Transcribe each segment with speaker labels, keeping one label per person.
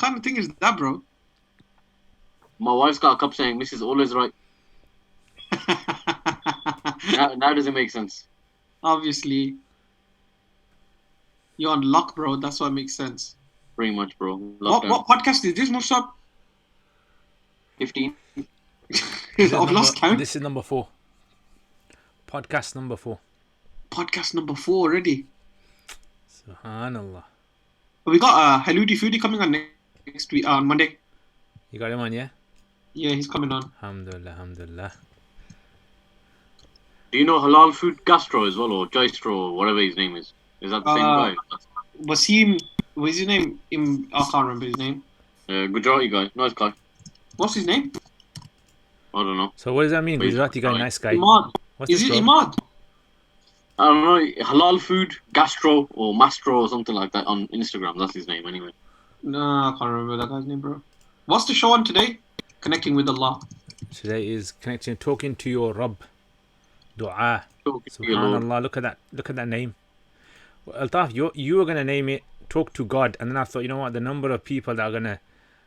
Speaker 1: kind of thing is that, bro?
Speaker 2: My wife's got a cup saying Mrs. always right. Now does it make sense?
Speaker 1: Obviously. You're on lock, bro. That's what makes sense.
Speaker 2: Pretty much, bro.
Speaker 1: What podcast is this, Musab?
Speaker 2: 15.
Speaker 1: I've lost count.
Speaker 3: This is number 4. Podcast number 4.
Speaker 1: Podcast number 4 already.
Speaker 3: Subhanallah.
Speaker 1: We got Haludi Foodie coming on next week, on Monday.
Speaker 3: You got him on, yeah?
Speaker 1: Yeah, he's coming on.
Speaker 3: Alhamdulillah, alhamdulillah.
Speaker 2: Do you know Halal Food Gastro as well, or Joystro, or whatever his name is? Is that the same guy?
Speaker 1: Wasim, what's his name? I can't remember his name.
Speaker 2: Gujarati guy. Nice guy.
Speaker 1: What's his name?
Speaker 2: I don't know.
Speaker 3: So what does that mean? Gujarati guy, nice guy.
Speaker 1: Imad.
Speaker 3: What's
Speaker 1: Is
Speaker 3: this,
Speaker 1: it
Speaker 3: bro?
Speaker 1: Imad?
Speaker 2: I don't know. Halal Food Gastro or Mastro or something like that on Instagram. That's his name anyway.
Speaker 1: No, I can't remember that guy's name, bro. What's the show on today? Connecting with Allah.
Speaker 3: Today is connecting, talking to your Rabb. Dua.
Speaker 2: Talking to your Lord.
Speaker 3: Subhanallah, look at that name. Well, Altaf, you were gonna name it Talk to God, and then I thought, you know what, the number of people that are gonna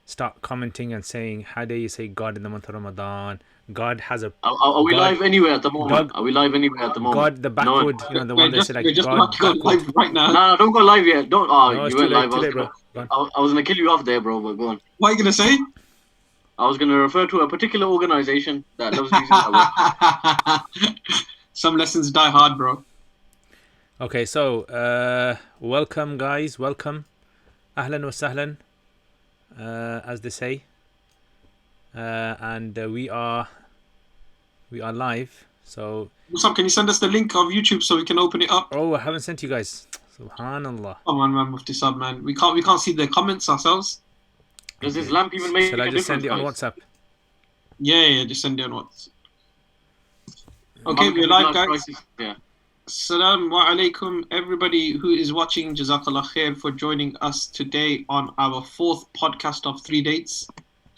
Speaker 3: start commenting and saying, how dare you say God in the month of Ramadan? God has a.
Speaker 2: Are we
Speaker 3: God,
Speaker 2: live anywhere at the moment?
Speaker 3: God,
Speaker 2: Are we live anywhere at the moment?
Speaker 3: God, the backward,
Speaker 2: No.
Speaker 3: you know, the one they said like
Speaker 1: we're just
Speaker 3: God
Speaker 1: about to go
Speaker 3: backward.
Speaker 1: live right now.
Speaker 2: No, don't go live yet. Don't. Oh,
Speaker 3: No, it's
Speaker 2: you
Speaker 3: too
Speaker 2: went
Speaker 3: late,
Speaker 2: live.
Speaker 3: bro. Go on.
Speaker 2: I was gonna kill you off there, bro. But go on.
Speaker 1: What are you gonna say?
Speaker 2: I was gonna refer to a particular organization that loves using that word.
Speaker 1: Some lessons die hard, bro.
Speaker 3: Okay, so welcome, guys. Welcome. Ahlan wa sahlan, as they say. And we are live. So.
Speaker 1: Musab, can you send us the link of YouTube so we can open it up?
Speaker 3: Oh, I haven't sent you guys. Subhanallah.
Speaker 1: Come on, man, Mufti Sab, man. We can't see the comments ourselves.
Speaker 2: Does this lamp even make
Speaker 3: Shall I
Speaker 2: a
Speaker 3: just
Speaker 2: difference?
Speaker 3: send it on
Speaker 2: guys?
Speaker 3: WhatsApp?
Speaker 1: Yeah, just send it on WhatsApp. Okay, we're live, guys.
Speaker 2: Yeah.
Speaker 1: Assalamu alaikum, everybody who is watching. Jazakallah khair for joining us today on our 4th podcast of 3 dates.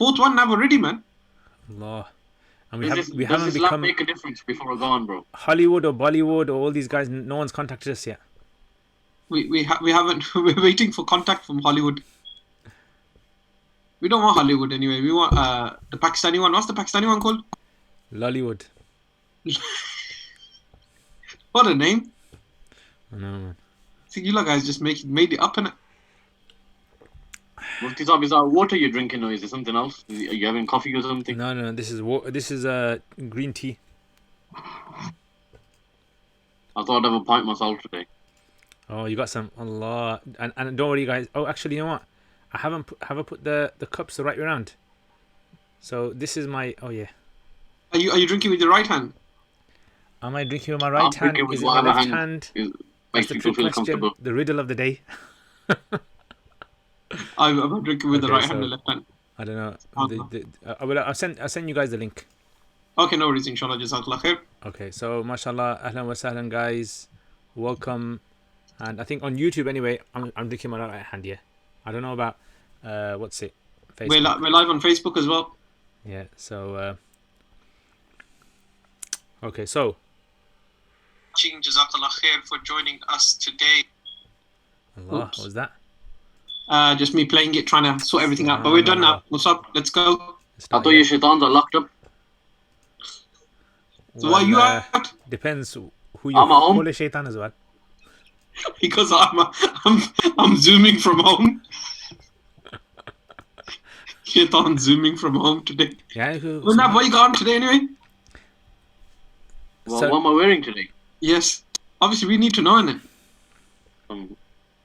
Speaker 1: 4th one now already, man.
Speaker 3: Allah. And
Speaker 2: Does
Speaker 3: we haven't
Speaker 2: this lamp
Speaker 3: become
Speaker 2: make a difference before I go on, bro?
Speaker 3: Hollywood or Bollywood or all these guys. No one's contacted us yet.
Speaker 1: We haven't. We're waiting for contact from Hollywood. We don't want Hollywood anyway. We want the Pakistani one. What's the Pakistani one called?
Speaker 3: Lollywood.
Speaker 1: What a name!
Speaker 3: I know, man.
Speaker 1: See, you guys just made it up, innit?
Speaker 2: Mufti Saab, is that water you're drinking or is it something else? Are you having coffee or something?
Speaker 3: No. This is green tea.
Speaker 2: I thought I'd have a pint myself today.
Speaker 3: Oh, you got some. Allah. And don't worry, guys. Oh, actually, you know what? I haven't put the cups the right way around. So this is my. Oh yeah.
Speaker 1: Are you drinking with your right hand?
Speaker 3: Am I drinking with my right hand? Is it my left hand? That's the trick question. The riddle of the day.
Speaker 1: I'm drinking with the right hand
Speaker 3: so
Speaker 1: and left hand.
Speaker 3: I don't know. I'll send you guys the link.
Speaker 1: Okay, no worries. Inshallah, jazakallah khair.
Speaker 3: Okay, so mashallah, ahlan wa sahlan, guys. Welcome. And I think on YouTube anyway, I'm drinking my right hand. Yeah. I don't know about what's it? Facebook.
Speaker 1: We're live on Facebook as well.
Speaker 3: Yeah. So. Okay, so.
Speaker 1: Jazakallah khair for joining us today.
Speaker 3: Allah, what was that?
Speaker 1: Just me playing it, trying to sort everything out. But we're done now. What's up? Let's go.
Speaker 2: I thought your shaitans are locked up.
Speaker 1: So why are you out?
Speaker 3: Depends who you
Speaker 2: I'm at home.
Speaker 3: call a shaitan as well.
Speaker 1: Because I'm zooming from home. Shaitan zooming from home today.
Speaker 3: Yeah.
Speaker 1: Well, now, what you got on today anyway?
Speaker 2: Well,
Speaker 3: So-
Speaker 2: what am I wearing today?
Speaker 1: Yes. Obviously, we need to know, innit?
Speaker 2: Some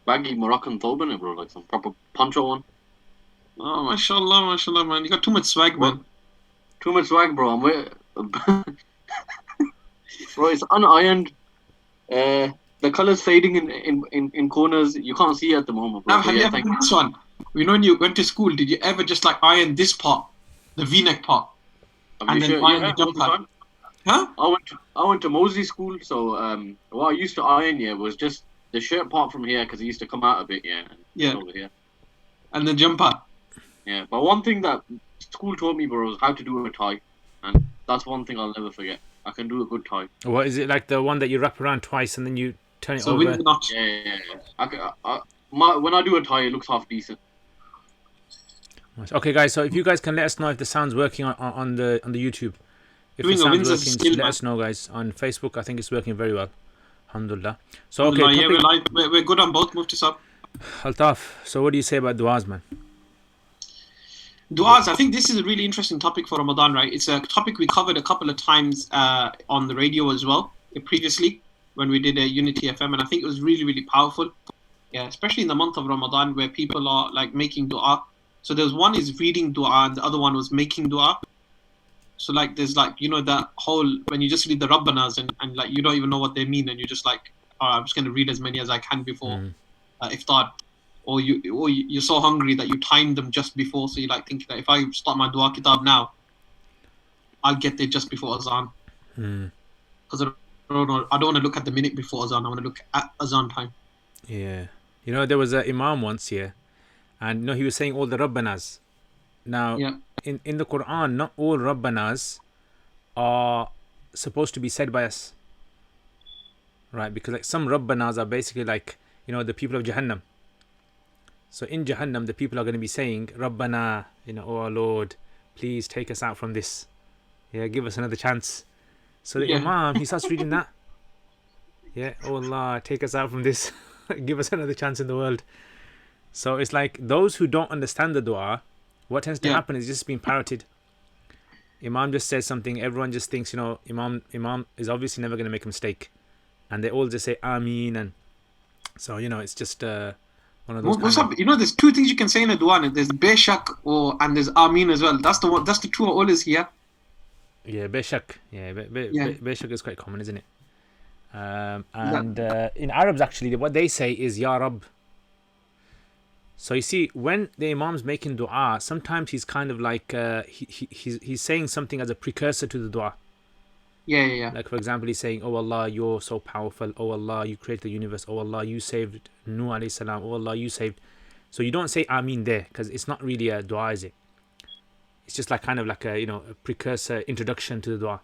Speaker 2: baggy Moroccan thobe in it, bro. Like some proper poncho one.
Speaker 1: Oh, mashallah, man. You got too much swag, man.
Speaker 2: Too much swag, bro. I'm wearing... Bro, it's unironed. The colour's fading in corners. You can't see it at the moment, bro.
Speaker 1: Now, have you ever done this one? You know, when you went to school, did you ever just like iron this part, the V-neck part, and then iron the jumper? Huh?
Speaker 2: I went to Mosley school, so what I used to iron was just the shirt part from here because it used to come out a bit,
Speaker 1: Yeah.
Speaker 2: over here.
Speaker 1: And the jumper.
Speaker 2: Yeah, but one thing that school taught me, bro, was how to do a tie, and that's one thing I'll never forget. I can do a good tie.
Speaker 3: What is it, like the one that you wrap around twice and then you turn it
Speaker 1: So
Speaker 3: over?
Speaker 1: with the notch.
Speaker 2: Yeah. When I do a tie, it looks half decent.
Speaker 3: Okay, guys. So if you guys can let us know if the sound's working on the YouTube. If the
Speaker 1: Doing a
Speaker 3: sound's
Speaker 1: Windsor's
Speaker 3: working,
Speaker 1: skill,
Speaker 3: just let
Speaker 1: man.
Speaker 3: us know, guys. On Facebook, I think it's working very well. Alhamdulillah. So okay,
Speaker 1: Alhamdulillah, yeah,
Speaker 3: topic
Speaker 1: we're live. We're good on both. Mufti Sahib.
Speaker 3: Altaf. So what do you say about du'as, man?
Speaker 1: Du'as, I think this is a really interesting topic for Ramadan, right? It's a topic we covered a couple of times on the radio as well previously when we did a Unity FM, and I think it was really, really powerful. Yeah, especially in the month of Ramadan where people are like making du'a. So there's one is reading du'a and the other one was making du'a. So like there's like, you know, that whole when you just read the Rabbanas and like you don't even know what they mean and you're just like, oh, I'm just gonna read as many as I can before iftar. Or you're so hungry that you timed them just before, so you like thinking that if I start my dua kitab now, I'll get there just before azan. Because I don't want to look at the minute before azan. I want to look at azan time.
Speaker 3: Yeah. You know, there was an imam once here, and you know he was saying all the Rabbanas. Now,
Speaker 1: Yeah.
Speaker 3: in the Quran, not all Rabbanas are supposed to be said by us, right? Because like some Rabbanas are basically like, you know, the people of Jahannam. So in Jahannam, the people are going to be saying, Rabbana, you know, oh our Lord, please take us out from this. Yeah, give us another chance. So the Imam, he starts reading that. Yeah, oh Allah, take us out from this. Give us another chance in the world. So it's like those who don't understand the dua, what tends to happen is just being parroted. Imam just says something, everyone just thinks, you know, Imam is obviously never going to make a mistake. And they all just say Ameen. And so, you know, it's just... one of those
Speaker 1: What's up? You know, there's two things you can say in a dua. There's Beshak and there's Ameen as well. That's the two are always here.
Speaker 3: Yeah, Beshak. Yeah, Beshak is quite common, isn't it? In Arabs, actually, what they say is Ya Rabb. So you see, when the Imam's making dua, sometimes he's kind of like he's saying something as a precursor to the dua.
Speaker 1: Yeah.
Speaker 3: Like for example, he's saying, "Oh Allah, you're so powerful. Oh Allah, you created the universe. Oh Allah, you saved Nuh alayhi salam. Oh Allah, you saved." So you don't say Ameen there because it's not really a dua, is it? It's just like kind of like a, you know, a precursor introduction to the dua.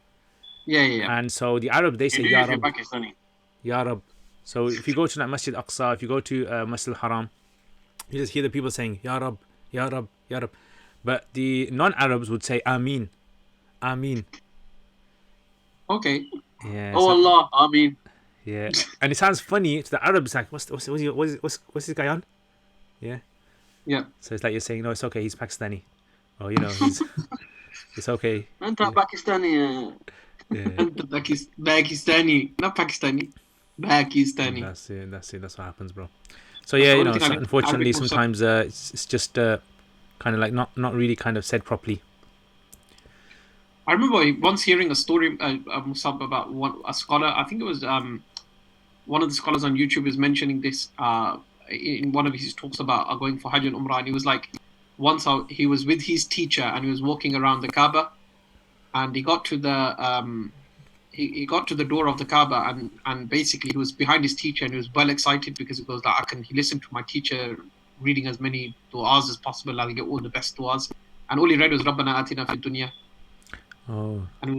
Speaker 1: Yeah.
Speaker 3: And so the Arab, they say Ya Rabb.
Speaker 2: Pakistani.
Speaker 3: Ya Rabb. So if you go to like Masjid Aqsa, if you go to Masjid Haram, you just hear the people saying Ya Rabb, Ya Rabb, Ya Rabb. But the non-Arabs would say Ameen, Ameen.
Speaker 1: Okay.
Speaker 3: Yeah.
Speaker 2: Oh Allah, Ameen.
Speaker 3: Yeah, and it sounds funny to the Arabs. Like, what's this guy on? Yeah. So it's like you're saying, no, it's okay. He's Pakistani, or you know, it's okay.
Speaker 2: Anta Pakistani.
Speaker 1: Pakistani, not Pakistani. Pakistani.
Speaker 3: That's it. That's what happens, bro. So yeah, you know, unfortunately, sometimes it's just kind of like not really kind of said properly.
Speaker 1: I remember once hearing a story, Musab, about a scholar. I think it was one of the scholars on YouTube is mentioning this in one of his talks about going for Hajj and Umrah. And he was like, once he was with his teacher and he was walking around the Kaaba, and he got to the he got to the door of the Kaaba, and basically he was behind his teacher and he was well excited because it was like, he listened to my teacher reading as many du'as as possible. I'll get all the best du'as, and all he read was Rabbana Atina Fid Dunya.
Speaker 3: Oh.
Speaker 1: And he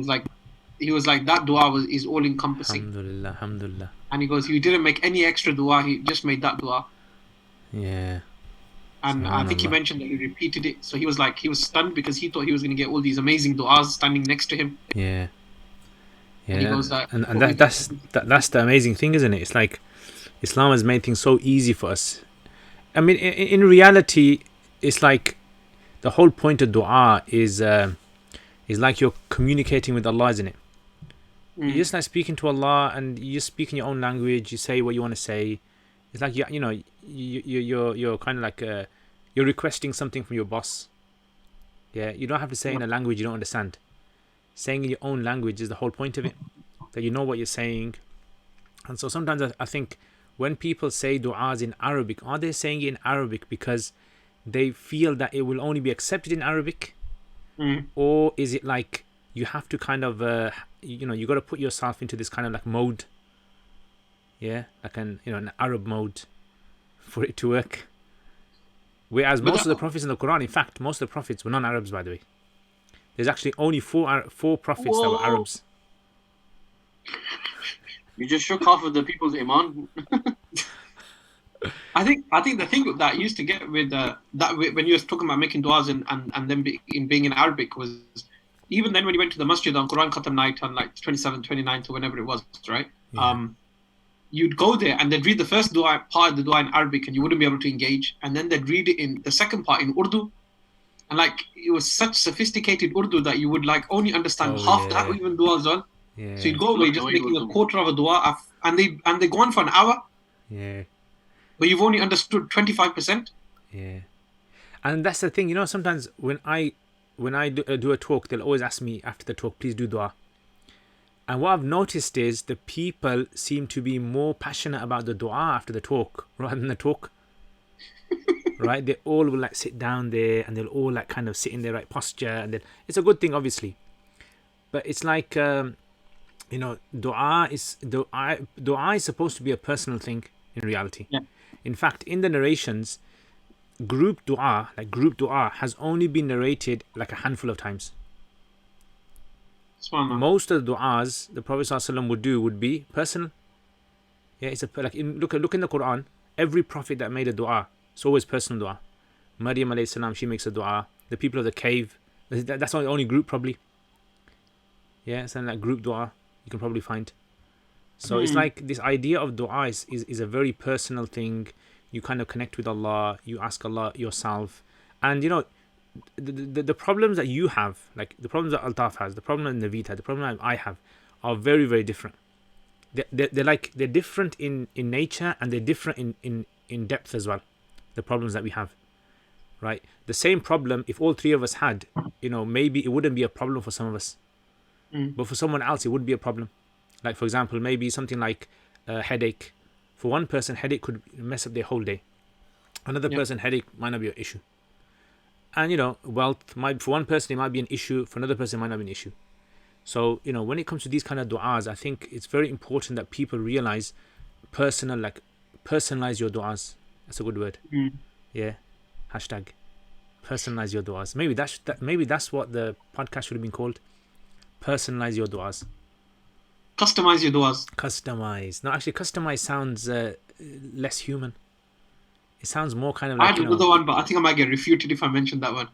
Speaker 1: was like that dua is all encompassing.
Speaker 3: Alhamdulillah.
Speaker 1: And he goes, he didn't make any extra dua, he just made that dua.
Speaker 3: Yeah.
Speaker 1: And I think he mentioned that he repeated it. So he was stunned because he thought he was going to get all these amazing duas standing next to him.
Speaker 3: Yeah.
Speaker 1: And he goes
Speaker 3: that's the amazing thing, isn't it? It's like Islam has made things so easy for us. I mean, in reality, it's like the whole point of dua is like you're communicating with Allah, isn't it? You're just like speaking to Allah, and you just speak in your own language. You say what you want to say. It's like you're kind of like you're requesting something from your boss. Yeah, you don't have to say in a language you don't understand. Saying in your own language is the whole point of it, that you know what you're saying. And so sometimes I think when people say du'as in Arabic, are they saying it in Arabic because they feel that it will only be accepted in Arabic? Or is it like you have to kind of you got to put yourself into this kind of like mode, like an Arab mode for it to work? Whereas most of the prophets in the Quran, in fact most of the prophets were non-Arabs, by the way. There's actually only four prophets that were Arabs.
Speaker 2: You just shook half of the people's iman.
Speaker 1: I think the thing that used to get with when you were talking about making du'as and them being in Arabic was even then when you went to the masjid on Quran Khatam night on like 27th, 29th or whenever it was, right?
Speaker 3: Yeah.
Speaker 1: You'd go there and they'd read the first part of the dua in Arabic and you wouldn't be able to engage, and then they'd read it in the second part in Urdu, and like it was such sophisticated Urdu that you would like only understand
Speaker 3: Oh
Speaker 1: half that
Speaker 3: yeah.
Speaker 1: even dua as well. So
Speaker 3: Yeah.
Speaker 1: you'd go away
Speaker 2: Look,
Speaker 1: just
Speaker 2: away you
Speaker 1: making
Speaker 2: go
Speaker 1: a
Speaker 2: to.
Speaker 1: quarter of a dua, and they go on for an hour,
Speaker 3: Yeah.
Speaker 1: but you've only understood 25%.
Speaker 3: Yeah. And that's the thing, sometimes when I do a talk, they'll always ask me after the talk, please do dua. And what I've noticed is the people seem to be more passionate about the dua after the talk rather than the talk. Right? They all will like sit down there and they'll all like kind of sit in their right posture, and then it's a good thing, obviously. But it's like dua is supposed to be a personal thing in reality.
Speaker 1: Yeah.
Speaker 3: In fact, in the narrations, group dua has only been narrated like a handful of times.
Speaker 1: Subhanallah.
Speaker 3: Most of the du'as the Prophet ﷺ would be personal. Yeah, it's look in the Quran. Every prophet that made a du'a, it's always personal du'a. Maryam alayhi salam, she makes a du'a. The people of the cave, that's the only group probably. Yeah, it's like group du'a you can probably find. So it's like this idea of du'a is a very personal thing. You kind of connect with Allah. You ask Allah yourself, and the problems that you have, like the problems that Altaf has, the problem that Naveed had, the problem that I have, are very, very different. They're different in nature, and they're different in depth as well. The problems that we have, right? The same problem, if all three of us had, maybe it wouldn't be a problem for some of us, but for someone else it would be a problem. Like for example, maybe something like a headache. For one person, headache could mess up their whole day. Another person, headache might not be an issue. And wealth might, for one person it might be an issue, for another person it might not be an issue. So when it comes to these kind of du'as, I think it's very important that people realize personalize your du'as. That's a good word. Yeah. Hashtag personalize your du'as. Maybe that's what the podcast should have been called. Personalize your du'as.
Speaker 1: Customize your duas.
Speaker 3: Customize. No, actually, customize sounds less human. It sounds more kind of
Speaker 1: I
Speaker 3: like,
Speaker 1: had another one, but I think I might get refuted if I mention that one.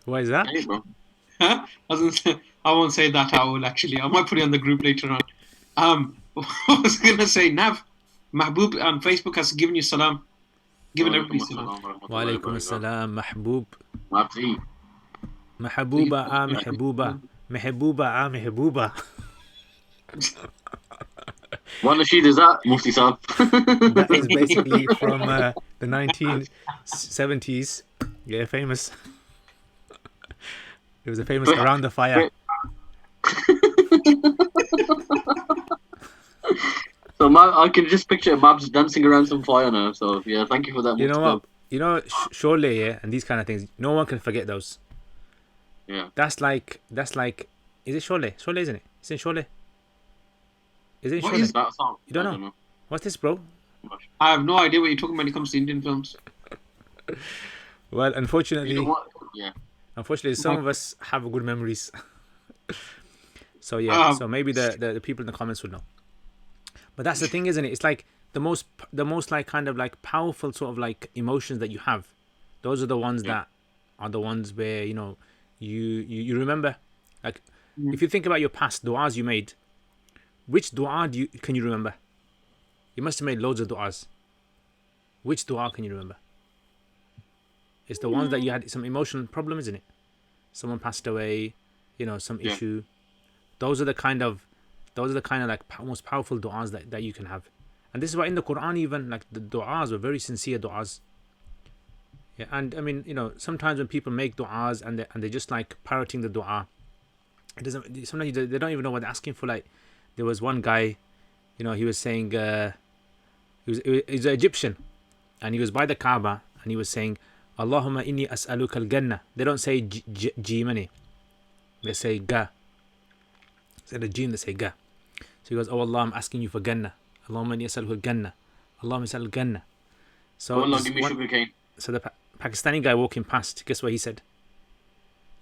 Speaker 3: Why is that?
Speaker 2: Hey, bro.
Speaker 1: I won't say that. I will actually. I might put it on the group later on. I was gonna say Nav Mahbub on Facebook has given you salam. Given everybody salam.
Speaker 3: Wa alaikum assalam, Mahbub.
Speaker 2: Mabzi.
Speaker 3: Mahbuba Mahbuba. Mehbuba Mehbuba.
Speaker 2: What nasheed is that, Mufti Saab?
Speaker 3: That is basically from the 1970s. Yeah, famous. It was a famous Around the Fire.
Speaker 2: So I can just picture Mabs dancing around some fire now. So yeah, thank you for that.
Speaker 3: You know what? Surely, yeah, and these kind of things, no one can forget those.
Speaker 2: Yeah.
Speaker 3: That's like. Is it Shole? Shole, isn't it? Isn't Shole? Is it
Speaker 2: What
Speaker 3: Shole?
Speaker 2: is that song?
Speaker 3: You don't know? What's this, bro?
Speaker 1: I have no idea what you're talking about when it comes to Indian films.
Speaker 3: Well, unfortunately,
Speaker 2: You know what? Yeah.
Speaker 3: Unfortunately, some of us have good memories. So yeah, so maybe the people in the comments would know. But that's the thing, isn't it? It's like the most like kind of like powerful sort of like emotions that you have. Those are the ones that are the ones where you remember. Like if you think about your past du'as you made, which du'a can you remember? You must have made loads of du'as. Which du'a can you remember? It's the ones that you had some emotional problem, isn't it? Someone passed away, some issue. Those are the kind of like most powerful du'as that you can have. And this is why in the Quran even like the du'as were very sincere du'as. Yeah, and I mean, sometimes when people make du'as and they're just like parroting the du'a, sometimes they don't even know what they're asking for. Like there was one guy, he was saying he was an Egyptian, and he was by the Kaaba and he was saying, Allahumma inni as'aluka al-Jannah. They don't say G money. They say Ga. Instead of Jim, they say Ga. So he goes, oh Allah, I'm asking you for Jannah. Allahumma inni as'aluka al-Jannah. Allahumma as'al al-Jannah. So,
Speaker 2: Allah, give me sugarcane.
Speaker 3: So the Pakistani guy walking past, guess what he said?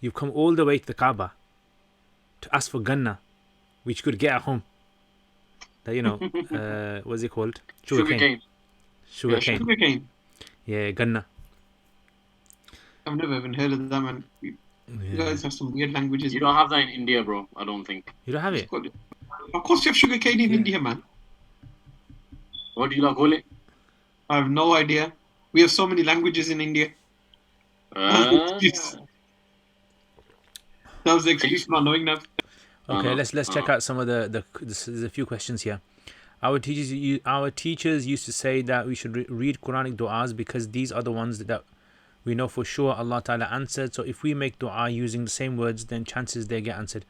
Speaker 3: You've come all the way to the Kaaba to ask for Jannah, which you could get at home. That, you know, what's it called?
Speaker 2: Sugar cane.
Speaker 3: Sugar
Speaker 2: Yeah,
Speaker 3: cane.
Speaker 1: Sugar cane.
Speaker 3: Yeah, ganna.
Speaker 1: I've never even heard of that, man. You
Speaker 3: Yeah.
Speaker 1: guys have some weird languages.
Speaker 2: You don't have that in India, bro. I don't think.
Speaker 3: You don't have
Speaker 1: It's
Speaker 3: it?
Speaker 1: got- Of course, you have sugar cane in
Speaker 3: Yeah.
Speaker 1: India, man.
Speaker 2: What do you like call it?
Speaker 1: I have no idea. We have so many languages in India. That was the excuse for not knowing that.
Speaker 3: Okay, let's check out some of there's a few questions here. Our teachers used to say that we should read Quranic du'as because these are the ones that we know for sure Allah Ta'ala answered. So if we make du'a using the same words, then chances they get answered.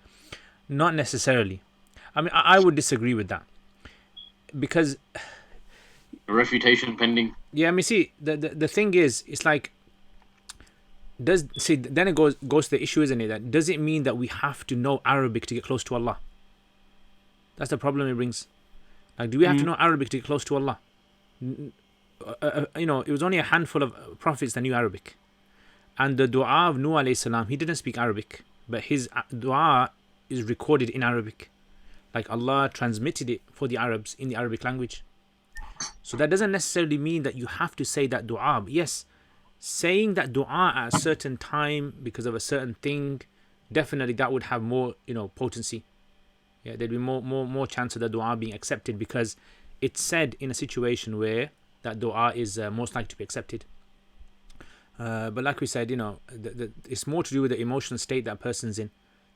Speaker 3: Not necessarily. I mean, I would disagree with that. Because
Speaker 2: Refutation pending.
Speaker 3: yeah, I mean, see, the thing is, it's like, then it goes to the issue, isn't it? That does it mean that we have to know Arabic to get close to Allah? That's the problem it brings. Like, do we have to know Arabic to get close to Allah? You know, it was only a handful of prophets that knew Arabic. And the dua of Nuh alayhi salam, he didn't speak Arabic, but his dua is recorded in Arabic. Like, Allah transmitted it for the Arabs in the Arabic language. So that doesn't necessarily mean that you have to say that dua. But yes, saying that dua at a certain time because of a certain thing, definitely that would have more, you know, potency. Yeah, there'd be more chance of the dua being accepted because it's said in a situation where that dua is most likely to be accepted. But like we said, you know, it's more to do with the emotional state that person's in,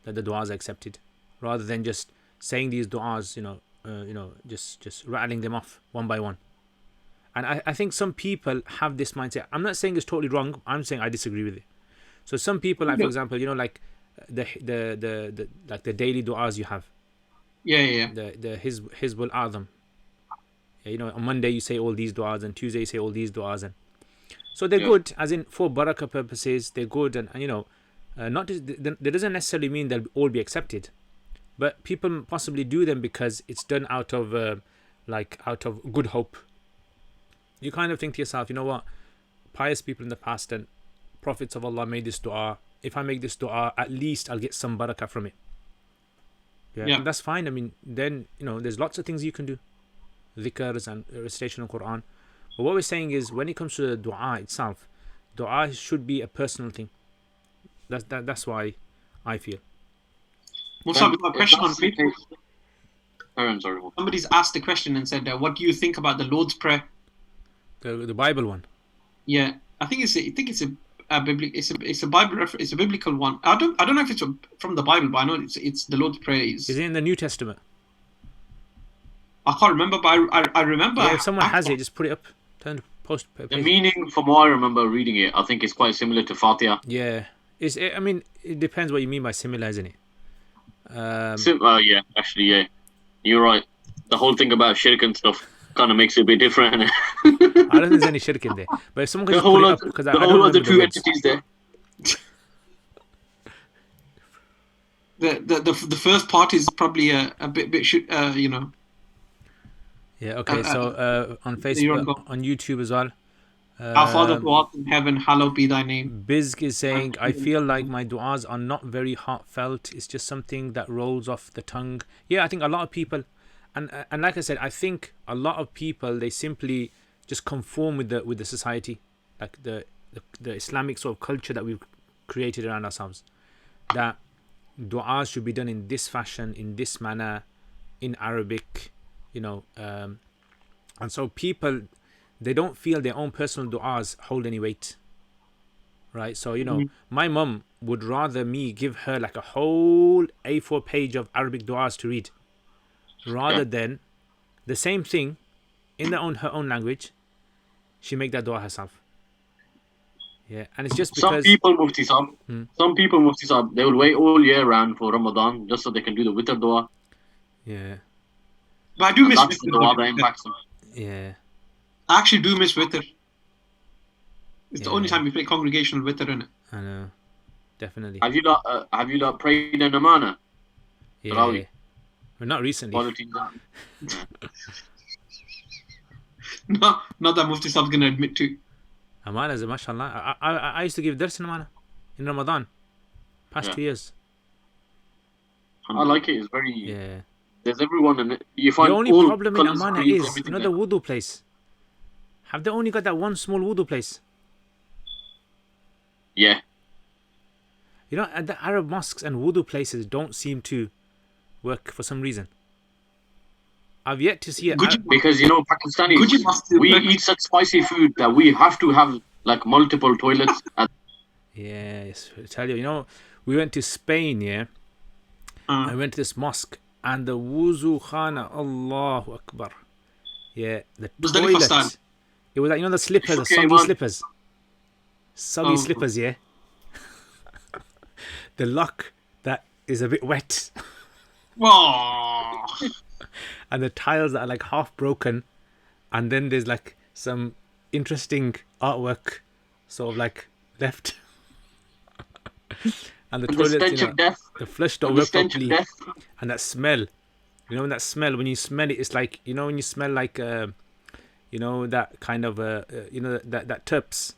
Speaker 3: that the duas are accepted, rather than just saying these duas, just rattling them off one by one. And I think some people have this mindset. I'm not saying it's totally wrong. I'm saying I disagree with it. So some people, like for example, you know, like the daily duas you have.
Speaker 1: Yeah.
Speaker 3: The Hizbul Azam. Yeah, you know, on Monday you say all these duas, and Tuesday you say all these duas, and so they're good, as in for barakah purposes, they're good, and you know, that doesn't necessarily mean they'll all be accepted, but people possibly do them because it's done out of good hope. You kind of think to yourself, you know what, pious people in the past and prophets of Allah made this dua. If I make this dua, at least I'll get some barakah from it. Yeah. And that's fine. I mean, then, you know, there's lots of things you can do, dhikrs and recitation of Quran. But what we're saying is, when it comes to the dua itself, dua should be a personal thing. That's why I feel.
Speaker 1: Musa, we've got a question on Facebook.
Speaker 2: I'm sorry.
Speaker 1: Somebody's asked a question and said, "What do you think about the Lord's Prayer?"
Speaker 3: The Bible one.
Speaker 1: Yeah, I think it's a Bible reference. It's a biblical one. I don't know if it's from the Bible, but I know it's the Lord's Prayer.
Speaker 3: Is it in the New Testament?
Speaker 1: I can't remember, but I remember.
Speaker 3: Yeah, if someone has it, just put it up. Post.
Speaker 2: The meaning, from what I remember reading it, I think it's quite similar to Fatiha.
Speaker 3: Yeah, I mean, it depends what you mean by similar, isn't it?
Speaker 2: Yeah, actually, yeah, you're right. The whole thing about shirk and stuff kind of makes it a bit different.
Speaker 3: I don't think there's any shirk in there, but if someone could put it up, because I don't remember
Speaker 2: the two
Speaker 3: words.
Speaker 2: entities there.
Speaker 1: The first part is probably a bit you know.
Speaker 3: Yeah. Okay. So on Facebook, on YouTube as well.
Speaker 1: Our Father who art in heaven, hallowed be thy name.
Speaker 3: Bizg is saying, I feel like my du'as are not very heartfelt. It's just something that rolls off the tongue. Yeah, I think a lot of people, and like I said, I think a lot of people, they simply just conform with the society, like the Islamic sort of culture that we've created around ourselves. That du'as should be done in this fashion, in this manner, in Arabic, you know, and so people, they don't feel their own personal du'as hold any weight, right? So, you know, my mum would rather me give her like a whole A4 page of Arabic du'as to read, rather than the same thing in her own language, she make that du'a herself. Yeah, and it's just because
Speaker 2: some people, Mufti Sahab, they will wait all year round for Ramadan just so they can do the witr du'a.
Speaker 3: Yeah.
Speaker 1: But I do miss
Speaker 2: that's the du'a that impacts them.
Speaker 3: Yeah.
Speaker 1: I actually do miss witr. It's the only time we play congregational witr, innit?
Speaker 3: I know. Definitely.
Speaker 2: Have you not prayed in Amana?
Speaker 3: Yeah. But not recently.
Speaker 1: No, not that Mufti Saab's going to admit to.
Speaker 3: Amana is a mashallah. I used to give dars in Amana in Ramadan. Past 2 years.
Speaker 2: I like it. It's very...
Speaker 3: Yeah.
Speaker 2: There's everyone in it. You
Speaker 3: The
Speaker 2: find
Speaker 3: only
Speaker 2: all
Speaker 3: problem in
Speaker 2: colours,
Speaker 3: Amana
Speaker 2: creeds,
Speaker 3: is,
Speaker 2: everything
Speaker 3: the
Speaker 2: there.
Speaker 3: wudu place. Have they only got that one small wudu place?
Speaker 2: Yeah.
Speaker 3: And the Arab mosques and wudu places don't seem to work for some reason. I've yet to see it.
Speaker 2: Because Pakistanis, we eat such spicy food that we have to have like multiple toilets.
Speaker 3: Yes, I tell you, we went to Spain, yeah. I went to this mosque and the wuzu khana, Allahu Akbar. Yeah, the toilet. It was like, the slippers, the soggy slippers. Soggy slippers, yeah. The lock that is a bit wet.
Speaker 1: Oh.
Speaker 3: And the tiles that are like half broken. And then there's like some interesting artwork sort of like left. And the toilet, the flush don't work properly. And that smell. When that smell, when you smell it, it's like, when you smell like, that kind of, that terps.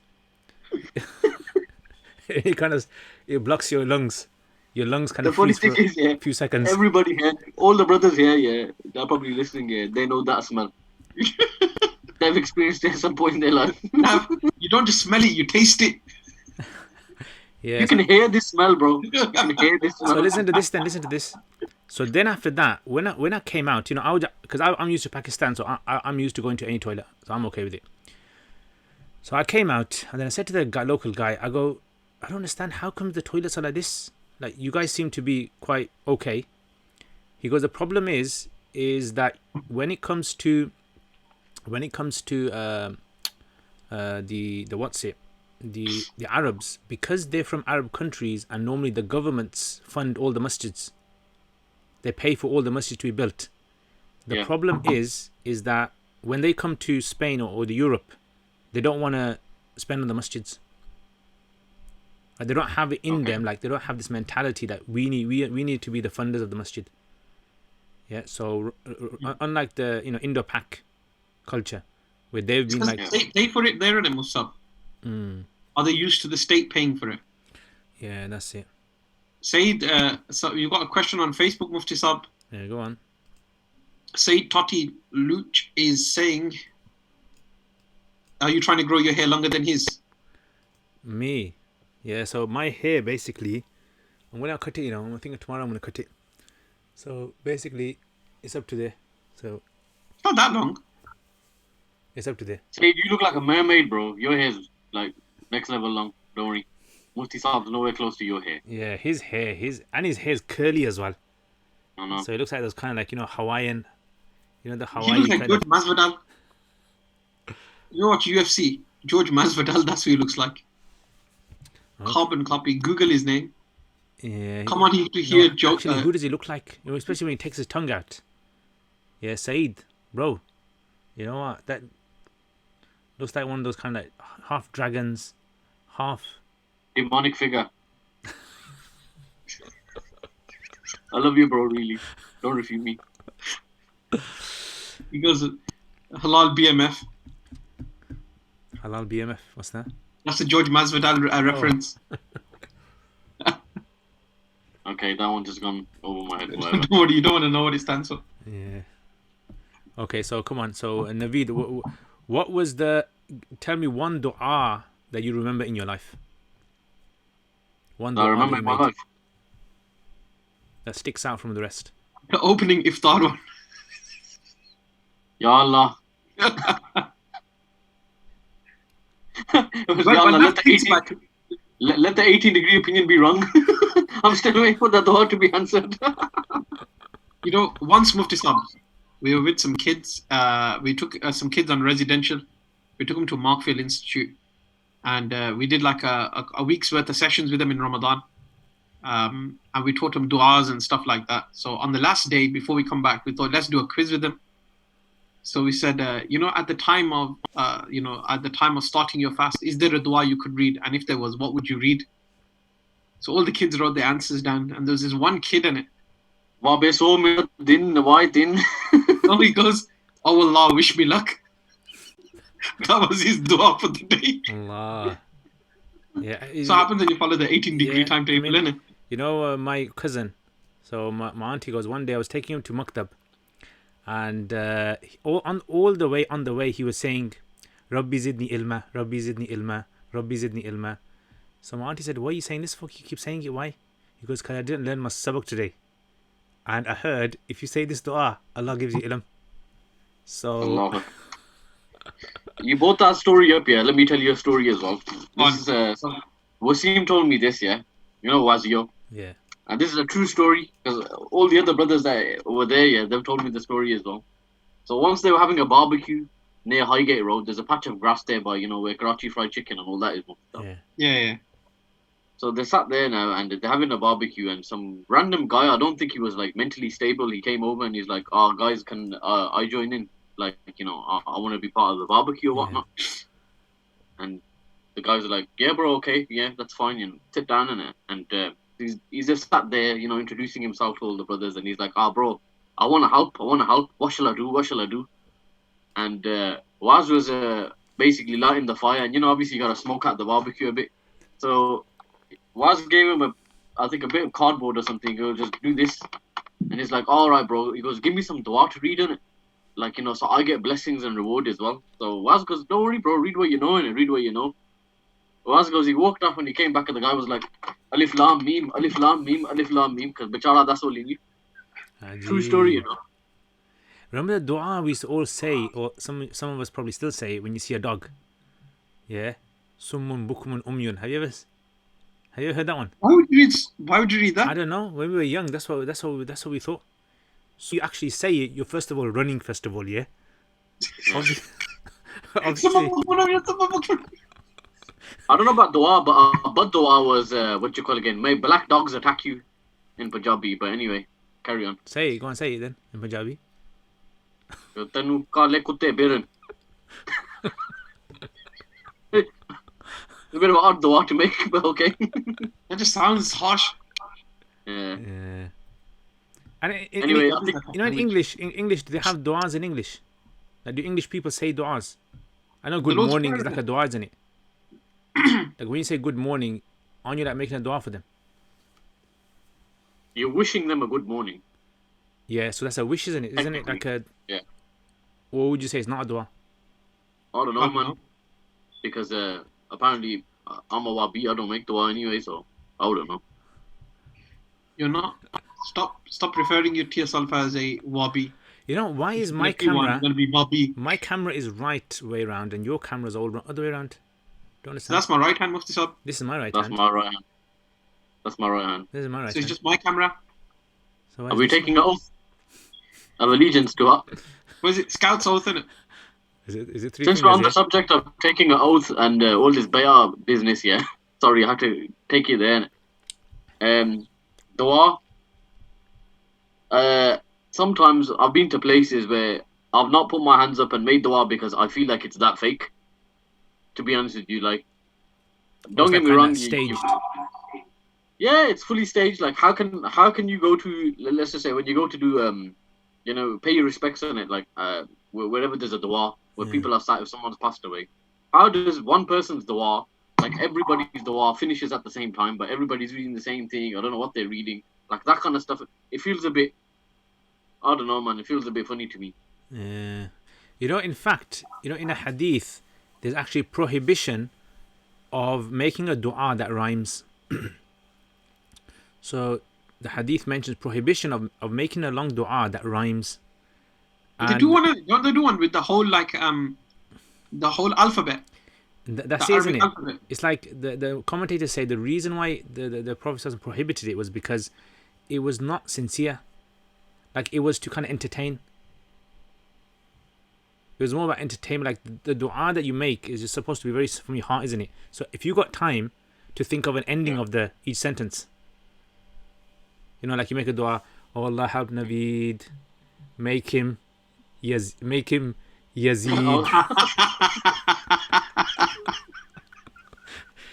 Speaker 3: It blocks your lungs. Your lungs kind of freeze for a few seconds.
Speaker 2: Everybody here, all the brothers here, they're probably listening here. They know that smell. They've experienced it at some point in their life.
Speaker 1: You don't just smell it, you taste it.
Speaker 3: Yeah,
Speaker 2: you can hear this smell, bro. You can hear this smell.
Speaker 3: So listen to this. So then after that, when I came out, because I'm used to Pakistan, so I'm used to going to any toilet, so I'm okay with it. So I came out, and then I said to the local guy, I go, I don't understand, how come the toilets are like this? Like, you guys seem to be quite okay. He goes, the problem is that when it comes to the Arabs, because they're from Arab countries and normally the governments fund all the masjids, they pay for all the masjids to be built. The problem is that when they come to Spain or the Europe, they don't want to spend on the masjids. Like, they don't have it in them. Like, they don't have this mentality that we need to be the funders of the masjid. Yeah. So unlike the Indo-Pak culture, where they've been like
Speaker 1: they pay for it there, then Musab. Are they used to the state paying for it?
Speaker 3: Yeah, that's it.
Speaker 1: Said, so you've got a question on Facebook, Mufti Sab.
Speaker 3: Yeah, go on.
Speaker 1: Said Totti Luch is saying, are you trying to grow your hair longer than his?
Speaker 3: Me? Yeah, so my hair basically, I'm going to cut it, I think tomorrow I'm going to cut it. So basically, it's up to there. So
Speaker 1: it's not that long.
Speaker 3: It's up to there.
Speaker 2: Said, you look like a mermaid, bro. Your hair's like next level long. Don't worry. Mufti Saab's nowhere close to your hair.
Speaker 3: Yeah, his hair's curly as well.
Speaker 2: I know.
Speaker 3: So it looks like those kind of like, Hawaiian, the Hawaii
Speaker 1: he looks like
Speaker 3: kind
Speaker 1: George Masvidal. You watch UFC, George Masvidal, that's who he looks like. Okay. Carbon copy. Google his name.
Speaker 3: Yeah.
Speaker 1: Come on, to hear Joe.
Speaker 3: Actually, who does he look like? Especially when he takes his tongue out. Yeah, Saeed, bro. You know what? That looks like one of those kind of like half dragons, half
Speaker 2: demonic figure. I love you, bro. Really, don't refute me.
Speaker 1: He goes, Halal BMF.
Speaker 3: Halal BMF. What's that?
Speaker 1: That's a George Masvidal reference.
Speaker 2: Okay, that one just gone over my head.
Speaker 1: Don't worry, you don't want to know what it stands for.
Speaker 3: Yeah. Okay, so come on. So Naveed, what was tell me one dua that you remember in your life. One dua
Speaker 2: I remember in my life.
Speaker 3: That sticks out from the rest.
Speaker 1: The opening iftar one.
Speaker 2: Ya Allah. Let the 18-degree opinion be wrong. I'm still waiting for the dua to be answered.
Speaker 1: Once Mufti Sahib, we were with some kids. We took some kids on residential. We took them to Markfield Institute. And we did like a week's worth of sessions with them in Ramadan. And we taught them du'as and stuff like that. So on the last day, before we come back, we thought, let's do a quiz with them. So we said, at the time of starting your fast, is there a dua you could read? And if there was, what would you read? So all the kids wrote their answers down, and there was this one kid in it.
Speaker 2: So
Speaker 1: he goes, oh Allah, wish me luck. That was his dua for the day.
Speaker 3: Allah. Yeah.
Speaker 1: So happens when you follow the 18-degree timetable, innit?
Speaker 3: My cousin, so my auntie goes, one day I was taking him to Maktab, And all the way on the way, he was saying, Rabbi zidni ilma, Rabbi zidni ilma, Rabbi zidni ilma. So my auntie said, why are you saying this for? You keep saying it, why? He goes, because I didn't learn my sabak today. And I heard, if you say this dua, Allah gives you ilm. So...
Speaker 2: Allah. You brought that story up, yeah. Let me tell you a story as well. This is Wasim told me this, yeah. You know Wazio.
Speaker 3: Yeah.
Speaker 2: And this is a true story because all the other brothers that were there, yeah, they've told me the story as well. So once they were having a barbecue near Highgate Road, there's a patch of grass there by, where Karachi Fried Chicken and all that is.
Speaker 3: Yeah.
Speaker 2: So they sat there now and they're having a barbecue, and some random guy, I don't think he was like mentally stable, he came over and he's like, oh guys, can I join in? Like, I want to be part of the barbecue or whatnot. And the guys are like, yeah bro, okay, yeah, that's fine, sit down in it. And he's just sat there, introducing himself to all the brothers, and he's like, bro, I want to help, what shall I do? And Waz was basically lighting the fire, and obviously you got to smoke out the barbecue a bit. So Waz gave him a bit of cardboard or something. He goes, just do this. And he's like, all right, bro. He goes, give me some dua to read on it. Like, so I get blessings and reward as well. So Waz goes, don't worry, bro. Read what you know and read what you know. Waz goes, he walked off and he came back and the guy was like, Alif Lam Mim, Alif Lam Mim, Alif Lam Mim. Because Bachara, that's all he knew. True story,
Speaker 3: Remember the dua we used to all say, or some of us probably still say, when you see a dog? Yeah? Summun bukmun umyun. Have you ever heard that one?
Speaker 1: Why would you read that?
Speaker 3: I don't know. When we were young, that's what we thought. So you actually say it. You're first of all running. First of all, yeah. Obviously.
Speaker 2: I don't know about dua, but dua was what you call again. May black dogs attack you in Punjabi. But anyway, carry on.
Speaker 3: Say it. Go on, say it then in Punjabi.
Speaker 2: Tanu kale kutte biran. A bit of an odd dua to make, but okay.
Speaker 1: That just sounds harsh.
Speaker 2: Yeah.
Speaker 3: And
Speaker 2: Anyway, I think,
Speaker 3: in English, do they have du'as in English? Like, do English people say du'as? I know good
Speaker 1: The Lord's
Speaker 3: morning is
Speaker 1: Prayer.
Speaker 3: like a du'a, isn't it? Like when you say good morning, aren't you like making a du'a for them?
Speaker 2: you're wishing them a good morning.
Speaker 3: Yeah, so that's a wish, isn't it? Isn't it like a...
Speaker 2: Yeah.
Speaker 3: What would you say? It's not a du'a.
Speaker 2: I don't know, man. Because apparently I'm a Wabi. I don't make dua anyway, so I don't know.
Speaker 1: You're not. Stop referring to yourself as a Wabi.
Speaker 3: You know, why is my
Speaker 1: Everyone's gonna be Wabi.
Speaker 3: my camera is right way around and your camera's all other way around? Don't understand.
Speaker 1: That's my right hand, Mufti Sahib.
Speaker 3: This is my right
Speaker 2: That's
Speaker 3: hand.
Speaker 2: my right hand. That's my right hand.
Speaker 3: This is my right
Speaker 1: So it's
Speaker 3: hand.
Speaker 1: just my camera.
Speaker 3: So why
Speaker 2: Are
Speaker 3: is
Speaker 2: we
Speaker 3: this
Speaker 2: taking an oath of allegiance to what?
Speaker 1: What is it? Scouts oath, innit?
Speaker 3: Is it three
Speaker 2: Since we're on the
Speaker 3: fingers, yeah?
Speaker 2: subject of taking an oath and all this bayah business, yeah. Sorry, I had to take you there. Dua. Sometimes I've been to places where I've not put my hands up and made dua because I feel like it's that fake. To be honest with you, like, don't get me wrong.
Speaker 3: Staged.
Speaker 2: Yeah, it's fully staged. Like, how can you go to, let's just say, when you go to do, pay your respects on it, like, wherever there's a dua, where people are sat if someone's passed away. How does one person's dua, like everybody's dua, finishes at the same time, but everybody's reading the same thing? I don't know what they're reading. Like, that kind of stuff. It feels a bit, I don't know, man. It feels a bit funny to me.
Speaker 3: In fact, in a hadith, there's actually prohibition of making a dua that rhymes. So the hadith mentions prohibition of making a long dua that rhymes.
Speaker 1: They do one with the whole the whole alphabet.
Speaker 3: That's
Speaker 1: The
Speaker 3: it, isn't
Speaker 1: Arabic
Speaker 3: it?
Speaker 1: alphabet.
Speaker 3: It's like the commentators say the reason why the Prophet prohibited it was because it was not sincere. Like, it was to kind of entertain. It was more about entertainment. Like, the dua that you make is just supposed to be very from your heart, isn't it? So if you got time to think of an ending of each sentence, like you make a dua, oh Allah help Naveed, make him Yazid,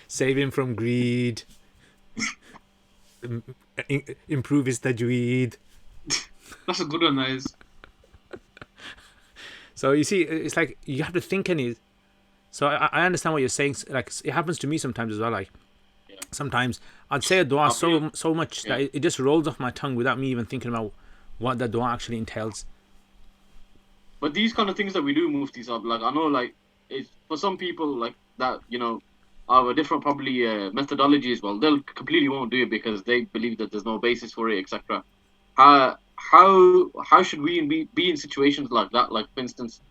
Speaker 3: save him from greed, improve his tajweed.
Speaker 1: That's a good one, that is.
Speaker 3: So you see, it's like you have to think in it. So I understand what you're saying. Like, it happens to me sometimes as well. Like, sometimes I'd say a dua so much that it just rolls off my tongue without me even thinking about what that dua actually entails.
Speaker 2: But these kind of things that we do, Mufti Sahib, like I know, like it's for some people like that, have a different probably methodology as well. They'll completely won't do it because they believe that there's no basis for it, etc. How should we be in situations like that? Like for instance,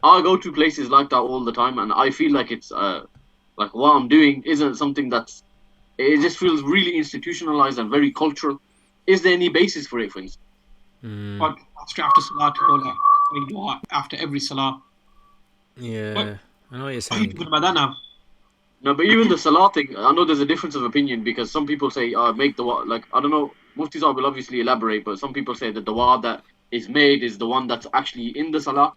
Speaker 2: I go to places like that all the time, and I feel like it's like what I'm doing isn't something that's. It just feels really institutionalized and very cultural. Is there any basis for it, for instance?
Speaker 1: But after Salah to go like make dua after every Salah.
Speaker 3: Yeah,
Speaker 1: What?
Speaker 3: I know what you're
Speaker 1: Are you
Speaker 3: saying.
Speaker 1: talking about that now?
Speaker 2: No, but even the Salah thing, I know there's a difference of opinion because some people say make dua. Like I don't know, Mufti Sahib will obviously elaborate, but some people say that the dua that is made is the one that's actually in the Salah.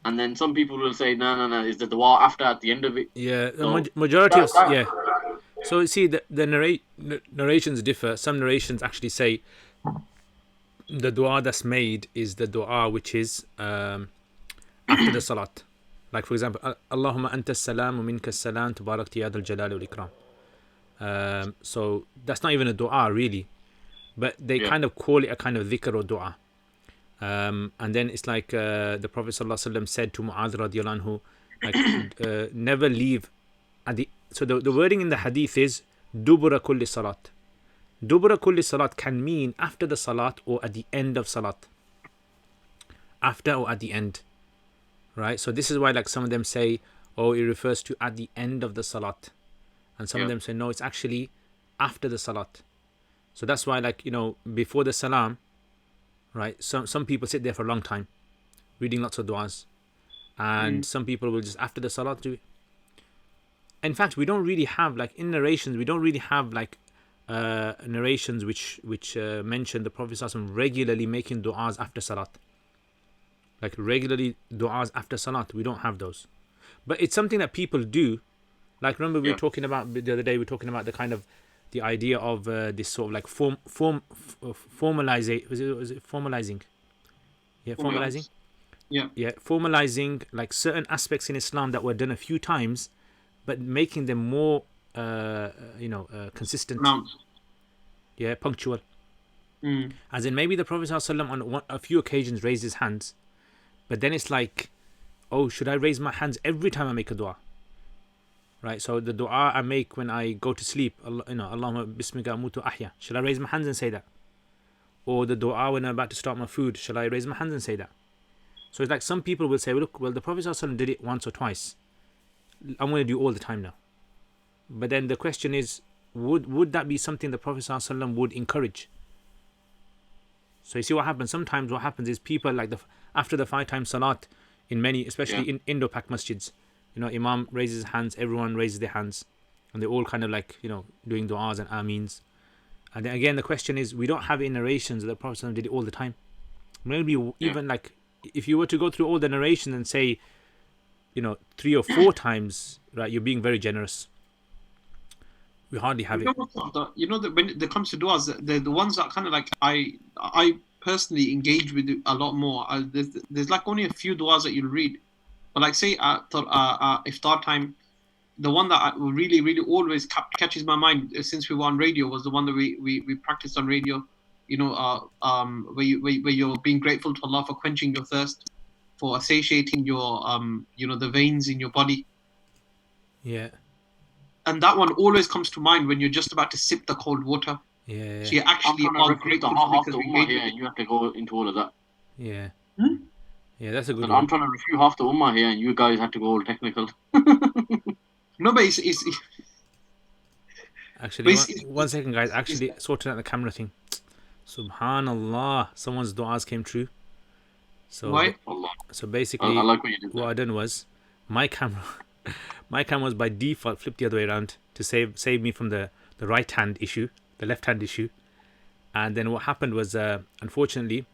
Speaker 2: And then some people will say, no, is the dua after at the end of it.
Speaker 3: Yeah, the
Speaker 2: So,
Speaker 3: majority of yeah. So you see, the narrations differ. Some narrations actually say the dua that's made is the dua which is after the salat. Like for example, Allahumma anta salam wa minka salam tabarakta ya dal jalali wal ikram. So that's not even a dua really, but they kind of call it a kind of dhikr or dua. And then it's like the Prophet ﷺ said to Mu'adh radiallahu anhu, like never leave at the. So the wording in the hadith is dubura kulli salat. Dubura kulli salat can mean after the salat or at the end of salat. After or at the end, right? So this is why like some of them say, oh, it refers to at the end of the salat, and some of them say no, it's actually after the salat. So that's why like before the salam. Right, some people sit there for a long time, reading lots of du'as, and some people will just after the salat do it. In fact, we don't really have like in narrations. We don't really have like narrations which mention the Prophet ﷺ regularly making du'as after salat. Like regularly du'as after salat, we don't have those, but it's something that people do. Like remember we were talking about the other day. We were talking about the kind of the idea of this sort of like formalizing. Was it formalizing? Yeah, formalizing. Yeah, formalizing like certain aspects in Islam that were done a few times, but making them more, consistent.
Speaker 1: Pronounced.
Speaker 3: Yeah, punctual. As in maybe the Prophet ﷺ on a few occasions raised his hands, but then it's like, oh, should I raise my hands every time I make a dua? Right, so the dua I make when I go to sleep, Allahumma bismika amutu ahya. Shall I raise my hands and say that? Or the dua when I'm about to start my food, shall I raise my hands and say that? So it's like some people will say, well, look, the Prophet ﷺ did it once or twice. I'm going to do all the time now. But then the question is, would that be something the Prophet ﷺ would encourage? So you see what happens? Sometimes what happens is people like after the 5 times salat in many, especially in Indo-Pak masjids, Imam raises his hands, everyone raises their hands, and they're all kind of like, doing du'as and ameens. And then again, the question is, we don't have it in narrations that the Prophet did it all the time. Maybe even like, if you were to go through all the narrations and say, 3 or 4 times, right, you're being very generous. We hardly have it.
Speaker 1: That when it comes to du'as, the ones that kind of like I personally engage with it a lot more. There's like only a few du'as that you'll read. But like say at iftar time, the one that really, really always catches my mind since we were on radio was the one that we practiced on radio. Where you're being grateful to Allah for quenching your thirst, for satiating your the veins in your body.
Speaker 3: Yeah.
Speaker 1: And that one always comes to mind when you're just about to sip the cold water.
Speaker 3: Yeah.
Speaker 1: So you actually are grateful
Speaker 2: because we ummah here, and you have to go into all of that.
Speaker 3: Yeah. Yeah, that's a good one.
Speaker 2: I'm trying to refute half the ummah here, and you guys have to go all technical.
Speaker 1: No, but it's
Speaker 3: actually, one second, guys. Actually, sorting out the camera thing. Subhanallah, someone's du'as came true. So,
Speaker 1: why?
Speaker 3: So basically,
Speaker 2: I like what you did.
Speaker 3: What I done was my camera was by default flipped the other way around to save me from the right hand issue, the left hand issue. And then what happened was, unfortunately,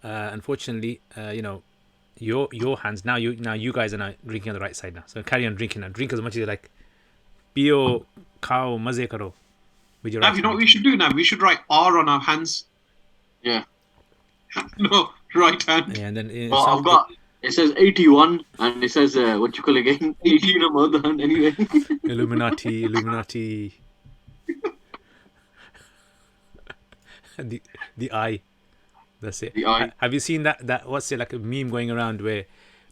Speaker 3: your hands now you guys are now drinking on the right side now. So carry on drinking now. Drink as much as you like. Pio khao maze karo. With your right hand.
Speaker 1: You know what we should do now? We should write R on our hands.
Speaker 2: Yeah.
Speaker 1: No, right hand.
Speaker 3: Yeah, and then
Speaker 2: well, I've got. It says 81, and it says what you call again 18 on the other hand. Anyway.
Speaker 3: Illuminati. the eye. That's it.
Speaker 2: The eye.
Speaker 3: Have you seen that what's it, like a meme going around where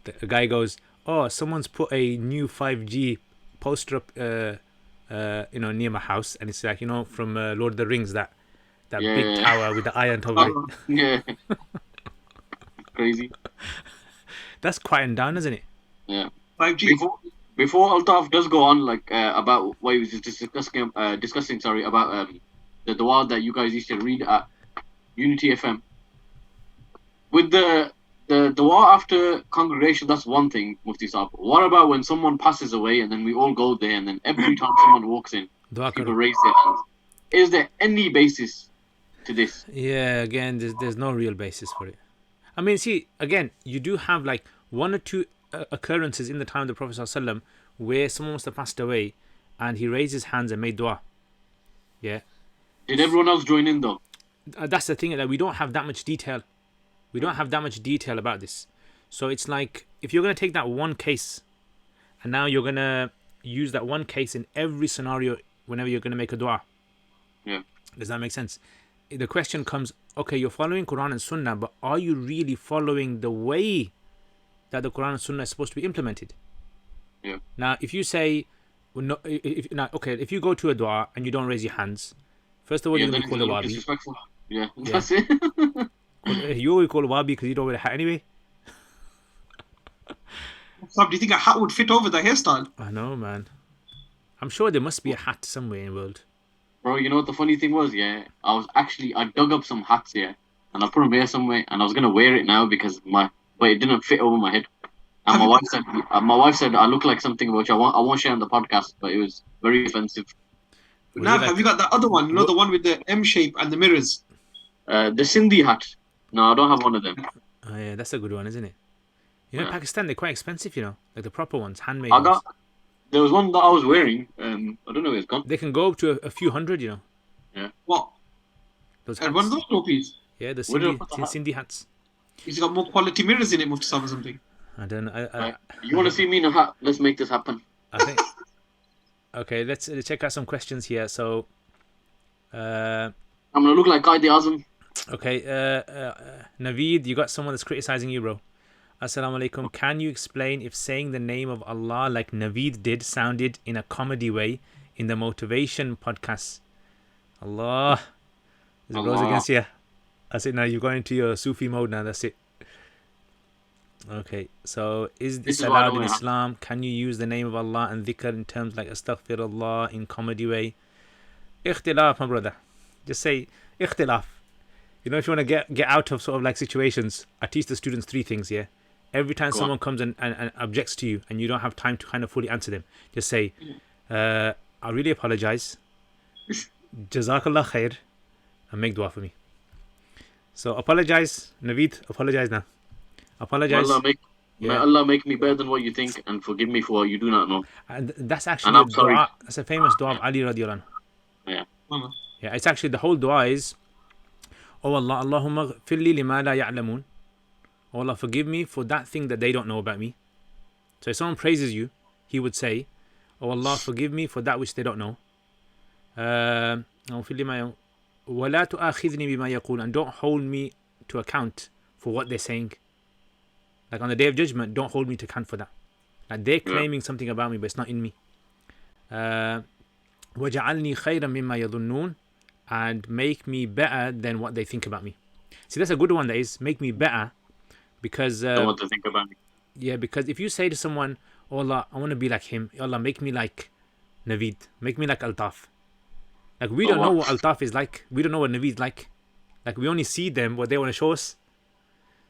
Speaker 3: the guy goes, "Oh, someone's put a new 5G poster up, near my house," and it's like, from Lord of the Rings, that big
Speaker 2: Yeah.
Speaker 3: tower with the eye on top of it.
Speaker 2: Yeah. Crazy.
Speaker 3: That's quieting down, isn't it?
Speaker 2: Yeah.
Speaker 1: 5G.
Speaker 2: Before Altaf does go on, like about what he was just discussing, sorry, about the dua that you guys used to read at Unity FM. With the dua after congregation, that's one thing, Mufti Saab. What about when someone passes away and then we all go there, and then every time someone walks in,
Speaker 3: Dua
Speaker 2: people
Speaker 3: karo.
Speaker 2: raise their hands? Is there any basis to this?
Speaker 3: Yeah, again, there's no real basis for it. I mean, see, again, you do have like one or two occurrences in the time of the Prophet ﷺ where someone must have passed away and he raised his hands and made dua. Yeah.
Speaker 2: Did everyone else join in though?
Speaker 3: That's the thing, that we don't have that much detail. We don't have that much detail about this. So it's like, if you're going to take that one case and now you're going to use that one case in every scenario whenever you're going to make a dua.
Speaker 2: Yeah.
Speaker 3: Does that make sense? The question comes, okay, you're following Quran and Sunnah, but are you really following the way that the Quran and Sunnah is supposed to be implemented?
Speaker 2: Yeah.
Speaker 3: Now, if you say, if you go to a dua and you don't raise your hands, first of all, you're going to be called a wabi.
Speaker 2: Disrespectful. Yeah, that's it.
Speaker 3: You will be called a wabi because you don't wear a hat anyway.
Speaker 1: So, do you think a hat would fit over the hairstyle?
Speaker 3: I know, man. I'm sure there must be a hat somewhere in the world.
Speaker 2: Bro, you know what the funny thing was? Yeah, I dug up some hats, yeah, and I put them here somewhere, and I was gonna wear it now because but it didn't fit over my head. And my wife said I look like something which I won't share on the podcast, but it was very offensive.
Speaker 1: Now, have you got that other one? The one with the M shape and the mirrors?
Speaker 2: The Sindhi hat. No, I don't have one of them.
Speaker 3: Oh yeah, that's a good one, isn't it? In Pakistan, they're quite expensive, like the proper ones, handmade
Speaker 2: I
Speaker 3: ones.
Speaker 2: got. There was one that I was wearing. I don't know where it's gone.
Speaker 3: They can go up to a few hundred,
Speaker 2: Yeah.
Speaker 1: What?
Speaker 3: Those
Speaker 1: And one of those trophies?
Speaker 3: Yeah, the
Speaker 2: Where did I
Speaker 3: Sindhi,
Speaker 2: put the hat?
Speaker 3: Sindhi hats.
Speaker 1: He's got more quality mirrors in it, Mufti Saab, or something.
Speaker 3: I don't know.
Speaker 2: Right. You want to see me in a hat? Let's make this happen.
Speaker 3: I think. Okay, let's check out some questions here. So,
Speaker 2: I'm gonna look like Qaid Azam.
Speaker 3: okay, Naveed, you got someone that's criticizing you, bro. Assalamu alaikum. Can you explain if saying the name of Allah like Naveed did sounded in a comedy way in the motivation podcast? Allah. It goes
Speaker 2: Allah.
Speaker 3: against you. That's it now. You're going into your Sufi mode now. That's it. Okay, so is this
Speaker 2: This is what I
Speaker 3: allowed in
Speaker 2: don't have.
Speaker 3: Islam? Can you use the name of Allah and dhikr in terms like astaghfirullah in comedy way? Ikhtilaf, my brother. Just say ikhtilaf. If you want to get out of sort of like situations, I teach the students 3 things, yeah? Every time
Speaker 2: Go
Speaker 3: someone
Speaker 2: on.
Speaker 3: comes and objects to you and you don't have time to kind of fully answer them, just say, I really apologize. Jazakallah khair. And make dua for me. So apologize, Naveed. Apologize now. Apologize.
Speaker 2: May Allah make me better than what you think, and forgive me for what you do not know.
Speaker 3: And that's
Speaker 2: And
Speaker 3: actually
Speaker 2: I'm
Speaker 3: a
Speaker 2: sorry.
Speaker 3: dua. That's a famous dua of Ali radiallahu anhu.
Speaker 2: Yeah.
Speaker 3: Yeah, it's actually the whole dua is, Oh Allah, Allahumma ghfirli lima la ya'lamun. Oh Allah, forgive me for that thing that they don't know about me. So if someone praises you, he would say, Oh Allah, forgive me for that which they don't know. وَلَا تُؤَاخِذْنِي بِمَا يَقُولُ, and don't hold me to account for what they're saying. Like on the Day of Judgment, don't hold me to account for that. Like they're claiming something about me, but it's not in me. وَجَعَلْنِي خَيْرًا مِمَّا يَظُنُّونَ, and make me better than what they think about me. See, that's a good one, that is, make me better, because...
Speaker 2: Don't want to think about me.
Speaker 3: Yeah, because if you say to someone, Oh Allah, I want to be like him. Oh Allah, make me like Naveed. Make me like Altaf. Like, we don't know what Altaf is like. We don't know what Naveed is like. Like, we only see them, what they want to show us.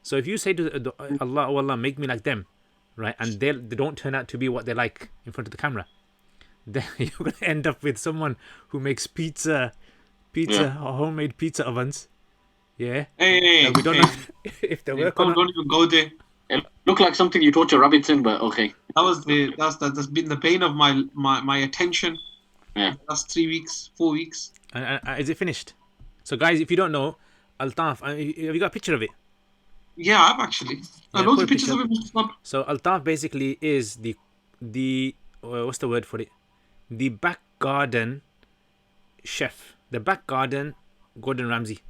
Speaker 3: So if you say to Allah, Oh Allah, make me like them, right? And they don't turn out to be what they're like in front of the camera, then you're going to end up with someone who makes pizza, homemade pizza ovens. Yeah.
Speaker 1: Hey,
Speaker 3: We don't know if they work or not.
Speaker 1: don't even go there.
Speaker 2: It looked like something you taught your rabbits in, but okay.
Speaker 1: That's been the pain of my attention.
Speaker 2: Yeah.
Speaker 1: The last 3 weeks, 4 weeks.
Speaker 3: And is it finished? So guys, if you don't know, Altaf, have you got a picture of it?
Speaker 1: Yeah, I've actually.
Speaker 3: Yeah,
Speaker 1: Loads
Speaker 3: put
Speaker 1: of
Speaker 3: a
Speaker 1: pictures of it. Mr. Bob.
Speaker 3: So Altaf basically is the what's the word for it? The back garden chef. The back garden Gordon Ramsay.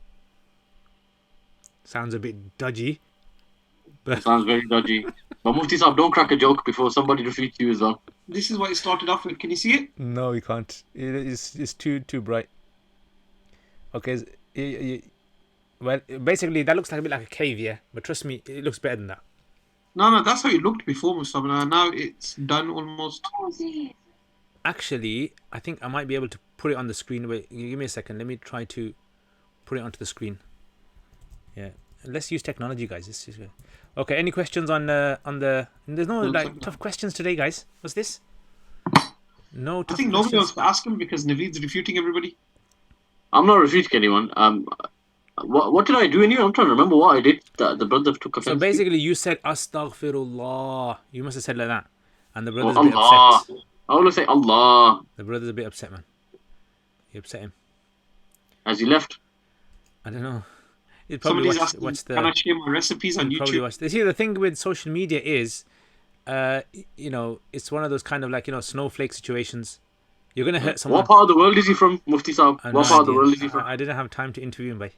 Speaker 3: Sounds a bit dodgy.
Speaker 2: It sounds very dodgy. But Mufti Saab, don't crack a joke before somebody defeats you as well.
Speaker 1: This is what it started off with. Can you see it?
Speaker 3: No, we can't. It's too bright. Okay, well, basically that looks like a bit like a cave, yeah. But trust me, it looks better than that.
Speaker 1: No, that's how it looked before, Mustafa. Now it's done almost.
Speaker 3: Actually, I think I might be able to put it on the screen. Wait, give me a second. Let me try to put it onto the screen. Yeah, let's use technology, guys. This is okay. Any questions on the? There's no like tough questions today, guys. What's this? No tough
Speaker 1: I think
Speaker 3: questions.
Speaker 1: nobody wants to ask him because Naveed's refuting everybody.
Speaker 2: I'm not refuting anyone. What did I do anyway? I'm trying to remember what I did that the brother took offense
Speaker 3: So
Speaker 2: to.
Speaker 3: basically, you said Astaghfirullah. You must have said like that, and the brother's
Speaker 2: Oh,
Speaker 3: a bit
Speaker 2: Allah.
Speaker 3: upset.
Speaker 2: I want to say Allah
Speaker 3: The brother's a bit upset, man. You upset him.
Speaker 2: as he left.
Speaker 3: I don't know. He'd probably
Speaker 1: Somebody's asking,
Speaker 3: watch the.
Speaker 1: can I share my recipes on
Speaker 3: He'd probably
Speaker 1: YouTube?
Speaker 3: watch. See, the thing with social media is, it's one of those kind of like snowflake situations. You're gonna hurt someone.
Speaker 2: What part of the world is he from, Mufti Saab?
Speaker 3: I have
Speaker 2: What
Speaker 3: no
Speaker 2: part of the
Speaker 3: idea.
Speaker 2: world is he from?
Speaker 3: I didn't have time to interview him, by.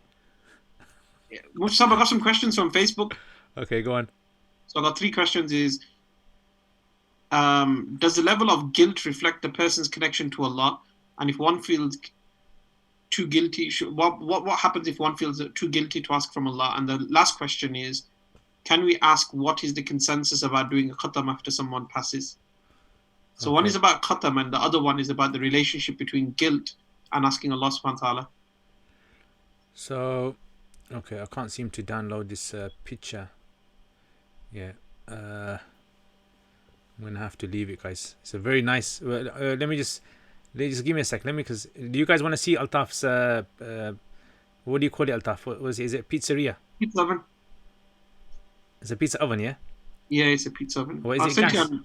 Speaker 1: Mustafa, I got some questions from Facebook.
Speaker 3: Okay, go on.
Speaker 1: So I got 3 questions. Is does the level of guilt reflect the person's connection to Allah? And if one feels too guilty, what happens if one feels too guilty to ask from Allah? And the last question is, can we ask what is the consensus about doing a khatam after someone passes? So one is about khatam and the other one is about the relationship between guilt and asking Allah subhanahu wa ta'ala.
Speaker 3: So, okay, I can't seem to download this picture. Yeah, I'm gonna have to leave it, guys. It's a very nice. Let me just give me a sec. Because do you guys want to see Altaf's? What do you call it, Altaf? What was it? Is it pizzeria?
Speaker 1: Pizza oven.
Speaker 3: It's a pizza oven, yeah.
Speaker 1: Yeah, it's a pizza oven.
Speaker 3: Or is
Speaker 1: I'll
Speaker 3: it
Speaker 1: send
Speaker 3: gas?
Speaker 1: you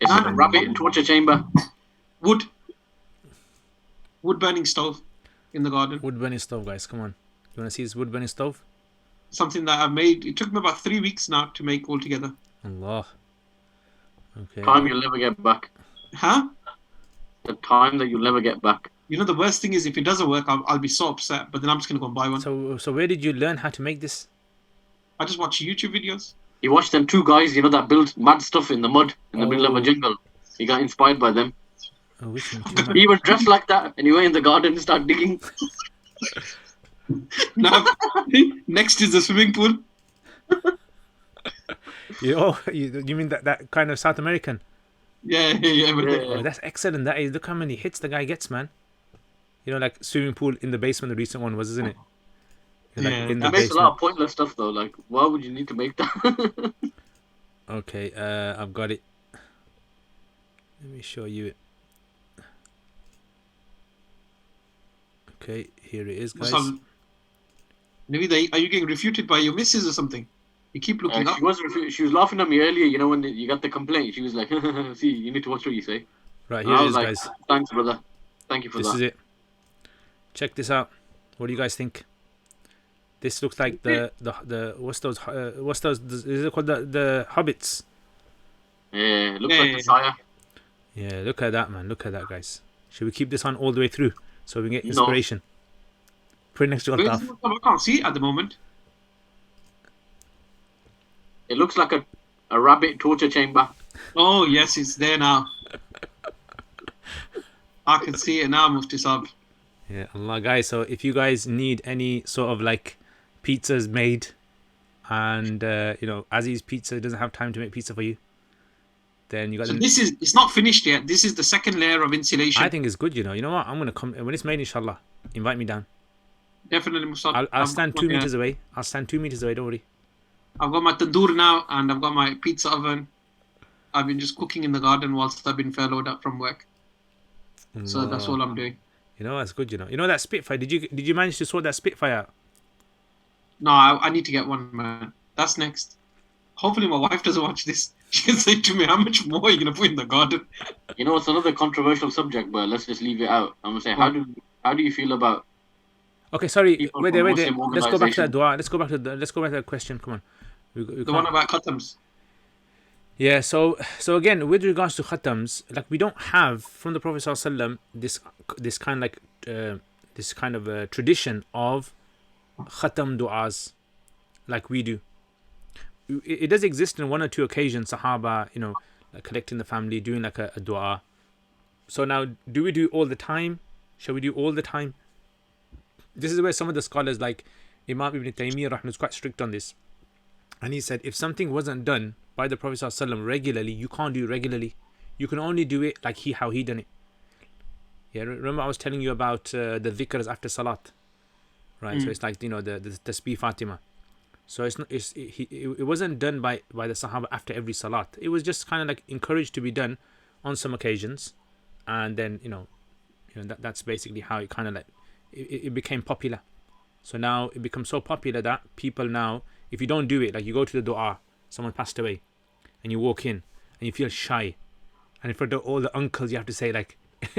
Speaker 2: It's a rabbit torture chamber.
Speaker 1: wood burning stove in the garden.
Speaker 3: Wood burning stove, guys. Come on. You want to see this wood burning stove?
Speaker 1: Something that I made. It took me about 3 weeks now to make altogether.
Speaker 3: Allah. Okay.
Speaker 2: Time you'll never get back.
Speaker 1: Huh?
Speaker 2: The time that you'll never get back.
Speaker 1: You know, the worst thing is if it doesn't work, I'll be so upset. But then I'm just going to go and buy one.
Speaker 3: So where did you learn how to make this?
Speaker 1: I just watch YouTube videos.
Speaker 2: He watched them 2 guys, that build mad stuff in the mud in the middle of a jungle. He got inspired by them.
Speaker 3: Oh, which one?
Speaker 2: He was dressed like that and he went in the garden and started digging.
Speaker 1: Now, next is the swimming pool.
Speaker 3: You mean that kind of South American?
Speaker 1: Yeah.
Speaker 3: Oh, that's excellent. That is. Look how many hits the guy gets, man. Like swimming pool in the basement. The recent one was, isn't it? Like
Speaker 1: Yeah,
Speaker 3: in the
Speaker 2: It makes a
Speaker 3: basement.
Speaker 2: lot of pointless stuff though. Like, why would you need to make that?
Speaker 3: Okay, I've got it. Let me show you it. Okay, here it is, guys.
Speaker 1: Naveed, are you getting refuted by your missus or something? You keep looking up.
Speaker 2: She was laughing at me earlier, when you got the complaint. She was like, see, you need to watch what you say.
Speaker 3: Right,
Speaker 2: And
Speaker 3: here
Speaker 2: I
Speaker 3: it
Speaker 2: was
Speaker 3: is,
Speaker 2: like,
Speaker 3: guys.
Speaker 2: thanks, brother. Thank you for
Speaker 3: This
Speaker 2: that.
Speaker 3: is it. Check this out. What do you guys think? This looks like the what's those is it called the hobbits?
Speaker 2: Yeah, it looks like the Sire.
Speaker 3: Yeah, look at that, man. Look at that, guys. Should we keep this on all the way through so we can get inspiration? Put it next to Altaf.
Speaker 1: I can't see it at the moment.
Speaker 2: It looks like a rabbit torture chamber.
Speaker 1: Oh, yes, it's there now. I can see it now, Mufti Saab.
Speaker 3: Yeah, Allah, guys. So if you guys need any sort of like pizzas made, and Aziz's Pizza doesn't have time to make pizza for you, then you got.
Speaker 1: So it's not finished yet. This is the second layer of insulation.
Speaker 3: I think it's good. You know what? I'm gonna come when it's made. Inshallah, invite me down.
Speaker 1: Definitely, Mufti.
Speaker 3: I'll stand 2 meters away. I'll stand 2 meters away. Don't worry.
Speaker 1: I've got my tandoor now, and I've got my pizza oven. I've been just cooking in the garden whilst I've been furloughed up from work. So that's all I'm doing.
Speaker 3: That's good. You know that Spitfire. Did you manage to sort that Spitfire out?
Speaker 1: No, I need to get one, man. That's next. Hopefully my wife doesn't watch this. She can say to me, how much more are you going to put in the garden?
Speaker 2: It's another controversial subject, but let's just leave it out. I'm going to say, how do you feel about...
Speaker 3: Okay, sorry.
Speaker 2: people
Speaker 3: Wait
Speaker 2: from
Speaker 3: there.
Speaker 2: Muslim
Speaker 3: Let's go back to that
Speaker 2: organisations?
Speaker 3: dua. Let's go back to that question. Come on. We
Speaker 1: The one about khatams.
Speaker 3: Yeah, so again, with regards to khatams, like we don't have from the Prophet ﷺ this kind of tradition of khatam du'as. like we do. It does exist in one or two occasions, Sahaba, like collecting the family, doing like a dua. So now, do we do all the time? Shall we do all the time? This is where some of the scholars, like Imam Ibn Taymiyyah, is quite strict on this. And he said, if something wasn't done by the Prophet ﷺ regularly, you can't do it regularly. You can only do it like how he done it. Yeah, remember I was telling you about the dhikrs after salat, right? So it's like the tasbih Fatima. So it wasn't done by the Sahaba after every salat. It was just kind of like encouraged to be done on some occasions, and then that's basically how it kind of like it became popular. So now it becomes so popular that people now, if you don't do it, like you go to the dua, someone passed away, and you walk in and you feel shy, and in front of all the uncles you have to say like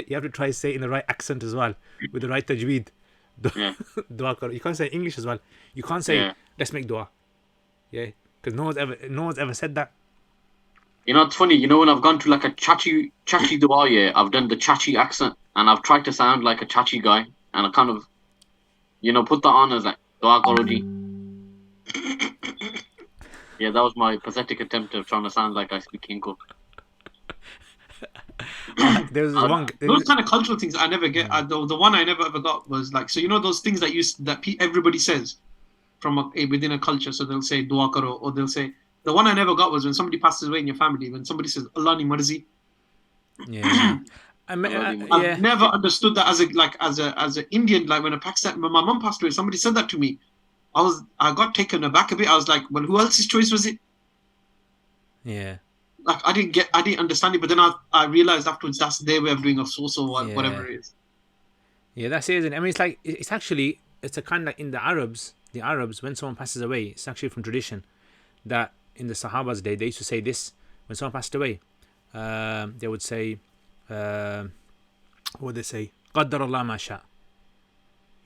Speaker 3: you have to try to say it in the right accent as well, with the right tajweed. Dua karo. You can't say English as well. You can't say let's make dua. Yeah, because no one's ever said that.
Speaker 2: It's funny. When I've gone to like a chachi dua, I've done the chachi accent, and I've tried to sound like a chachi guy, and I kind of, put that on as like dua karo ji. Yeah, that was my pathetic attempt of trying to sound like I speak Hinko.
Speaker 3: There's
Speaker 1: those kind of cultural things I never get. The one I never ever got was like, so those things that everybody says from within a culture. So they'll say dua karo, or they'll say, the one I never got was when somebody passes away in your family, when somebody says Allah ni marzi.
Speaker 3: Yeah.
Speaker 1: I've never understood that as an Indian. Like when when my mum passed away, somebody said that to me. I got taken aback a bit. I was like, well, who else's choice was it?
Speaker 3: Yeah.
Speaker 1: Like I didn't understand it, but then I realized afterwards that's their way of doing a source or whatever it is.
Speaker 3: Yeah, that's it, isn't it? I mean, it's a kind of like in the Arabs, when someone passes away, it's actually from tradition that in the Sahaba's day they used to say this when someone passed away. They would say, what would they say? Qaddar Allah ma sha.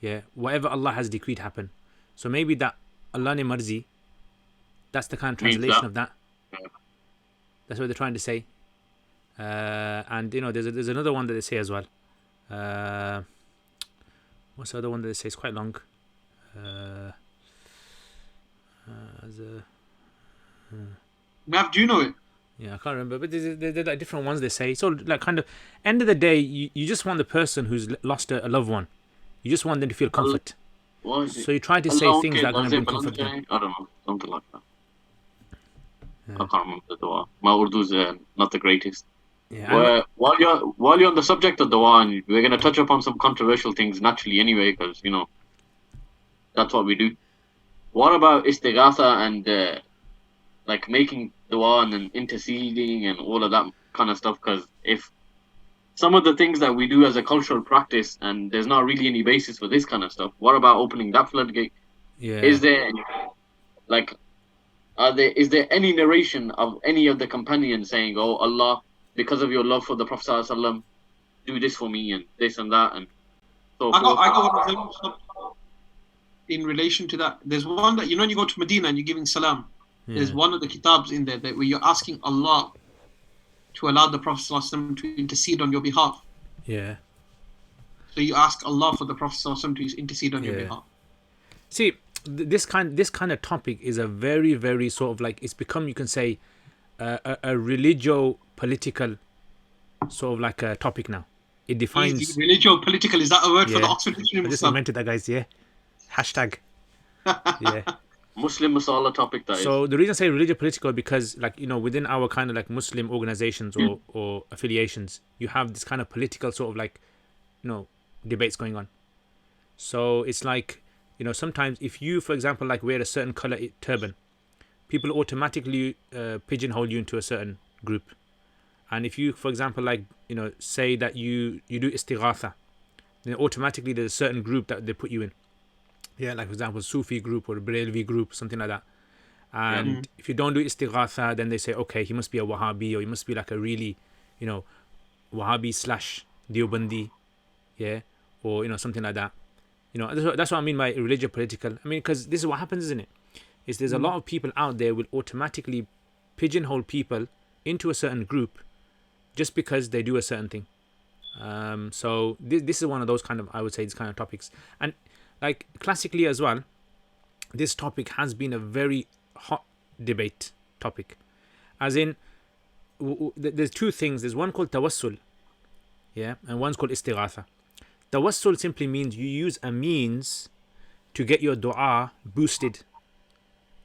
Speaker 3: Yeah, whatever Allah has decreed happen. So maybe that Allah ni marzi, that's the kind of translation of that. That's what they're trying to say. And there's another one that they say as well. What's the other one that they say? It's quite long.
Speaker 1: Mav, do you know it?
Speaker 3: Yeah, I can't remember, but there's like different ones they say. So like kind of end of the day, you just want the person who's lost a loved one, you just want them to feel comfort. So you try to say things that are going to bring comfort to them.
Speaker 2: I don't know, something like that. I can't remember the dua. My Urdu's not the greatest.
Speaker 3: Yeah.
Speaker 2: While you're on the subject of dua, and we're going to touch upon some controversial things naturally anyway, because that's what we do. What about istighatha and like making dua and then interceding and all of that kind of stuff? Because if some of the things that we do as a cultural practice, and there's not really any basis for this kind of stuff, what about opening that floodgate?
Speaker 3: Yeah.
Speaker 2: Is there any narration of any of the companions saying, "Oh Allah, because of your love for the Prophet ﷺ, do this for me and this and that," and so
Speaker 1: I
Speaker 2: forth?
Speaker 1: got one of them in relation to that. There's one that when you go to Medina and you're giving salam. There's one of the kitabs in there where you're asking Allah to allow the Prophet ﷺ to intercede on your behalf.
Speaker 3: Yeah.
Speaker 1: So you ask Allah for the Prophet ﷺ to intercede on your behalf.
Speaker 3: See, this kind of topic is a very, very sort of like, it's become, you can say, a religio-political sort of like a topic now. It defines...
Speaker 1: Religio-political, is that a word for the Oxford Dictionary?
Speaker 3: I just invented that, guys, yeah. Hashtag. Yeah.
Speaker 2: Muslim Masala topic, that
Speaker 3: so the reason I say religio-political, because like, within our kind of like Muslim organizations or affiliations, you have this kind of political sort of like, debates going on. So it's like, sometimes if you, for example, like wear a certain color turban, people automatically pigeonhole you into a certain group. And if you, for example, like, say that you do istighatha, then automatically there's a certain group that they put you in. Yeah, like for example, Sufi group or Brelvi group, something like that. And if you don't do istighatha, then they say, okay, he must be a Wahhabi, or he must be like a really, Wahhabi / Deobandi, yeah, or something like that. That's what I mean by religio-political. I mean, because this is what happens, isn't it? There's a lot of people out there will automatically pigeonhole people into a certain group just because they do a certain thing. So this is one of those kind of, I would say, these kind of topics. And like classically as well, this topic has been a very hot debate topic. As in, there's two things. There's one called tawassul, yeah, and one's called istighatha. Tawassul simply means you use a means to get your dua boosted,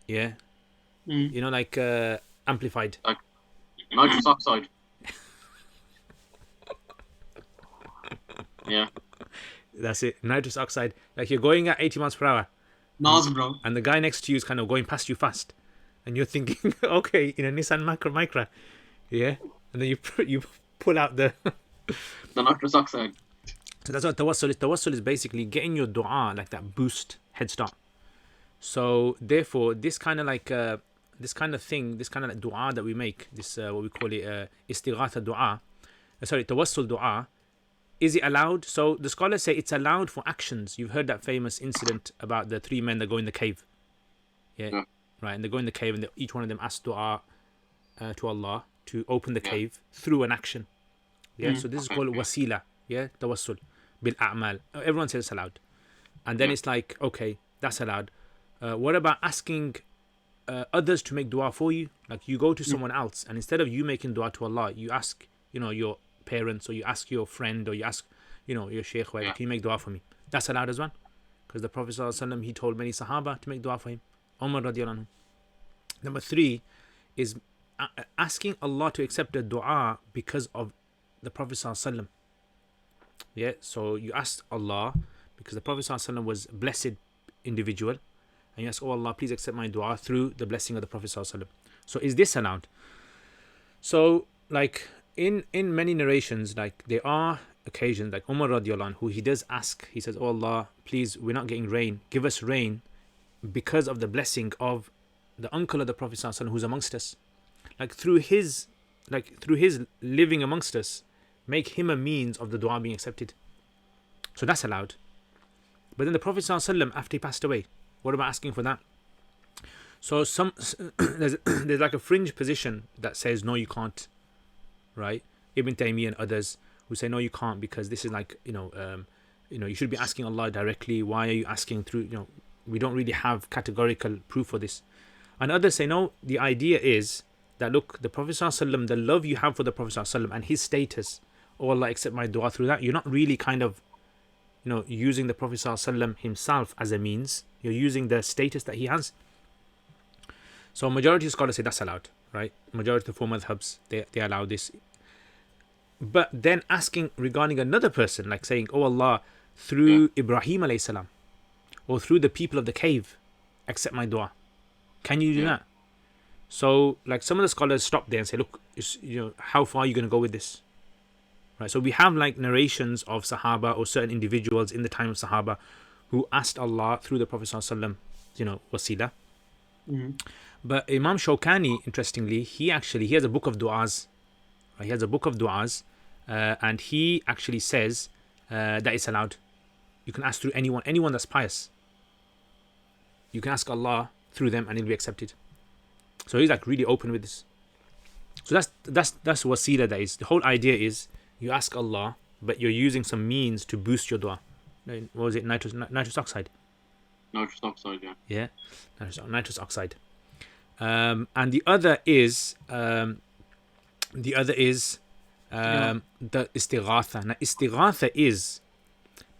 Speaker 3: yeah, you know, like amplified.
Speaker 2: Like nitrous oxide. Yeah.
Speaker 3: That's it, nitrous oxide. Like you're going at 80 miles per hour,
Speaker 1: Nas, bro.
Speaker 3: and the guy next to you is kind of going past you fast, and you're thinking, okay, in a Nissan Micra, yeah, and then you pull out the
Speaker 2: The nitrous oxide.
Speaker 3: So that's what tawassul is. Tawassul is basically getting your dua like that boost, head start. So therefore, this kind of like this kind of thing, this kind of like dua that we make, this what we call it istighatha dua, tawassul dua, is it allowed? So the scholars say it's allowed for actions. You've heard that famous incident about the three men that go in the cave, yeah. Right, and they go in the cave, and each one of them asks dua to Allah to open the cave through an action. Yeah, so this is called wasila. Yeah, tawassul bil a'mal. Everyone says it's allowed, and then it's like, okay, that's allowed. What about asking others to make dua for you? Like you go to someone else, and instead of you making dua to Allah, you ask, you know, your parents, or you ask your friend, or you ask, you know, your sheikh, can you make dua for me? That's allowed as well, because the Prophet ﷺ, he told many Sahaba to make dua for him. Umar radiallahu anhu. Number 3 is asking Allah to accept a dua because of the Prophet ﷺ. Yeah, so you ask Allah because the Prophet ﷺ was a blessed individual, and you ask, oh Allah, please accept my dua through the blessing of the Prophet ﷺ. So is this allowed? So like in many narrations, like there are occasions, like Umar radiallahu anhu, who he does ask, he says, oh Allah, please, we're not getting rain, give us rain because of the blessing of the uncle of the Prophet ﷺ who's amongst us. Like through his living amongst us, make him a means of the dua being accepted. So that's allowed. But then the Prophet ﷺ, after he passed away, what about asking for that? So there's like a fringe position that says no, you can't, right? Ibn Taymiyyah and others who say no, you can't, because this is like, you should be asking Allah directly. Why are you asking through, we don't really have categorical proof for this. And others say no, the idea is that look, the Prophet ﷺ, the love you have for the Prophet ﷺ and his status, oh Allah, accept my dua through that. You're not really kind of, using the Prophet ﷺ himself as a means. You're using the status that he has. So majority of scholars say that's allowed, right? Majority of the four madhabs, they allow this. But then asking regarding another person, like saying, oh Allah, through Ibrahim alayhi salam, or through the people of the cave, accept my dua. Can you do that? So like some of the scholars stop there and say, look, how far are you going to go with this? Right. So we have like narrations of Sahaba or certain individuals in the time of Sahaba who asked Allah through the Prophet ﷺ, wasila. But Imam Shawkani, interestingly, he has a book of du'as. He has a book of du'as, and he actually says that it's allowed. You can ask through anyone that's pious. You can ask Allah through them and it'll be accepted. So he's like really open with this. So that's wasila. That is, the whole idea is you ask Allah, but you're using some means to boost your dua. What was it? Nitrous oxide.
Speaker 2: Nitrous oxide, yeah.
Speaker 3: Yeah, nitrous oxide. And the other is the istighatha. Now istighatha is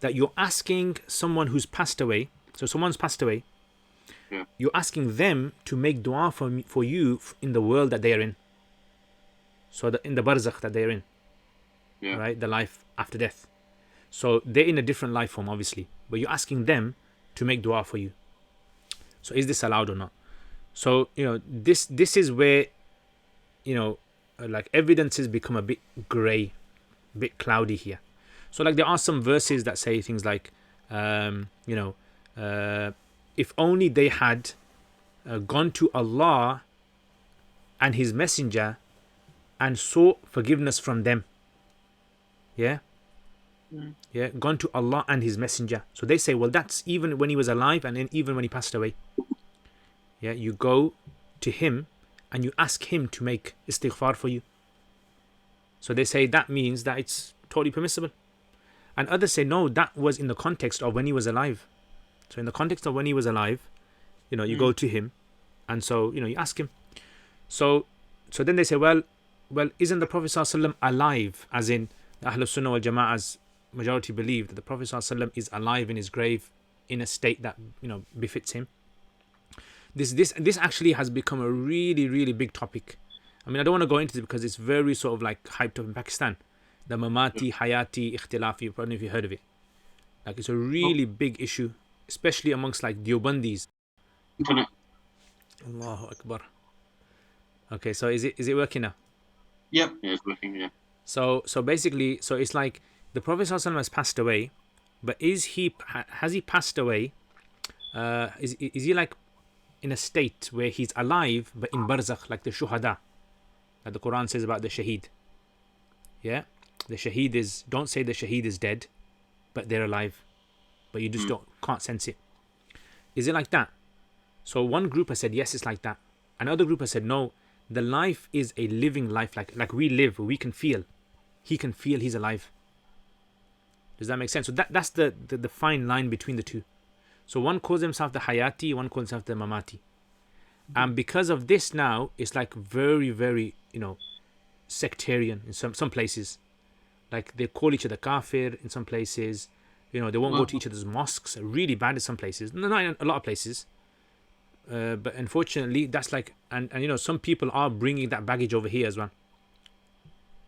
Speaker 3: that you're asking someone who's passed away. So someone's passed away.
Speaker 2: Yeah.
Speaker 3: You're asking them to make dua for you in the world that they are in. So in the barzakh that they are in.
Speaker 2: Yeah.
Speaker 3: Right, the life after death. So they're in a different life form, obviously, but you're asking them to make dua for you. So is this allowed or not? So this is where like evidences become a bit grey, a bit cloudy here. So like there are some verses that say things like if only they had gone to Allah and his messenger and sought forgiveness from them. Yeah, gone to Allah and his messenger. So they say, well, that's even when he was alive and then even when he passed away. Yeah, you go to him and you ask him to make istighfar for you. So they say that means that it's totally permissible. And others say, no, that was in the context of when he was alive. So in the context of when he was alive, You go to him, and so you ask him. So then they say, well, isn't the Prophet ﷺ alive? As in, Ahlul Sunnah wal Jama'ah's majority believe that the Prophet ﷺ is alive in his grave in a state that befits him. This actually has become a really, really big topic. I mean, I don't want to go into it because it's very sort of like hyped up in Pakistan. The Mamati, Hayati, Ikhtilafi, I don't know if you heard of it. Like, it's a really big issue, especially amongst like Deobandis.
Speaker 2: Internet.
Speaker 3: Allahu Akbar. Okay, so is it working now?
Speaker 1: Yep.
Speaker 2: Yeah, it's working. Yeah.
Speaker 3: So basically, so it's like the Prophet ﷺ has passed away, but has he passed away? Is he like in a state where he's alive but in barzakh, like the shuhada, like the Quran says about the shaheed? Yeah, the shaheed don't say the shaheed is dead, but they're alive, but you just can't sense it. Is it like that? So one group has said yes, it's like that. Another group has said no. The life is a living life, like we live, we can feel. He can feel he's alive. Does that make sense? So that's the fine line between the two. So one calls himself the Hayati, one calls himself the Mamati. And because of this now, it's like very, very, sectarian in some places. Like they call each other kafir in some places. They won't go to each other's mosques. Really bad in some places. No, not in a lot of places. But unfortunately, that's like, and some people are bringing that baggage over here as well.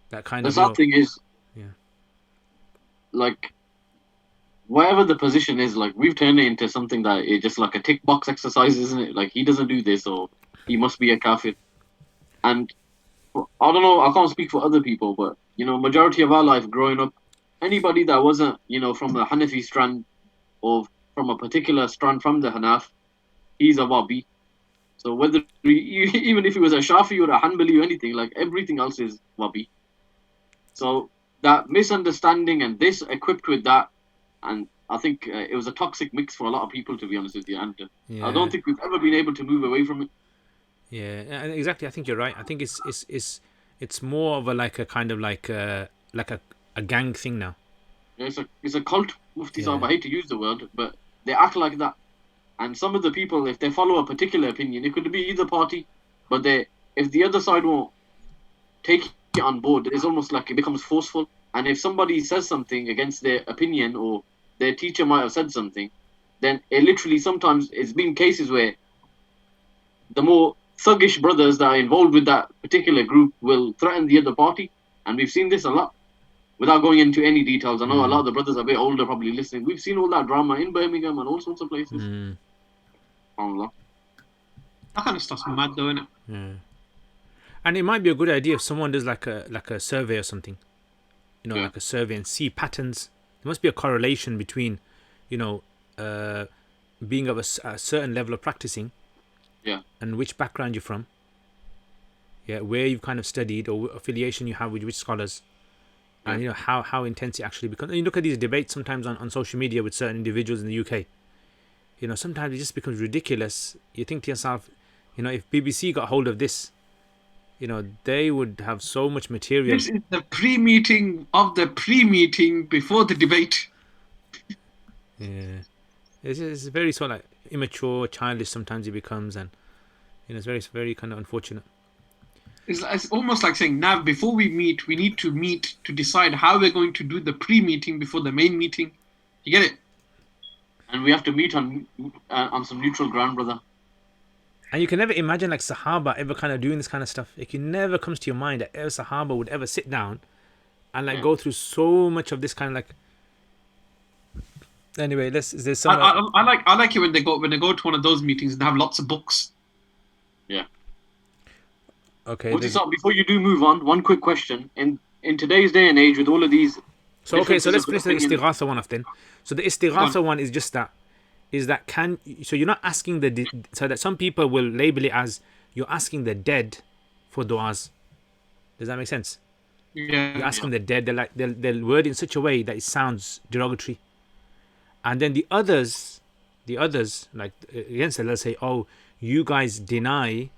Speaker 3: That kind
Speaker 2: The
Speaker 3: of.
Speaker 2: sad thing is,
Speaker 3: Yeah.
Speaker 2: like, whatever the position is, like, we've turned it into something that is just like a tick box exercise, isn't it? Like, he doesn't do this, or he must be a kafir. And I don't know, I can't speak for other people, but majority of our life growing up, anybody that wasn't from the Hanafi strand or from a particular strand from the Hanaf, he's a Wahhabi. So whether even if he was a Shafi or a Hanbali or anything, like everything else is Wahhabi. So that misunderstanding and this equipped with that, and I think it was a toxic mix for a lot of people, to be honest with you. And I don't think we've ever been able to move away from it.
Speaker 3: Yeah, exactly. I think you're right. I think it's more of a kind of like a gang thing now.
Speaker 2: Yeah, it's a cult. Mufti Sahib, I hate to use the word, but they act like that. And some of the people, if they follow a particular opinion, it could be either party, but if the other side won't take it on board, it's almost like it becomes forceful. And if somebody says something against their opinion, or their teacher might have said something, then it literally sometimes it's been cases where the more thuggish brothers that are involved with that particular group will threaten the other party. And we've seen this a lot. Without going into any details, I know a lot of the brothers are a bit older, probably listening. We've seen all that drama in Birmingham and all sorts of places. Allah.
Speaker 1: That kind of stuff's mad, though, isn't it?
Speaker 3: Yeah. And it might be a good idea if someone does like a survey or something, like a survey, and see patterns. There must be a correlation between, being of a certain level of practicing, and which background you're from, where you've kind of studied or affiliation you have with which scholars. And how intense it actually becomes. And you look at these debates sometimes on social media with certain individuals in the UK. Sometimes it just becomes ridiculous. You think to yourself, if BBC got hold of this, they would have so much material.
Speaker 1: This is the pre-meeting of the pre-meeting before the debate.
Speaker 3: Yeah, it's very sort of like immature, childish. Sometimes it becomes, and it's very, very kind of unfortunate.
Speaker 1: It's almost like saying, Nav, before we meet, we need to meet to decide how we're going to do the pre-meeting before the main meeting. You get it?
Speaker 2: And we have to meet on some neutral ground, brother.
Speaker 3: And you can never imagine like Sahaba ever kind of doing this kind of stuff. It never comes to your mind that ever Sahaba would ever sit down and like go through so much of this kind of like. Anyway, there's some.
Speaker 1: I like it when they go to one of those meetings and have lots of books.
Speaker 2: Yeah.
Speaker 3: Okay.
Speaker 2: Before you do move on, one quick question. In today's day and age, with all of these.
Speaker 3: So let's finish the istighatha one off then. So the istighatha one is just that. So you're not asking so that some people will label it as you're asking the dead for du'as. Does that make sense?
Speaker 1: Yeah.
Speaker 3: You're asking the dead. They'll word it in such a way that it sounds derogatory. And then the others, like against it, they'll say, "Oh, you guys deny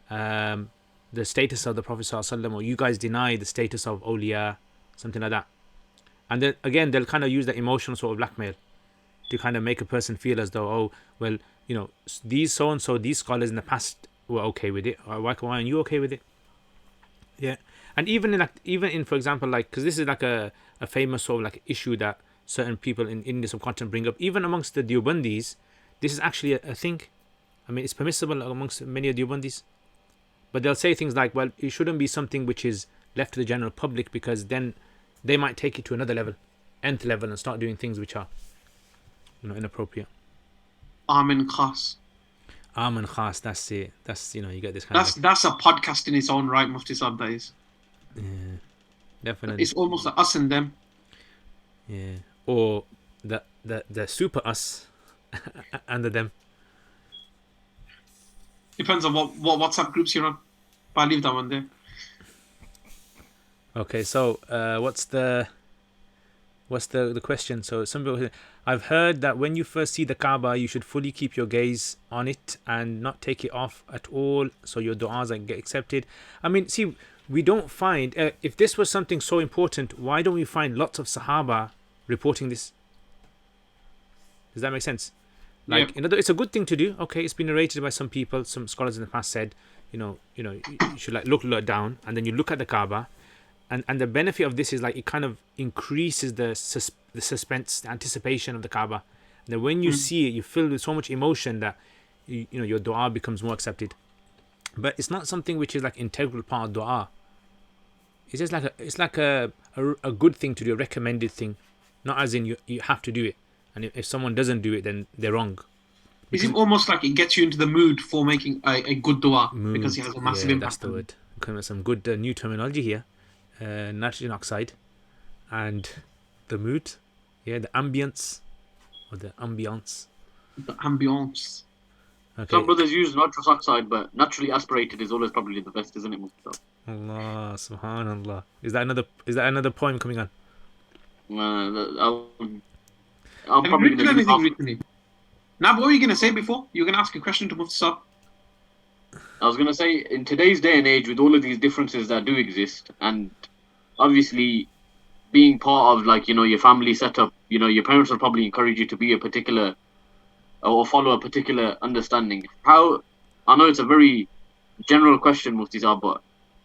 Speaker 3: the status of the Prophet ﷺ, or you guys deny the status of awliya," something like that. And then again, they'll kind of use that emotional sort of blackmail to kind of make a person feel as though, oh, well, these so and so, these scholars in the past were okay with it. Why aren't you okay with it? Yeah. And even in for example, like, because this is like a famous sort of like issue that certain people in the subcontinent bring up, even amongst the Deobandis, this is actually a thing. I mean, it's permissible amongst many of the Deobandis, but they'll say things like, well, it shouldn't be something which is left to the general public, because then they might take it to another level, nth level, and start doing things which are, inappropriate.
Speaker 1: Amen khas.
Speaker 3: Amen khas, that's it. That's, you get this
Speaker 1: That's a podcast in its own right, Mufti Saab, that is.
Speaker 3: Yeah, definitely.
Speaker 1: It's almost like us and them.
Speaker 3: Yeah. Or the super us and the them.
Speaker 1: Depends on what WhatsApp groups you're on. But I'll leave that one there.
Speaker 3: Okay, so what's the question? So some people say, I've heard that when you first see the Kaaba, you should fully keep your gaze on it and not take it off at all, so your du'as get accepted. I mean, see, we don't find, if this was something so important, why don't we find lots of Sahaba reporting this? Does that make sense? Like, it's a good thing to do. Okay, it's been narrated by some people. Some scholars in the past said, you should like look down, and then you look at the Kaaba. And the benefit of this is like it kind of increases the suspense, the anticipation of the Kaaba. And then when you see it, you feel with so much emotion that your dua becomes more accepted. But it's not something which is like integral part of dua. It's just like a good thing to do, a recommended thing, not as in you have to do it. And if someone doesn't do it, then they're wrong.
Speaker 1: Is it almost like it gets you into the mood for making a good dua, because it has a massive impact?
Speaker 3: That's the word. Coming with some good new terminology here. Nitrogen oxide and the mood, the ambience, or the ambiance.
Speaker 1: The ambience.
Speaker 3: Okay.
Speaker 2: Some brothers use nitrous oxide, but naturally aspirated is always probably the best, isn't it, Mustafa?
Speaker 3: Allah, subhanallah. Is that another poem coming on?
Speaker 2: I'm
Speaker 1: Have you
Speaker 2: probably
Speaker 1: written anything recently? Now, what were you going to say before? You were going to ask a question to Mufti Saab?
Speaker 2: I was going to say, in today's day and age, with all of these differences that do exist, and obviously being part of, like, your family setup, your parents will probably encourage you to be a particular, or follow a particular understanding. I know it's a very general question, Mufti Saab, but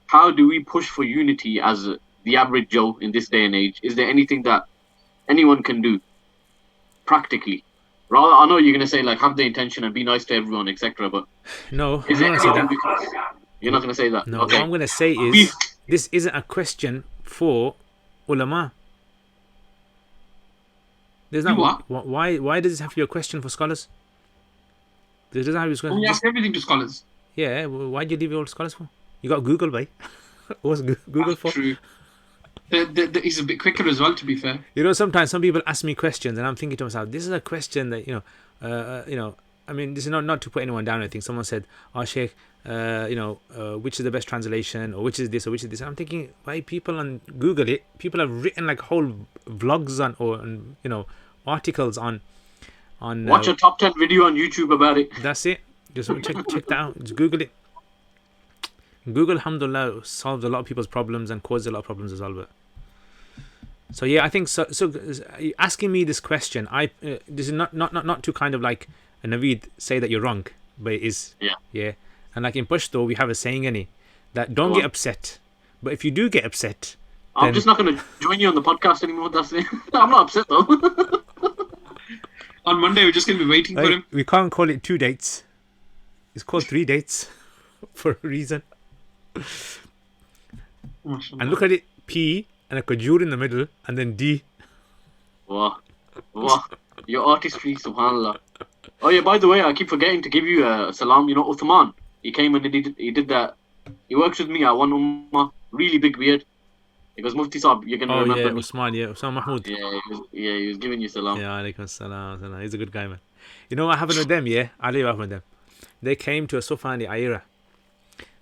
Speaker 2: how do we push for unity as the average Joe in this day and age? Is there anything that anyone can do practically? Rather, I know you're going to say, like, have the intention and be nice to everyone, etc. But
Speaker 3: no,
Speaker 2: is
Speaker 3: I'm not going to say
Speaker 2: that. You're not going to say that.
Speaker 3: No,
Speaker 2: okay.
Speaker 3: What I'm going to say is this isn't a question for ulama. There's not. Why does this have to be a question for scholars? There doesn't have to be a question.
Speaker 1: We ask everything to scholars.
Speaker 3: Yeah, why do you leave it all to scholars for? You got Google, right? What's Google for?
Speaker 1: True. He's a bit quicker as well, to be fair.
Speaker 3: Sometimes some people ask me questions, and I'm thinking to myself, this is a question that I mean, this is not to put anyone down or anything. Someone said, "Oh, Sheikh, which is the best translation, or which is this, or which is this?" And I'm thinking, why people on Google it? People have written like whole vlogs on articles on.
Speaker 2: Watch a top 10 video on YouTube about it.
Speaker 3: That's it. Just check that out. Just Google it. Google, alhamdulillah, solves a lot of people's problems and causes a lot of problems as well. But so yeah, I think so. Asking me this question, this is not to kind of like Naveed say that you're wrong, but it is. Yeah. And like in Pashto, we have a saying that don't get upset, but if you do get upset,
Speaker 2: I'm just not going to join you on the podcast anymore. That's it. I'm not upset though.
Speaker 1: On Monday, we're just going to be waiting for him.
Speaker 3: We can't call it 2 dates. It's called 3 dates for a reason. And look at it, P and a kajur in the middle, and then D.
Speaker 2: Wow. Your artistry, subhanallah. Oh yeah, by the way, I keep forgetting to give you a salam. Uthman, he came and he did that. He works with me at one ummah, really big beard. He goes, Mufti Saab, you're going to remember me.
Speaker 3: Usman Mahmoud.
Speaker 2: Yeah, he was giving you salam.
Speaker 3: Yeah, alaikum salam. He's a good guy, man. You know what happened with them, yeah? I'll leave with them. They came to a Sufa in the Aira.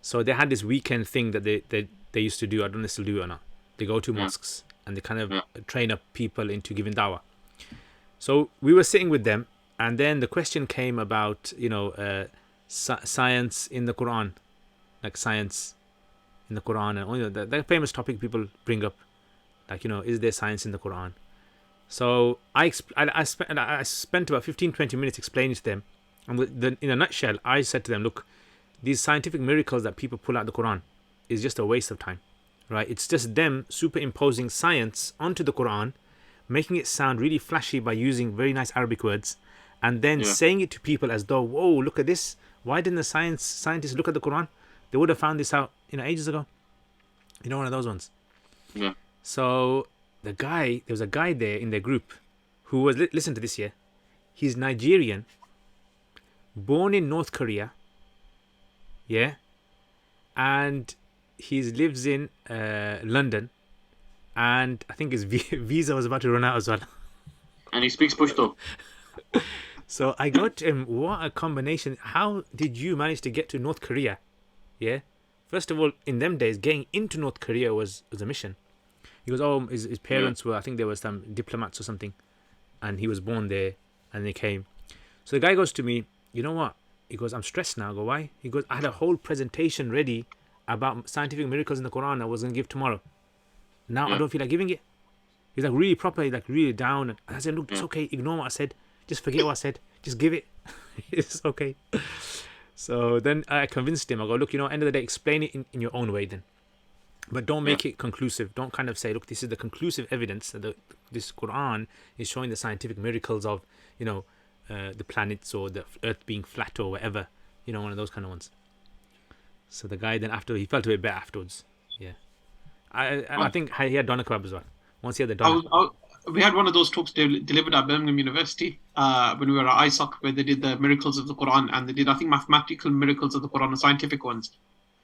Speaker 3: So they had this weekend thing that they used to do. I don't know if they still do it or not. They go to mosques and they kind of train up people into giving dawah. So we were sitting with them, and then the question came about, science in the Quran, like science in the Quran, and the famous topic people bring up, like, is there science in the Quran? So I spent about 15-20 minutes explaining to them And in a nutshell, I said to them, look, these scientific miracles that people pull out the Quran is just a waste of time, right? It's just them superimposing science onto the Quran, making it sound really flashy by using very nice Arabic words, and then saying it to people as though, whoa, look at this. Why didn't the scientists look at the Quran? They would have found this out, ages ago. One of those ones.
Speaker 2: Yeah.
Speaker 3: So there was a guy there in their group who was, listen to this here. He's Nigerian, born in North Korea, yeah, and he lives in London, and I think his visa was about to run out as well.
Speaker 2: And he speaks Pashto.
Speaker 3: So I go to him, what a combination. How did you manage to get to North Korea? Yeah. First of all, in them days, getting into North Korea was a mission. He goes, oh, his parents were, I think they were some diplomats or something, and he was born there, and they came. So the guy goes to me, you know what? He goes, I'm stressed now. I go, why? He goes, I had a whole presentation ready about scientific miracles in the Quran I was going to give tomorrow. Now I don't feel like giving it. He's like really proper, like really down. And I said, look, it's okay. Ignore what I said. Just forget what I said. Just give it. It's okay. So then I convinced him. I go, look, end of the day, explain it in your own way then. But don't make it conclusive. Don't kind of say, look, this is the conclusive evidence that this Quran is showing the scientific miracles of, the planets or the earth being flat or whatever. One of those kind of ones. So the guy then he felt a bit better afterwards. Yeah. I think he had doner kebab as well. Once he had the doner.
Speaker 1: We had one of those talks delivered at Birmingham University when we were at ISOC, where they did the miracles of the Quran, and they did, I think, mathematical miracles of the Quran and scientific ones.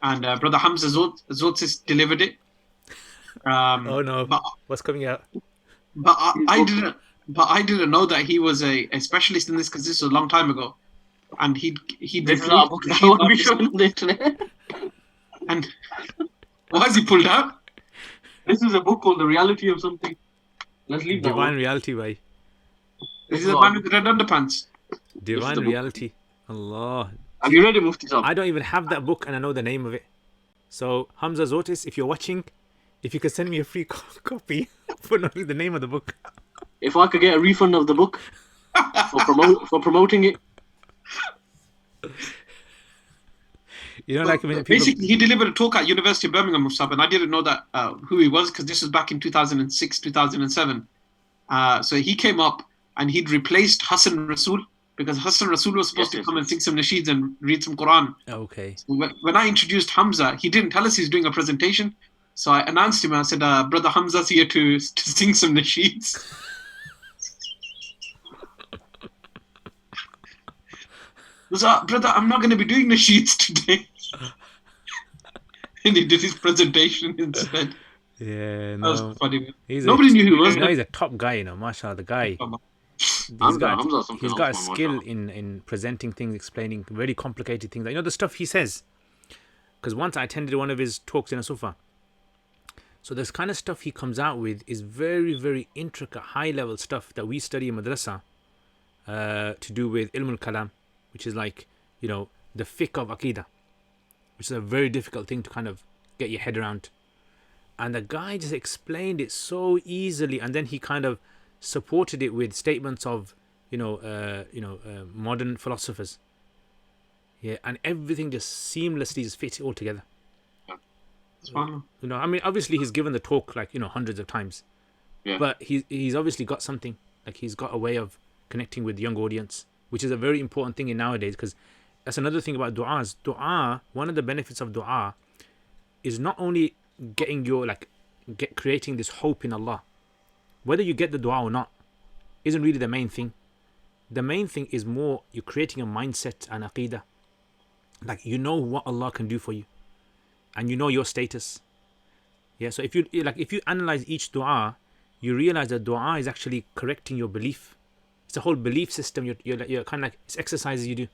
Speaker 1: And Brother Hamza Zotzis delivered it.
Speaker 3: Oh no! What's coming out?
Speaker 1: But I didn't know that he was a specialist in this, because this was a long time ago. And he'd
Speaker 2: This is our book that I will be showing on the internet.
Speaker 1: And what has he pulled out?
Speaker 2: This is a book called The Reality of Something. Let's leave that
Speaker 3: Divine
Speaker 2: one.
Speaker 3: Reality, way.
Speaker 1: This is a man with the red underpants.
Speaker 3: Divine Reality. Allah.
Speaker 2: Have you read it, Mufti Sahib?
Speaker 3: I don't even have that book, and I know the name of it. So Hamza Zotis, if you're watching, if you could send me a free copy for not the name of the book.
Speaker 2: If I could get a refund of the book for promoting it.
Speaker 3: Like when people...
Speaker 1: Basically, he delivered a talk at University of Birmingham, Musab, and I didn't know that who he was, because this was back in 2006, 2007. So he came up and he'd replaced Hassan Rasul, because Hassan Rasul was supposed to come and sing some nasheeds and read some Quran.
Speaker 3: Okay.
Speaker 1: So when I introduced Hamza, he didn't tell us he's doing a presentation. So I announced him and I said, Brother Hamza's here to sing some nasheeds. He was, brother, I'm not going to be doing nasheeds today. And he did his presentation instead.
Speaker 3: Yeah,
Speaker 1: no. That was funny.
Speaker 3: Nobody
Speaker 1: knew who he was.
Speaker 3: He's a top guy, mashallah, the guy. He's got a skill in presenting things, explaining very complicated things. The stuff he says. Because once I attended one of his talks in a Sufa. So this kind of stuff he comes out with is very, very intricate, high-level stuff that we study in madrasa to do with ilm al-kalam, which is like, the fiqh of aqidah, which is a very difficult thing to kind of get your head around. And the guy just explained it so easily, and then he kind of supported it with statements of, modern philosophers. Yeah, and everything just seamlessly just fits it all together.
Speaker 1: It's fun.
Speaker 3: Obviously he's given the talk hundreds of times.
Speaker 2: Yeah.
Speaker 3: But he's obviously got something. Like he's got a way of connecting with the young audience, which is a very important thing in nowadays, because that's another thing about du'as. Du'a, one of the benefits of du'a is not only getting creating this hope in Allah. Whether you get the du'a or not isn't really the main thing. The main thing is more you're creating a mindset and aqidah. Like what Allah can do for you, and your status. Yeah. So if you analyze each du'a, you realize that du'a is actually correcting your belief. It's a whole belief system. You're kind of like, it's exercises you do.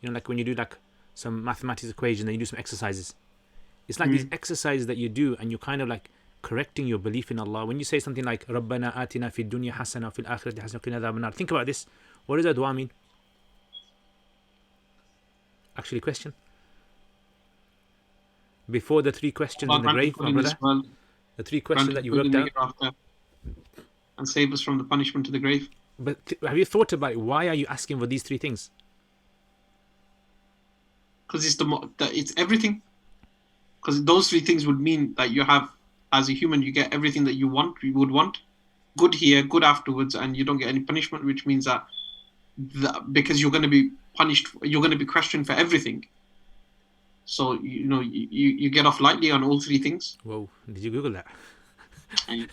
Speaker 3: Like when you do like some mathematics equation, then you do some exercises. It's like these exercises that you do, and you're kind of like correcting your belief in Allah. When you say something like Rabbana atina fid dunya hasana fil akhirati hasana qina adhaban nar. Think about this. What does that dua mean? Actually, question. Before the 3 questions in the grave, my brother. The 3 questions that you worked out.
Speaker 1: And save us from the punishment to the grave.
Speaker 3: But have you thought about it? Why are you asking for these 3 things?
Speaker 1: because it's everything. Because those three things would mean that you have, as a human, you get everything that you would want, good here, good afterwards, and you don't get any punishment, which means that because you're going to be punished, you're going to be questioned for everything. So you get off lightly on all three things.
Speaker 3: Whoa! Did you Google that?
Speaker 2: And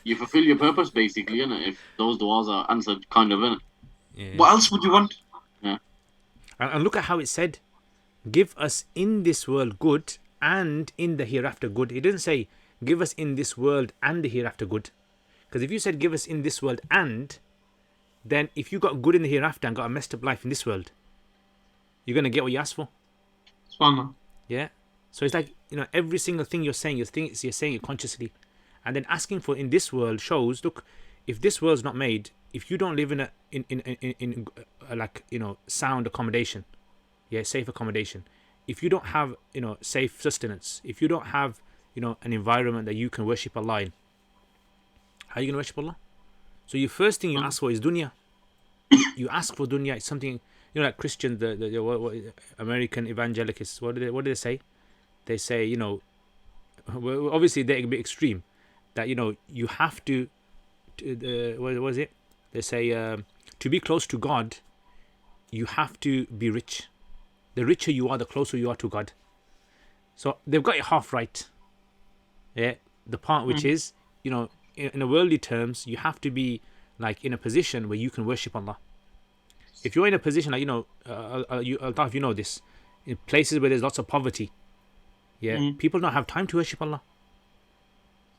Speaker 2: you fulfill your purpose basically, innit? If those du'as are answered, kind of, innit?
Speaker 3: Yeah.
Speaker 1: What else would you want?
Speaker 2: Yeah.
Speaker 3: And look at how it said, "Give us in this world good and in the hereafter good." It didn't say, "Give us in this world and the hereafter good," because if you said, "Give us in this world and," then if you got good in the hereafter and got a messed up life in this world, you're gonna get what you asked for.
Speaker 1: Subhanallah.
Speaker 3: Yeah. So it's like, every single thing you're saying it consciously, and then asking for in this world shows. Look, if this world's not made, if you don't live in sound accommodation, safe accommodation, if you don't have safe sustenance, if you don't have an environment that you can worship Allah in, how are you gonna worship Allah? So your first thing you ask for is dunya. You ask for dunya. It's something, like Christians, the American evangelicals. What do they say? They say, well, obviously they're a bit extreme. That you have to what was it? They say to be close to God, you have to be rich. The richer you are, the closer you are to God. So they've got it half right. Yeah, the part which is, in a worldly terms, you have to be like in a position where you can worship Allah. If you're in a position like if you know this, in places where there's lots of poverty, people don't have time to worship Allah.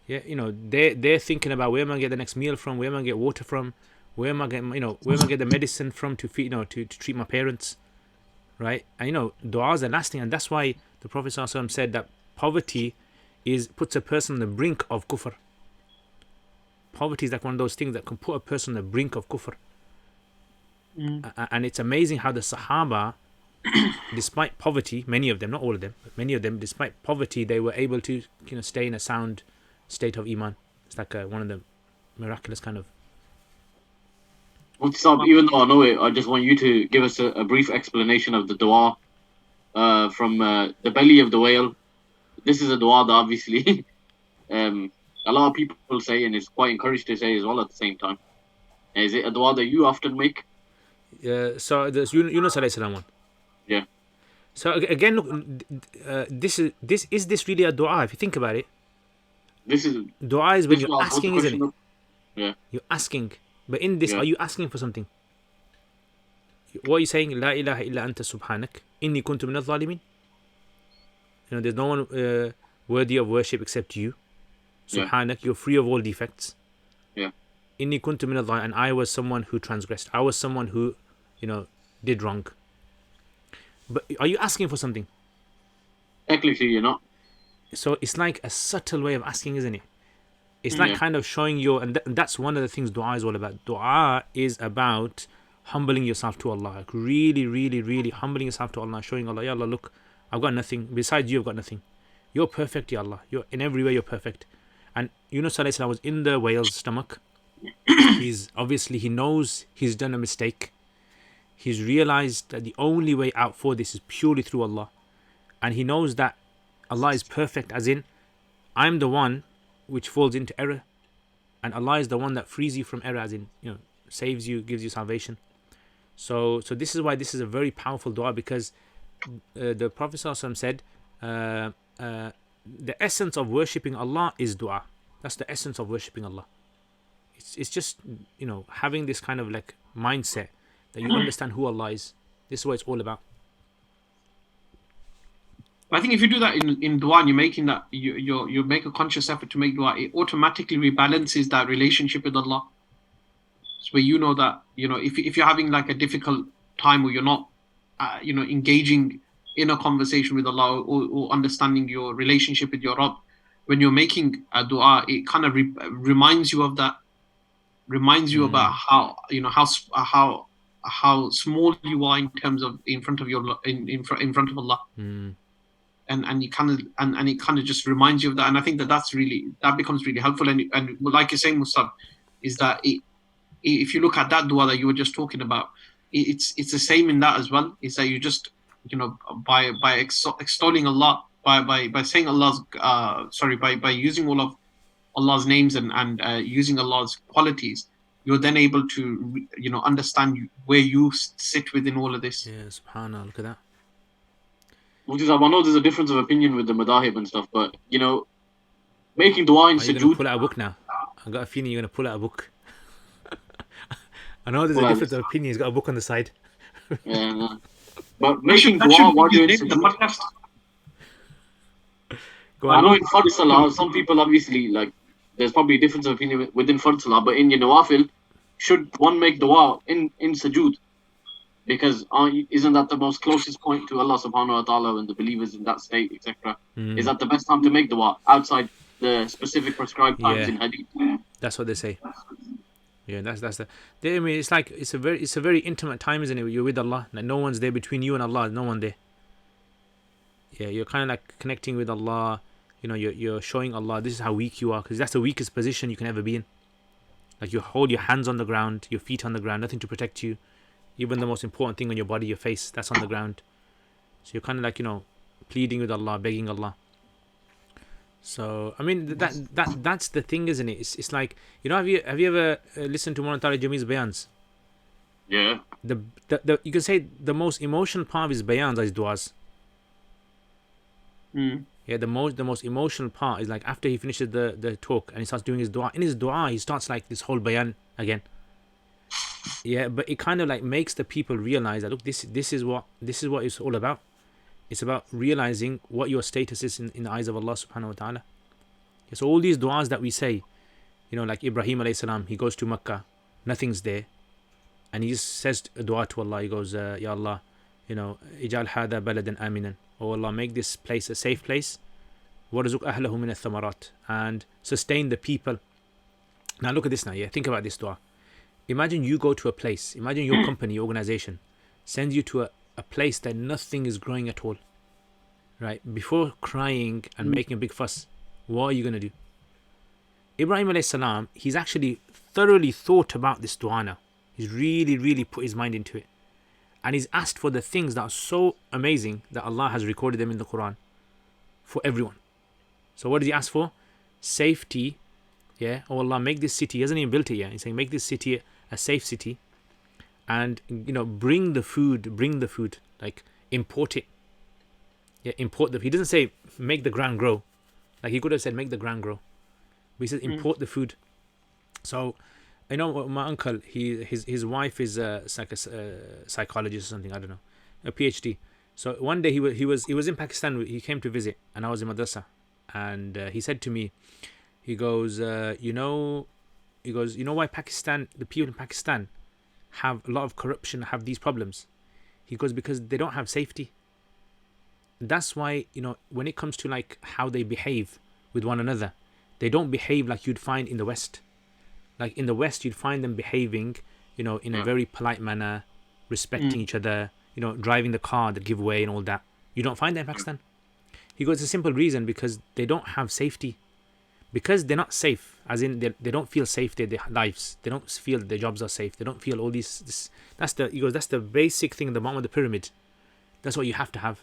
Speaker 3: Yeah, they're thinking about where am I gonna get the next meal from, where am I gonna get water from, where am I getting, where am I gonna get the medicine from to feed, to treat my parents, right? And du'as are lasting, and that's why the Prophet ﷺ said that poverty puts a person on the brink of kufr. Poverty is like one of those things that can put a person on the brink of kufr. And it's amazing how the Sahaba, despite poverty, many of them, not all of them, but many of them, despite poverty, they were able to stay in a sound state of iman. It's like one of the miraculous kind of.
Speaker 2: Well, stop, even though I know it, I just want you to give us a brief explanation of the dua from the belly of the whale. This is a dua that obviously a lot of people say, and it's quite encouraged to say as well at the same time. Is it a dua that you often make?
Speaker 3: So there's Yunus alayhi salam one.
Speaker 2: Yeah.
Speaker 3: So again, look, is this really a dua? If you think about it,
Speaker 2: this is
Speaker 3: dua is when you're asking, isn't it?
Speaker 2: Yeah.
Speaker 3: You're asking, but in this, are you asking for something? What are you saying? La ilaha illa anta subhanak inni kuntu minadh dhalimin. There's no one worthy of worship except you. Subhanak, you're free of all defects.
Speaker 2: Yeah.
Speaker 3: Inni kuntu minadh dhalimin, and I was someone who transgressed. I was someone who, did wrong. But are you asking for something?
Speaker 2: Technically, you're not.
Speaker 3: So it's like a subtle way of asking, isn't it? It's like kind of showing and that's one of the things dua is all about. Dua is about humbling yourself to Allah. Like really, really, really humbling yourself to Allah, showing Allah, Ya Allah, look, I've got nothing. Besides you, I've got nothing. You're perfect, Ya Allah. You're in every way, you're perfect. And Yunus alayhi salam was in the whale's stomach. He knows he's done a mistake. He's realized that the only way out for this is purely through Allah. And he knows that Allah is perfect, as in, I'm the one which falls into error, and Allah is the one that frees you from error, as in, saves you, gives you salvation. So this is why this is a very powerful dua, because the Prophet ﷺ said the essence of worshipping Allah is dua. That's the essence of worshipping Allah. It's just having this kind of like mindset that you understand who Allah is. This is what it's all about.
Speaker 1: I think if you do that in dua, and you're making that, you make a conscious effort to make dua, it automatically rebalances that relationship with Allah. So where that if you're having like a difficult time, or you're not engaging in a conversation with Allah, or understanding your relationship with your Rabb, when you're making a dua, it kind of reminds you of that, reminds you about how how small you are in terms of in front of Allah. And it kind of just reminds you of that, and I think that becomes really helpful. And like you're saying, Musab, is that if you look at that dua that you were just talking about, it's the same in that as well. Is that you just by extolling Allah, by saying Allah's by using all of Allah's names and using Allah's qualities, you're then able to understand where you sit within all of this.
Speaker 3: Yeah, subhanallah, look at that.
Speaker 2: I know there's a difference of opinion with the madahib and stuff, but making dua in
Speaker 3: Are you going to
Speaker 2: sujood.
Speaker 3: pull out a book now? I got a feeling you're going to pull out a book. I know there's a
Speaker 2: Well,
Speaker 3: difference of opinion. He's got a book on the side.
Speaker 2: Yeah, no. But
Speaker 1: That should
Speaker 2: making dua while
Speaker 1: be
Speaker 2: you're
Speaker 1: the
Speaker 2: in
Speaker 1: name of the
Speaker 2: sujood.
Speaker 1: podcast.
Speaker 3: Go
Speaker 2: I
Speaker 3: on.
Speaker 2: know in Fard Salah, some people obviously there's probably a difference of opinion within Fard Salah, but in your Nawafil, should one make dua in sujood? Because isn't that the most closest point to Allah subhanahu wa ta'ala and the believers in that state, etc.? Is that the best time to make dua outside the specific prescribed times in hadith?
Speaker 3: That's what they say. Yeah, that's the. I mean, it's like it's a very intimate time, isn't it? You're with Allah. Like no one's there between you and Allah. No one there. Yeah, you're kind of like connecting with Allah. You're showing Allah this is how weak you are, because that's the weakest position you can ever be in. Like you hold your hands on the ground, your feet on the ground, nothing to protect you. Even the most important thing on your body, your face, that's on the ground. So you're kind of like pleading with Allah, begging Allah. So I mean that's the thing, isn't it? It's like have you ever listened to one of Tariq Jamil's bayans?
Speaker 2: Yeah.
Speaker 3: The you can say the most emotional part of his bayans are his duas. Yeah, the most emotional part is like after he finishes the talk and he starts doing his dua. In his dua, he starts like this whole bayan again. Yeah, but it kind of like makes the people realize that look, this is what it's all about. It's about realizing what your status is in the eyes of Allah subhanahu wa ta'ala. Yeah, so all these du'as that we say, like Ibrahim alayhi salam, he goes to Makkah, nothing's there, and he says a dua to Allah. He goes, Ya Allah, ijal hada baladan aminan. Oh Allah, make this place a safe place. Warzuq ahlahu min ath-thamarat, and sustain the people. Now look at this now. Yeah, think about this dua. Imagine you go to a place. Imagine your company, your organization, sends you to a place that nothing is growing at all. Right? Before crying and making a big fuss, what are you going to do? Ibrahim alayhi salam, he's actually thoroughly thought about this dua now. He's really, really put his mind into it. And he's asked for the things that are so amazing that Allah has recorded them in the Quran for everyone. So what did he ask for? Safety. Yeah. Oh Allah, make this city. He hasn't even built it yet. He's saying make this city a safe city. And bring the food. Like import it. Yeah, import he doesn't say make the ground grow. Like he could have said make the ground grow. But he says import the food. So my uncle, his wife is a psychologist or something, I don't know, a PhD. So one day he was in Pakistan. He came to visit, and I was in madrasa, and he said to me, he goes, why Pakistan, the people in Pakistan, have a lot of corruption, have these problems. He goes, because they don't have safety. That's why when it comes to like how they behave with one another, they don't behave like you'd find in the West. Like in the West, you'd find them behaving, in a very polite manner, respecting each other, driving the car that give way and all that. You don't find that in Pakistan. He goes, it's a simple reason, because they don't have safety. Because they're not safe, as in they don't feel safe in their lives. They don't feel that their jobs are safe. They don't feel all these. That's the basic thing at the bottom of the pyramid. That's what you have to have.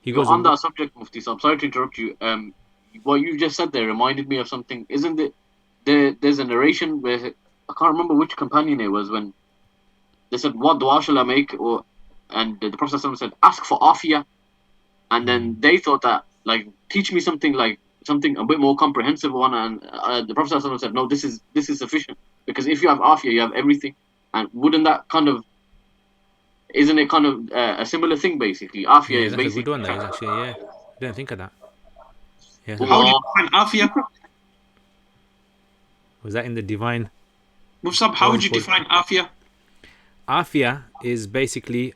Speaker 3: He goes
Speaker 2: on that subject, Mufti. So I'm sorry to interrupt you. What you just said there reminded me of something. Isn't it? There's a narration where I can't remember which companion it was, when they said, "What dua shall I make?" And the Prophet said, "Ask for afia." And then they thought that teach me something a bit more comprehensive one. And the Prophet said, "No, this is sufficient, because if you have afia, you have everything." And wouldn't that isn't it a similar thing basically? Afia is
Speaker 3: that's
Speaker 2: basically
Speaker 3: a good one. That is actually, yeah. Didn't think of that. Yeah.
Speaker 1: How do you define afia?
Speaker 3: Was that in the divine?
Speaker 1: Mufsab, how would you define afia?
Speaker 3: Afia is basically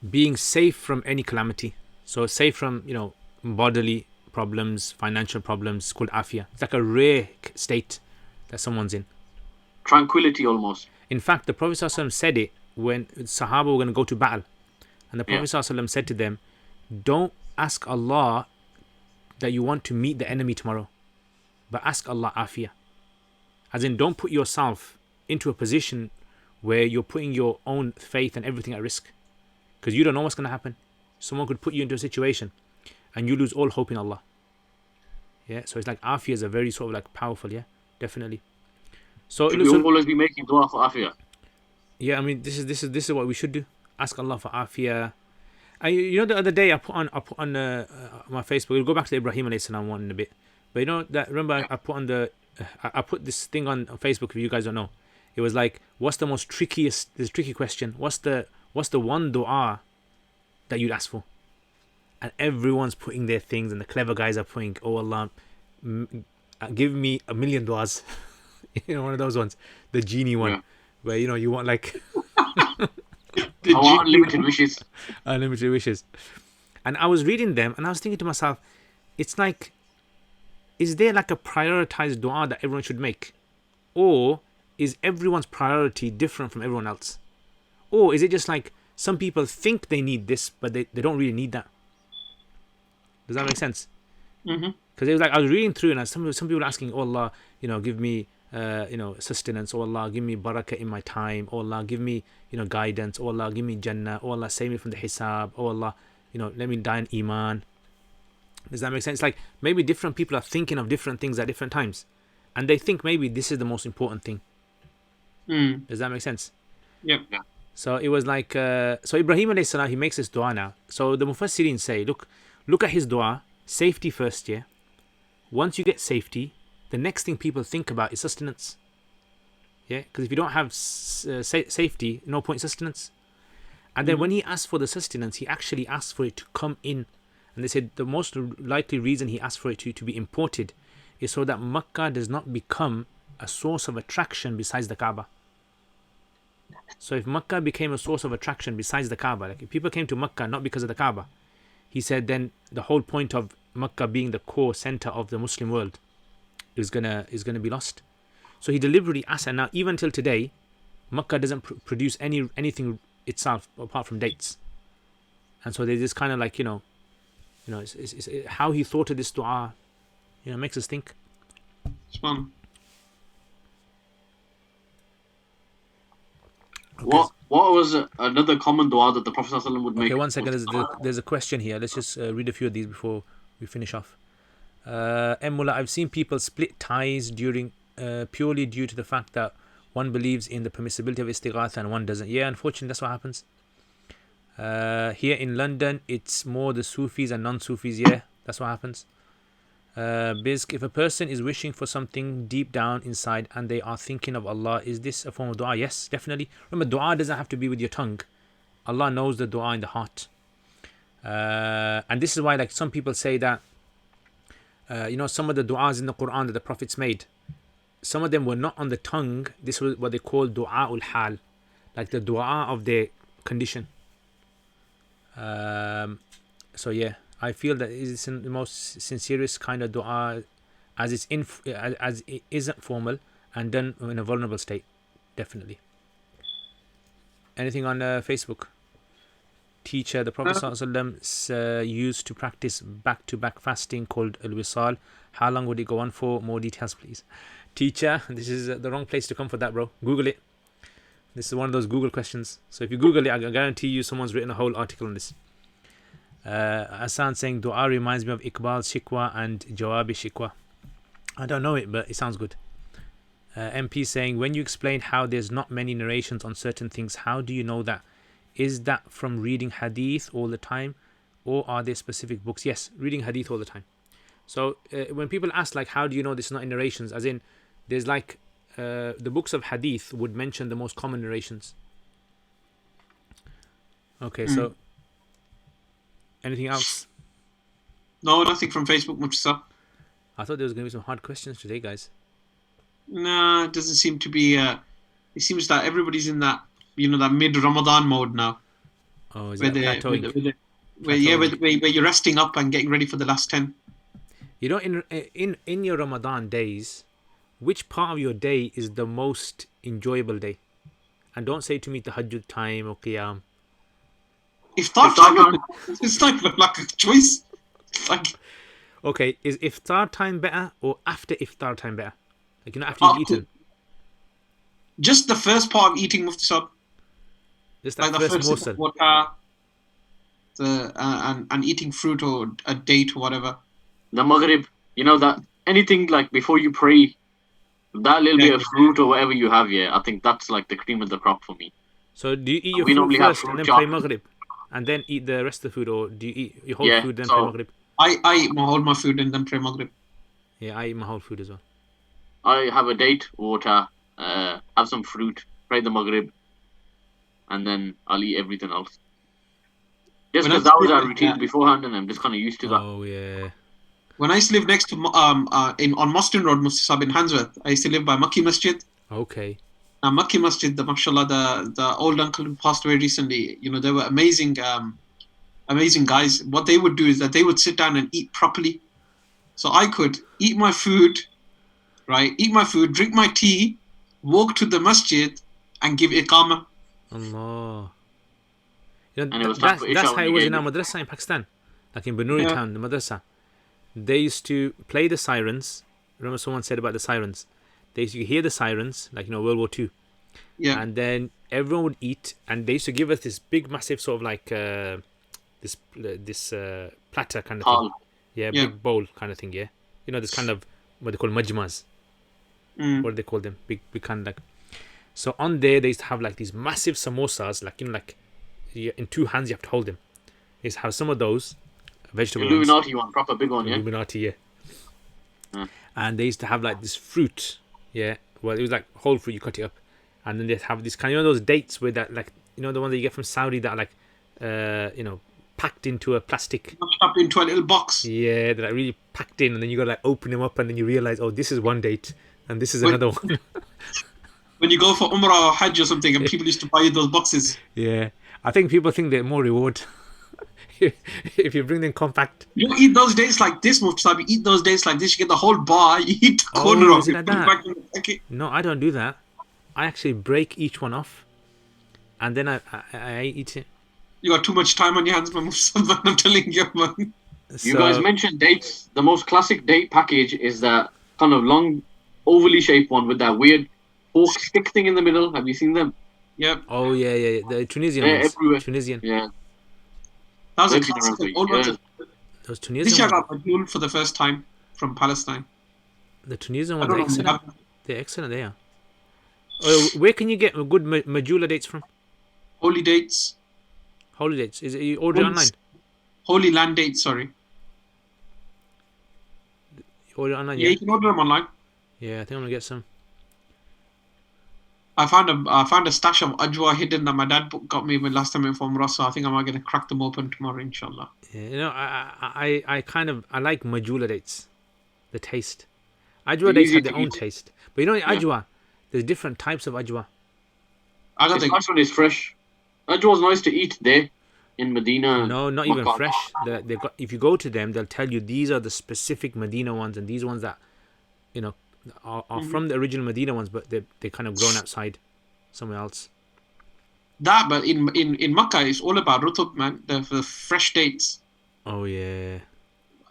Speaker 3: being safe from any calamity. So safe from bodily problems, financial problems. It's called afia. It's like a rare state that someone's in.
Speaker 2: Tranquility almost.
Speaker 3: In fact, the Prophet ﷺ said it when Sahaba were going to go to battle, and the Prophet ﷺ said to them, "Don't ask Allah that you want to meet the enemy tomorrow, but ask Allah afia." As in, don't put yourself into a position where you're putting your own faith and everything at risk. because you don't know what's going to happen. Someone could put you into a situation and you lose all hope in Allah. Yeah, so it's like afiyah is a very sort of like powerful, yeah, definitely. So
Speaker 2: Should we always be making dua for afiyah?
Speaker 3: Yeah, I mean this is what we should do. Ask Allah for afiyah. You know, the other day I put on my Facebook. We'll go back to the Ibrahim alayhi salam one in a bit. But you know that, remember I put on I put this thing on Facebook. If you guys don't know, it was like, what's the most tricky question? What's the one dua that you'd ask for? And everyone's putting their things, and the clever guys are putting, oh Allah, give me 1,000,000 duas. You know, one of those ones, the genie one, where you know you want like
Speaker 2: I want unlimited wishes.
Speaker 3: Unlimited wishes. And I was reading them, and I was thinking to myself, it's like, is there like a prioritized dua that everyone should make, or is everyone's priority different from everyone else, or is it just like some people think they need this, but they don't really need that? Does that make sense?
Speaker 1: Mm-hmm.
Speaker 3: Because it was like I was reading through, and some people asking, oh Allah, you know, give me sustenance. Oh Allah, give me barakah in my time. Oh Allah, give me, you know, guidance. Oh Allah, give me Jannah. Oh Allah, save me from the hisab. Oh Allah, you know, let me die in iman. Does that make sense? Like maybe different people are thinking of different things at different times, and they think maybe this is the most important thing. Does that make sense?
Speaker 1: Yep.
Speaker 2: Yeah.
Speaker 3: So it was like, so Ibrahim alayhi salam, he makes this dua now. So the Mufassirin say, look at his dua, safety first, yeah? Once you get safety, the next thing people think about is sustenance. Yeah? Because if you don't have safety, no point in sustenance. And then when he asked for the sustenance, he actually asked for it to come in. And they said the most likely reason he asked for it to be imported is so that Makkah does not become a source of attraction besides the Kaaba. So if Makkah became a source of attraction besides the Kaaba, like if people came to Makkah not because of the Kaaba, he said then the whole point of Makkah being the core center of the Muslim world is gonna be lost. So he deliberately asked, and now even till today, Makkah doesn't produce anything itself apart from dates. And so there's this kind of like, you know, it's how he thought of this dua, you know, makes us think.
Speaker 1: It's fun.
Speaker 2: Okay. What was another common dua that the Prophet ﷺ would make?
Speaker 3: Okay, 1 second. There's a question here. Let's just read a few of these before we finish off. Mullah, I've seen people split ties during purely due to the fact that one believes in the permissibility of istighatha and one doesn't. Yeah, unfortunately, that's what happens. Here in London, it's more the Sufis and non-Sufis. Yeah, that's what happens. Bizk, if a person is wishing for something deep down inside and they are thinking of Allah, is this a form of dua? Yes, definitely. Remember, dua doesn't have to be with your tongue. Allah knows the dua in the heart. And this is why, like, some people say that, some of the du'as in the Quran that the prophets made, some of them were not on the tongue. This was what they call du'a ul hal, like the dua of their condition. So yeah, I feel that it's the most sincerest kind of dua, as it isn't formal and done in a vulnerable state. Definitely. Anything on Facebook? Teacher, the Prophet ﷺ used to practice back-to-back fasting called al-wisal. How long would it go on for? More details, please. Teacher, this is the wrong place to come for that, bro. Google it. This is one of those Google questions. So if you Google it, I guarantee you someone's written a whole article on this. Hassan saying, dua reminds me of Iqbal Shikwa and Jawabi Shikwa. I don't know it, but it sounds good. MP saying, when you explained how there's not many narrations on certain things, how do you know that? Is that from reading hadith all the time, or are there specific books? Yes, reading hadith all the time. So when people ask, like, how do you know this is not in narrations? As in, there's like, the books of hadith would mention the most common narrations. Okay, so anything else?
Speaker 1: No, nothing from Facebook much, sir.
Speaker 3: I thought there was going to be some hard questions today, guys.
Speaker 1: Nah, it doesn't seem to be. It seems that everybody's in that, that mid-Ramadan mode now.
Speaker 3: Oh, is that plateauing?
Speaker 1: Where you're resting up and getting ready for the last 10.
Speaker 3: You know, in your Ramadan days, which part of your day is the most enjoyable day? And don't say to me tahajjud time or qiyam.
Speaker 1: Iftar time, it's like a choice.
Speaker 3: Okay, is iftar time better or after iftar time better? Like, after you've eaten?
Speaker 1: Just the first part of eating, Mufti Sahib.
Speaker 3: Just that like first morsel.
Speaker 1: and eating fruit or a date or whatever.
Speaker 2: The Maghrib, that anything like before you pray, that little bit of fruit or whatever you have, I think that's like the cream of the crop for me.
Speaker 3: So do you eat your
Speaker 2: We
Speaker 3: food
Speaker 2: normally have
Speaker 3: first
Speaker 2: fruit
Speaker 3: and then
Speaker 2: chop.
Speaker 3: pray Maghrib, and then eat the rest of the food, or do you eat your whole food then pray Maghrib?
Speaker 1: I eat all my food and then pray Maghrib.
Speaker 3: Yeah, I eat my whole food as well.
Speaker 2: I have a date, water, have some fruit, pray the Maghrib, and then I'll eat everything else. Just because that was our routine beforehand, and I'm just kind of used to that.
Speaker 3: Oh yeah.
Speaker 1: When I used to live next to on Moston Road, Musab in Handsworth, I used to live by Makki Masjid.
Speaker 3: Okay.
Speaker 1: Now Makki Masjid, mashallah, the old uncle who passed away recently, they were amazing guys. What they would do is that they would sit down and eat properly. So I could eat my food, right? Eat my food, drink my tea, walk to the masjid, and give iqamah.
Speaker 3: Allah.
Speaker 2: And it was
Speaker 3: that's
Speaker 2: Isha
Speaker 3: how
Speaker 2: when
Speaker 3: it
Speaker 2: you
Speaker 3: was
Speaker 2: gave
Speaker 3: in our
Speaker 2: it.
Speaker 3: madrasa in Pakistan. Like in Banuri town, the madrasa. They used to play the sirens. Remember someone said about the sirens? They used to hear the sirens, like, World War II.
Speaker 1: Yeah.
Speaker 3: And then everyone would eat, and they used to give us this big, massive sort of like this platter kind of thing. Yeah, big bowl kind of thing, yeah. This kind of, what they call majmas. What do they call them? Big kind of like. So on there, they used to have like these massive samosas, like, in two hands you have to hold them. They used to have some of those, vegetable
Speaker 2: Illuminati one, proper big one,
Speaker 3: Illuminati, yeah. And they used to have like this fruit, yeah. Well, it was like whole fruit, you cut it up. And then they'd have this kind of, those dates with that, like, the one that you get from Saudi that are like, packed into a plastic.
Speaker 1: Up into a little box.
Speaker 3: Yeah, they're like really packed in, and then you gotta like open them up, and then you realize, oh, this is one date, and this is another one.
Speaker 1: When you go for Umrah or Hajj or something, and people used to buy you those boxes.
Speaker 3: Yeah, I think people think they're more reward if you bring them compact.
Speaker 1: You eat those dates like this, Musab. You eat those dates like this. You get the whole bar. You eat the corner of
Speaker 3: is it
Speaker 1: it.
Speaker 3: like that?
Speaker 1: Back in the packet.
Speaker 3: No, I don't do that. I actually break each one off, and then I eat it.
Speaker 1: You got too much time on your hands, Musab. I'm telling you, man.
Speaker 2: You guys mentioned dates. The most classic date package is that kind of long, ovally shaped one with that weird fork stick thing in the middle. Have you seen them?
Speaker 1: Yep.
Speaker 3: Oh yeah, the Tunisian
Speaker 2: They're
Speaker 3: ones.
Speaker 2: everywhere.
Speaker 3: Tunisian.
Speaker 2: Yeah.
Speaker 1: That was a
Speaker 2: They've been
Speaker 1: classic.
Speaker 2: around for
Speaker 1: Old ones.
Speaker 2: years.
Speaker 3: Those
Speaker 1: This
Speaker 3: Tunisian
Speaker 1: year I
Speaker 3: ones.
Speaker 1: got Madul for the first time from Palestine.
Speaker 3: The Tunisian
Speaker 1: I
Speaker 3: ones are
Speaker 1: don't know.
Speaker 3: excellent. They're excellent. They are. Where can you get good Majula dates from?
Speaker 1: Holy dates.
Speaker 3: Holy dates. Is it you order it online?
Speaker 1: Holy land dates, sorry.
Speaker 3: You order it online,
Speaker 1: Yeah, you can order them online.
Speaker 3: Yeah, I think I'm gonna get some.
Speaker 1: I found a stash of ajwa hidden that my dad got me when last time in Umrah, so I think I'm gonna crack them open tomorrow, inshallah.
Speaker 3: Yeah, I kind of like Majula dates, the taste. Ajwa dates have their own taste, but ajwa, there's different types of ajwa.
Speaker 1: I got
Speaker 2: This
Speaker 1: the
Speaker 2: first one is fresh. Ajwa's nice to eat there in Medina.
Speaker 3: No, not even
Speaker 2: Makkah.
Speaker 3: fresh. They got, if you go to them, they'll tell you these are the specific Medina ones, and these ones that are from the original Medina ones, but they kind of grown outside somewhere else.
Speaker 1: that, but in Makkah it's all about rutub, man. The fresh dates.
Speaker 3: Oh yeah,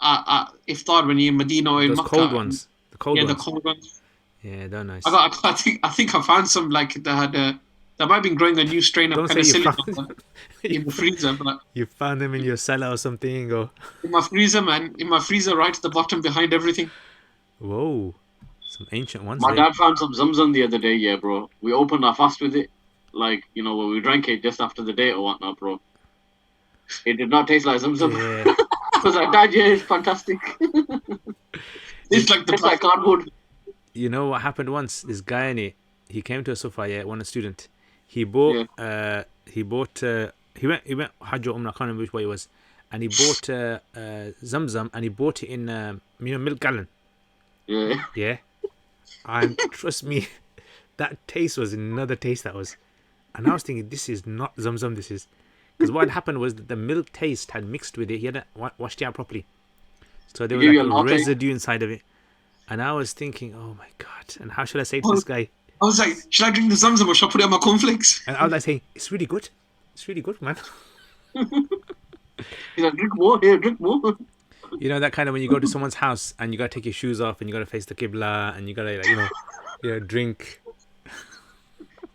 Speaker 1: Iftar when you're in Medina or in
Speaker 3: those
Speaker 1: Makkah.
Speaker 3: cold ones. The cold ones.
Speaker 1: The cold ones.
Speaker 3: Yeah, they're nice.
Speaker 1: I think I found some like that had that might have been growing a new strain of
Speaker 3: Don't say you
Speaker 1: penicillin in the freezer, but
Speaker 3: You found them in your cellar or something, or
Speaker 1: in my freezer, man. In my freezer, right at the bottom behind everything.
Speaker 3: whoa, some ancient ones.
Speaker 2: My
Speaker 3: there.
Speaker 2: dad found some Zamzam the other day, bro. We opened our fast with it. Like, when we drank it just after the date or whatnot, bro. It did not taste like Zamzam.
Speaker 3: Yeah.
Speaker 2: I was like, Dad, it's fantastic.
Speaker 1: It's like
Speaker 2: It's like cardboard.
Speaker 3: You know what happened once? This guy in it, he came to a Sufa, one student. He bought he went Hajj or Umrah, I can't remember which way it was, and he bought Zamzam, and he bought it in milk gallon.
Speaker 2: Yeah.
Speaker 3: Yeah, and trust me, that taste was another taste that was, and I was thinking, this is not Zamzam. This is because what had happened was that the milk taste had mixed with it. He hadn't washed it out properly, so there was
Speaker 2: Give you
Speaker 3: like
Speaker 2: a
Speaker 3: a
Speaker 2: latte.
Speaker 3: residue inside of it. And I was thinking, oh my god, and how should I say to this guy?
Speaker 1: I was like, should I drink the Zamzam or should I put it on my cornflakes?
Speaker 3: And I was like saying, it's really good. It's really good, man.
Speaker 2: He's like, drink more here, drink more.
Speaker 3: You know that kind of when you go to someone's house and you gotta take your shoes off and you gotta face the Qibla and you gotta drink.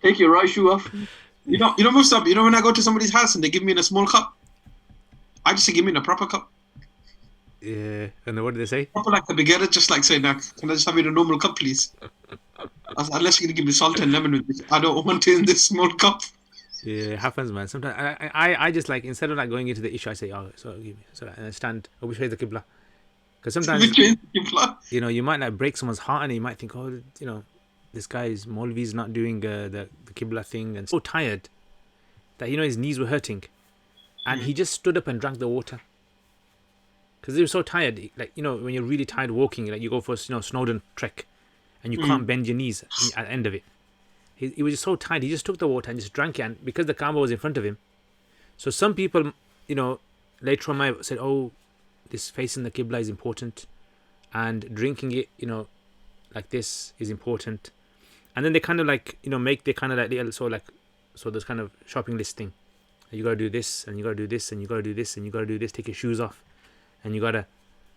Speaker 2: Take your right shoe off.
Speaker 1: Musab, when I go to somebody's house and they give me in a small cup, I just say, give me in a proper cup.
Speaker 3: Yeah. And then what did they say?
Speaker 1: Proper like the beginner, just like saying, can I just have it in a normal cup, please? Unless you're going to give me salt and lemon with it. I don't want it in this small cup.
Speaker 3: Yeah, it happens, man. Sometimes I just like, instead of like going into the issue, I say, oh, so give me, so and I stand, which way is the qibla? Because sometimes,
Speaker 1: Which way is the qibla?
Speaker 3: you know, you might like break someone's heart, and you might think, oh, you know, this guy's Maulvi's not doing the qibla thing, and so tired that, you know, his knees were hurting, and he just stood up and drank the water. Because he was so tired, like, you know, when you're really tired walking, like you go for, you know, Snowdon trek, and you can't bend your knees at the end of it. He was just so tired. He just took the water and just drank it, and because the Kaaba was in front of him. So some people, you know, later on might said, oh, this facing the Qibla is important, and drinking it, you know, like this is important. And then they kind of like, you know, make the kind of like little, so this kind of shopping list thing. You gotta do this, and you gotta do this, and you gotta do this, and you gotta do this. Take your shoes off, and you gotta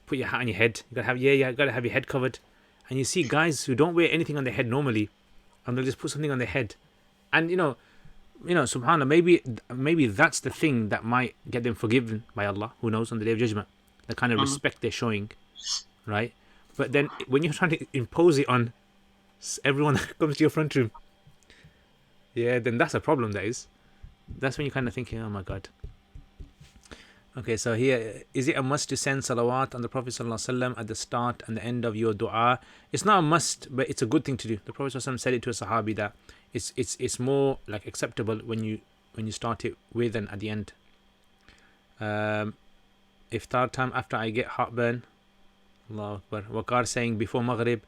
Speaker 3: put your hat on your head. You gotta have you gotta have your head covered. And you see guys who don't wear anything on their head normally, and they'll just put something on their head, and you know, subhanallah, maybe that's the thing that might get them forgiven by Allah. Who knows, on the Day of Judgment, the kind of respect they're showing, right? But then when you're trying to impose it on everyone that comes to your front room, yeah, then that's a problem. That's when you're kind of thinking, oh my God. Okay, so here, is it a must to send salawat on the Prophet ﷺ at the start and the end of your dua? It's not a must, but it's a good thing to do. The Prophet ﷺ said it to a Sahabi that it's more like acceptable when you start it with and at the end. Iftar time after I get heartburn. Allahu Akbar. Waqar saying before Maghrib.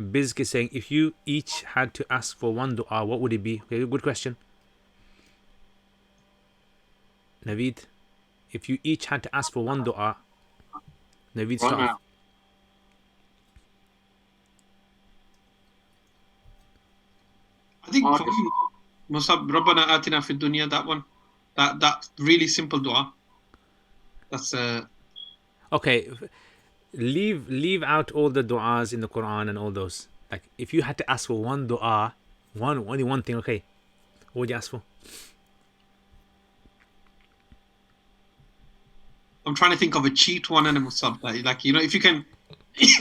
Speaker 3: Bizk is saying, if you each had to ask for one dua, what would it be? Okay, good question. Naveed, if you each had to ask for one dua, Naveed, start off.
Speaker 1: I think for me, Musab, Rabbana Atina Fid Dunya, that one. That really simple dua. That's
Speaker 3: Okay, leave out all the du'as in the Quran and all those. Like, if you had to ask for one dua, only one thing, okay, what would you ask for?
Speaker 1: I'm trying to think of a cheat one and a Musab. Like, you know, if you can if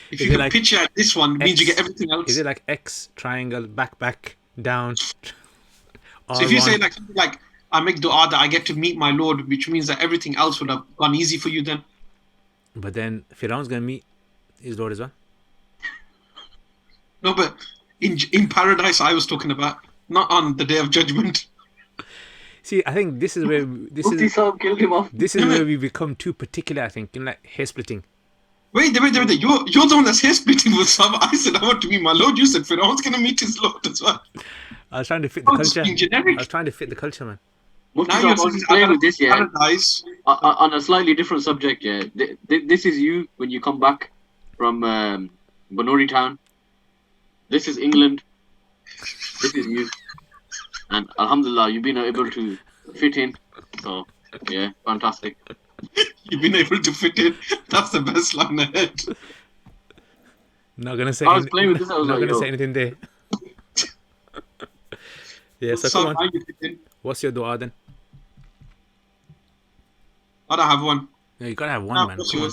Speaker 1: you can like picture this one, it means you get everything else.
Speaker 3: Is it like X, triangle, back, down?
Speaker 1: So if you say like something like, I make dua that I get to meet my Lord, which means that everything else would have gone easy for you then.
Speaker 3: But then Firaun's going to meet his Lord as well.
Speaker 1: No, but in paradise I was talking about, not on the Day of Judgment.
Speaker 3: See, I think this is where
Speaker 2: killed him off.
Speaker 3: This is where we become too particular, I think, in like hair splitting.
Speaker 1: Wait. You're the one that's hair splitting with some. I said I want to meet my Lord. You said Firaun's going to meet his Lord as well.
Speaker 3: I was trying to fit the culture.
Speaker 1: Generic.
Speaker 3: I was trying to fit the culture, man.
Speaker 2: Now you're playing with this, yeah.
Speaker 1: Paradise.
Speaker 2: On a slightly different subject, yeah. This is you when you come back from Banuri town. This is England. This is you. And Alhamdulillah, you've been able to fit in. So, yeah, fantastic.
Speaker 1: You've been able to fit in. That's the best line ahead.
Speaker 3: Not gonna say.
Speaker 2: I was playing with this. I was
Speaker 3: not
Speaker 2: like,
Speaker 3: gonna say anything there. Yeah, so come on. What's your dua then?
Speaker 1: I don't have one.
Speaker 3: No, you gotta have one, man. Come on.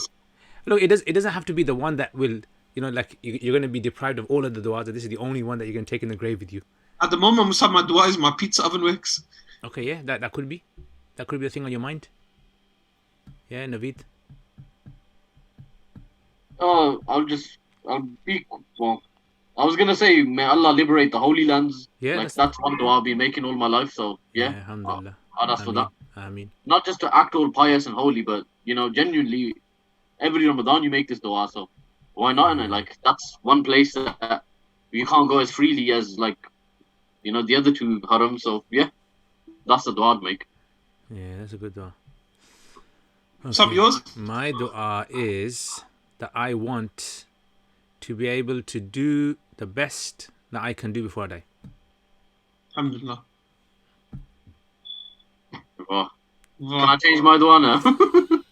Speaker 3: Look, it doesn't have to be the one that will, you know, like you're gonna be deprived of all of the duas. This is the only one that you're gonna take in the grave with you.
Speaker 1: At the moment, Musab, my dua is my pizza oven works.
Speaker 3: Okay, yeah, that could be. That could be a thing on your mind. Yeah, Naveed.
Speaker 2: Oh, I'll be, well, I was going to say, may Allah liberate the Holy Lands.
Speaker 3: Yeah,
Speaker 2: like, that's one dua I've been making all my life, so, yeah.
Speaker 3: Alhamdulillah.
Speaker 2: I'd ask for that.
Speaker 3: I mean.
Speaker 2: Not just to act all pious and holy, but, you know, genuinely, every Ramadan you make this dua, so why not? And, like, that's one place that you can't go as freely as, like, you know, the other two haram, so, yeah. That's the dua I'd make.
Speaker 3: Yeah, that's a good dua. Okay.
Speaker 1: What's up, yours?
Speaker 3: My dua is that I want to be able to do the best that I can do before I die.
Speaker 1: Alhamdulillah.
Speaker 2: Oh. Can I change my dua now?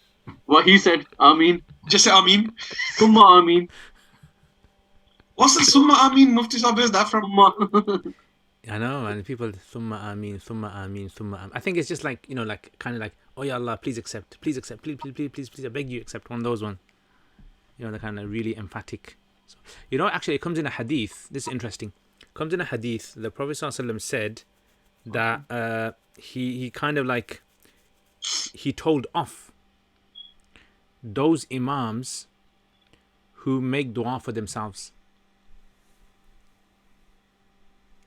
Speaker 2: What he said, Ameen.
Speaker 1: Just say Ameen.
Speaker 2: Summa Ameen.
Speaker 1: What's the Summa Ameen, Mufti Sahib? Where's that from?
Speaker 3: I know, and people Summa Ameen, Summa Ameen, Summa Ameen. I think it's just like, you know, like kind of like oh ya Allah, please accept, please, I beg you accept. One of those ones. The kind of really emphatic. So, actually, it comes in a hadith. This is interesting. It comes in a hadith. The Prophet ﷺ said that he kind of like he told off those imams who make dua for themselves,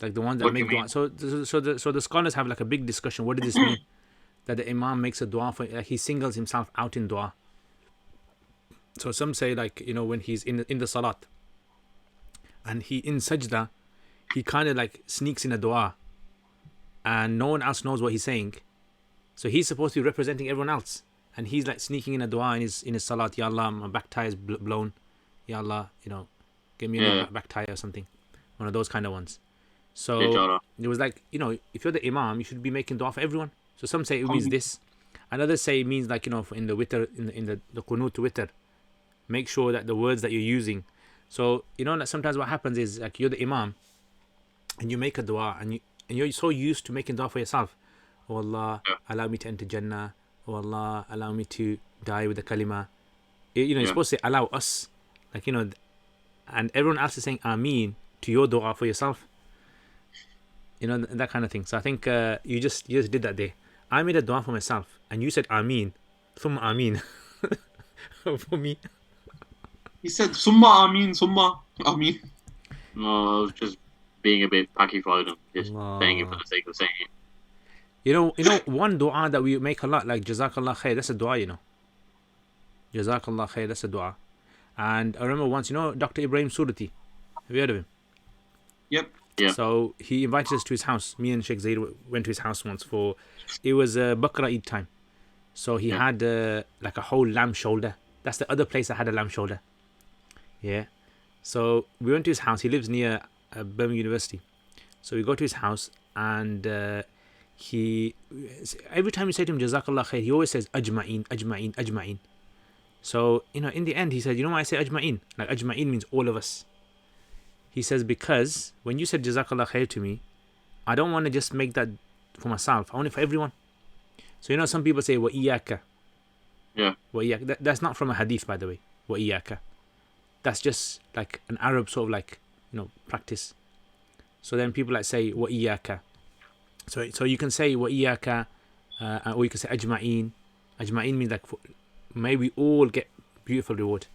Speaker 3: like the ones that make dua. So the scholars have like a big discussion. What does this mean? That the imam makes a dua for, like he singles himself out in dua. So some say, like, when he's in the salat and he in sajda, he kind of like sneaks in a dua and no one else knows what he's saying. So he's supposed to be representing everyone else, and he's like sneaking in a dua in his salat. Ya Allah, my back tie is blown. Ya Allah, give me a back tie or something. One of those kind of ones. So it was like, if you're the imam, you should be making dua for everyone. So some say it means this, and others say it means like, in the witr, in the qunut witr, make sure that the words that you're using. So that sometimes what happens is, like, you're the imam and you make a dua, and you're so used to making dua for yourself. Oh Allah, allow me to enter Jannah. Oh Allah, allow me to die with the kalima. You're supposed to say allow us, like, and everyone else is saying Ameen to your dua for yourself. That kind of thing. So I think you just did that day. I made a dua for myself, and you said Ameen, Thumma Ameen for me.
Speaker 1: He said Summa Ameen, Summa Ameen.
Speaker 2: No, I was just being a bit packified and just saying it for the sake of saying it.
Speaker 3: One dua that we make a lot, like Jazakallah khair, that's a dua, Jazakallah khair, that's a dua. And I remember once, Dr. Ibrahim Surati. Have you heard of him?
Speaker 1: Yep.
Speaker 2: Yeah.
Speaker 3: So he invited us to his house. Me and Sheikh Zaid went to his house once it was Baqarah Eid time. So he had like a whole lamb shoulder. That's the other place that had a lamb shoulder. Yeah. So we went to his house. He lives near Birmingham University. So we go to his house, and he, every time you say to him Jazakallah khair, he always says Ajma'in, Ajma'in, Ajma'in. So, in the end he said, why I say Ajma'in? Like, Ajma'in means all of us. He says, because when you said Jazakallah khair to me, I don't want to just make that for myself. I want it for everyone. So, some people say wa iyaka.
Speaker 2: Yeah.
Speaker 3: Wa iyaka. That's not from a hadith, by the way. Wa iyaka. That's just like an Arab sort of like, practice. So then people like say wa iyaka. So you can say wa iyaka, or you can say Ajma'in. Ajma'in means like, may we all get beautiful reward.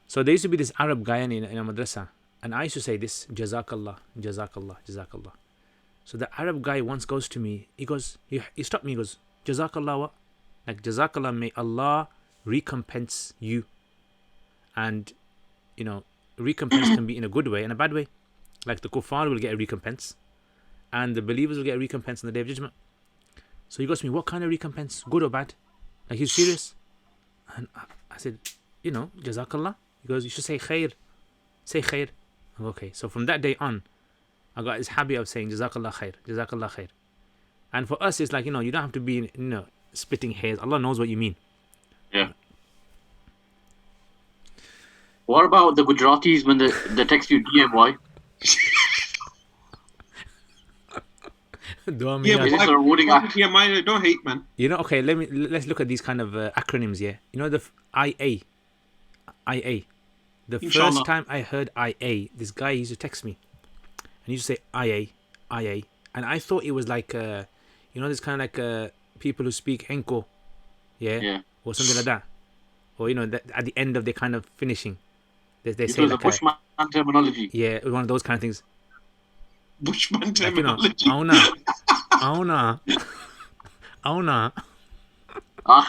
Speaker 3: So there used to be this Arab guy in a madrasa, and I used to say this, Jazakallah, Jazakallah, Jazakallah. So the Arab guy once goes to me, he stopped me, he goes, Jazakallah what? Like, Jazakallah, may Allah recompense you. And, recompense can be in a good way and a bad way. Like, the kuffar will get a recompense, and the believers will get a recompense on the Day of Judgment. So he goes to me, what kind of recompense? Good or bad? Like, he's serious. And I said, Jazakallah. He goes, you should say khair. Say khair. Okay, so from that day on, I got this habit of saying Jazakallah khair, Jazakallah khair. And for us, it's like, you don't have to be, splitting hairs. Allah knows what you mean.
Speaker 2: Yeah. What about the Gujaratis when they text you DMY?
Speaker 1: DMY, don't hate, man.
Speaker 3: Okay, let's look at these kind of acronyms here. The IA. The
Speaker 1: Inshallah.
Speaker 3: First time I heard IA, this guy used to text me, and he used to say IA, and I thought it was like this kind of like people who speak Enko, or something like that, or at the end of their kind of finishing, they say like
Speaker 2: Bushman terminology.
Speaker 3: Yeah, one of those kind of things.
Speaker 1: Bushman terminology.
Speaker 3: Auna.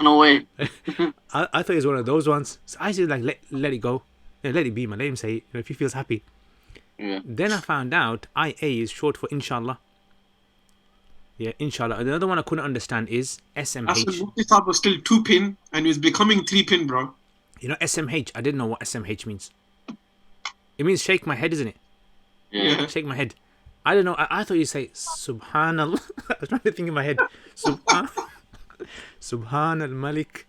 Speaker 2: No way.
Speaker 3: I thought it was one of those ones. So I said, like, let it go. Let it be, man. Let him say it, if he feels happy.
Speaker 2: Yeah.
Speaker 3: Then I found out IA is short for Inshallah. Yeah, Inshallah. Another one I couldn't understand is SMH.
Speaker 1: Mufti Saab was still 2-pin, and he was becoming 3-pin, bro.
Speaker 3: SMH. I didn't know what SMH means. It means shake my head, isn't it?
Speaker 2: Yeah.
Speaker 3: Shake my head. I don't know. I thought you say Subhanallah. I was trying to think in my head. Subhanal Malik.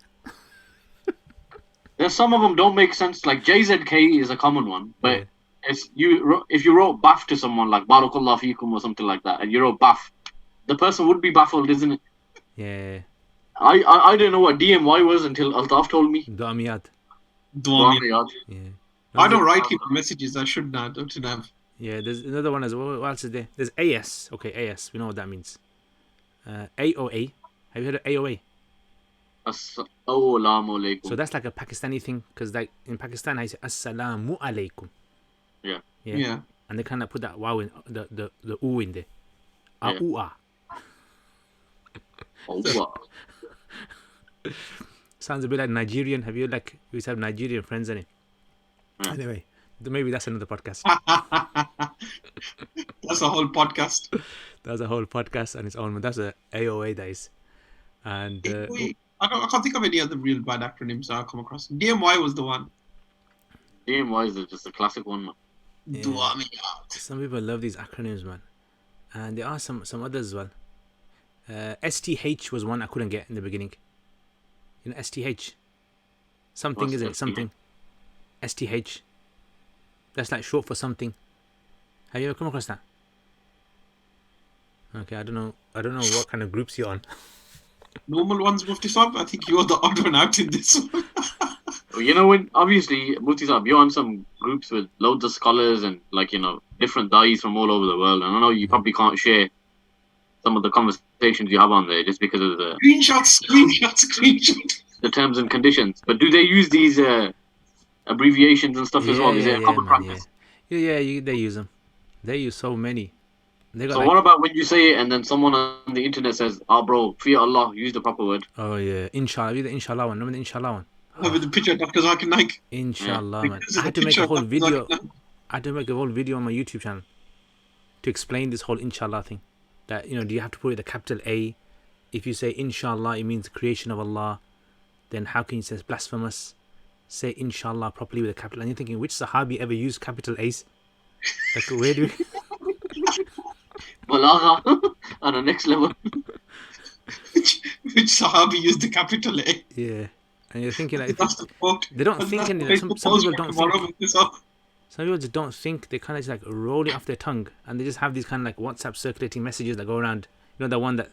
Speaker 2: There's some of them don't make sense. Like JZK is a common one, but if you wrote baff to someone like Barakallah Feekum or something like that, and you wrote baff, the person would be baffled, isn't it?
Speaker 3: Yeah.
Speaker 2: I didn't know what DMY was until Altaf told me.
Speaker 3: Du'amiyat.
Speaker 2: Ramiyat.
Speaker 3: Yeah.
Speaker 1: I don't write him messages. I should now, don't you know?
Speaker 3: Yeah, there's another one as well. What else is there? There's AS. Okay, AS. We know what that means. AOA. Have you heard of AOA?
Speaker 2: Assalamu alaikum.
Speaker 3: So that's like a Pakistani thing, because like in Pakistan, I say Assalamu alaikum.
Speaker 2: Yeah.
Speaker 3: And they kind of put that wow in the oo in there.
Speaker 2: Yeah.
Speaker 3: Ooh.
Speaker 2: Oh, wow.
Speaker 3: Sounds a bit like Nigerian. We used to have Nigerian friends in it.
Speaker 2: Yeah.
Speaker 3: Anyway, maybe that's another podcast.
Speaker 1: That's a whole podcast.
Speaker 3: That's a whole podcast on its own. That's a AOA days. And
Speaker 1: I can't think of any other real bad acronyms I've come across. DMY was the one.
Speaker 2: DMY is just a classic one, man.
Speaker 3: Yeah.
Speaker 1: Dua me out.
Speaker 3: Some people love these acronyms, man. And there are some others as well. STH was one I couldn't get in the beginning. You know, STH. Something,
Speaker 2: What's
Speaker 3: isn't it?
Speaker 2: STH?
Speaker 3: Something. STH. That's like short for something. Have you ever come across that? Okay, I don't know what kind of groups you're on.
Speaker 1: Normal ones, Mufti Saab. I think you're the odd one out in this one.
Speaker 2: Well, you know, when obviously, Mufti Saab, you're on some groups with loads of scholars and, like, you know, different dais from all over the world. And I know you probably can't share some of the conversations you have on there just because of the
Speaker 1: Screenshot.
Speaker 2: the terms and conditions. But do they use these abbreviations and stuff as well? Is it a common
Speaker 3: man,
Speaker 2: practice?
Speaker 3: Yeah, they use them. They use so many. They got
Speaker 2: So
Speaker 3: like,
Speaker 2: what about when you say it and then someone on the internet says, "Oh, bro, fear Allah, use the proper word."
Speaker 3: oh yeah, inshallah. You the inshallah one. Remember the inshallah one?
Speaker 1: With the picture of Dr. Zakir Naik.
Speaker 3: Inshallah, man.
Speaker 1: Because
Speaker 3: I
Speaker 1: of
Speaker 3: had
Speaker 1: the
Speaker 3: to make
Speaker 1: picture
Speaker 3: a
Speaker 1: of
Speaker 3: whole
Speaker 1: Dr.
Speaker 3: video.
Speaker 1: Zakir Naik.
Speaker 3: I had to make a whole video on my YouTube channel to explain this whole inshallah thing. That, you know, do you have to put it the capital A? If you say inshallah, it means the creation of Allah. Then how can you say it's blasphemous? Say inshallah properly with a capital. And you're thinking, which Sahabi ever used capital A's? Like, where do we...
Speaker 2: Balagha on the next level.
Speaker 1: Which Sahabi used the capital A?
Speaker 3: Yeah. And you're thinking, like,
Speaker 1: That's the quote.
Speaker 3: they don't think
Speaker 1: That's
Speaker 3: anything.
Speaker 1: the
Speaker 3: Some people don't
Speaker 1: tomorrow
Speaker 3: think.
Speaker 1: with this up.
Speaker 3: Some people just don't think. They kind of just like roll it off their tongue, and they just have these kind of like WhatsApp circulating messages that go around. You know, the one that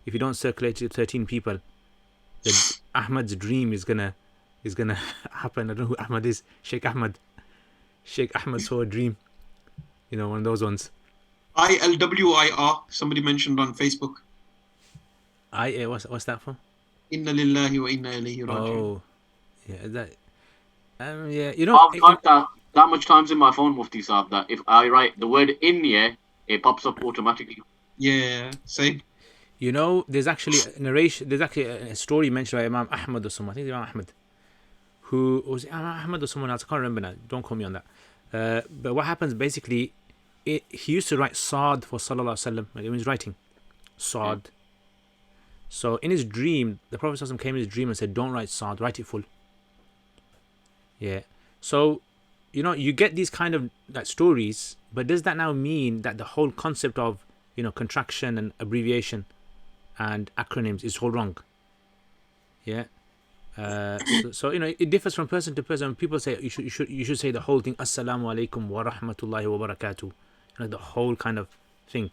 Speaker 3: if you don't circulate to 13 people, then Ahmad's dream is gonna happen. I don't know who Ahmad is. Sheikh Ahmad saw a dream. You know, one of those ones.
Speaker 1: ILWIR. Somebody mentioned on Facebook.
Speaker 3: What's that for?
Speaker 1: Inna lillahi wa inna ilayhi raji'un.
Speaker 3: Oh, yeah, that. Yeah, you know.
Speaker 2: I've typed that much times in my phone, Mufti Saab, that if I write the word in here, it pops up automatically.
Speaker 1: Yeah, same.
Speaker 3: You know, there's actually a narration. There's actually a story mentioned by Imam Ahmad or someone. I think it's Imam Ahmad. Who was it Imam Ahmad or someone else? I can't remember now. Don't quote me on that. But what happens basically, he used to write Saad for Sallallahu Alaihi Wasallam. Like, he was writing Saad. So in his dream, the Prophet ﷺ came in his dream and said, "Don't write Saad, write it full." Yeah. So, you know, you get these kind of like stories, but does that now mean that the whole concept of, you know, contraction and abbreviation and acronyms is all wrong? Yeah. So you know, it differs from person to person. People say you should say the whole thing, Assalamu alaikum wa rahmatullahi wa barakatuh. You know, the whole kind of thing.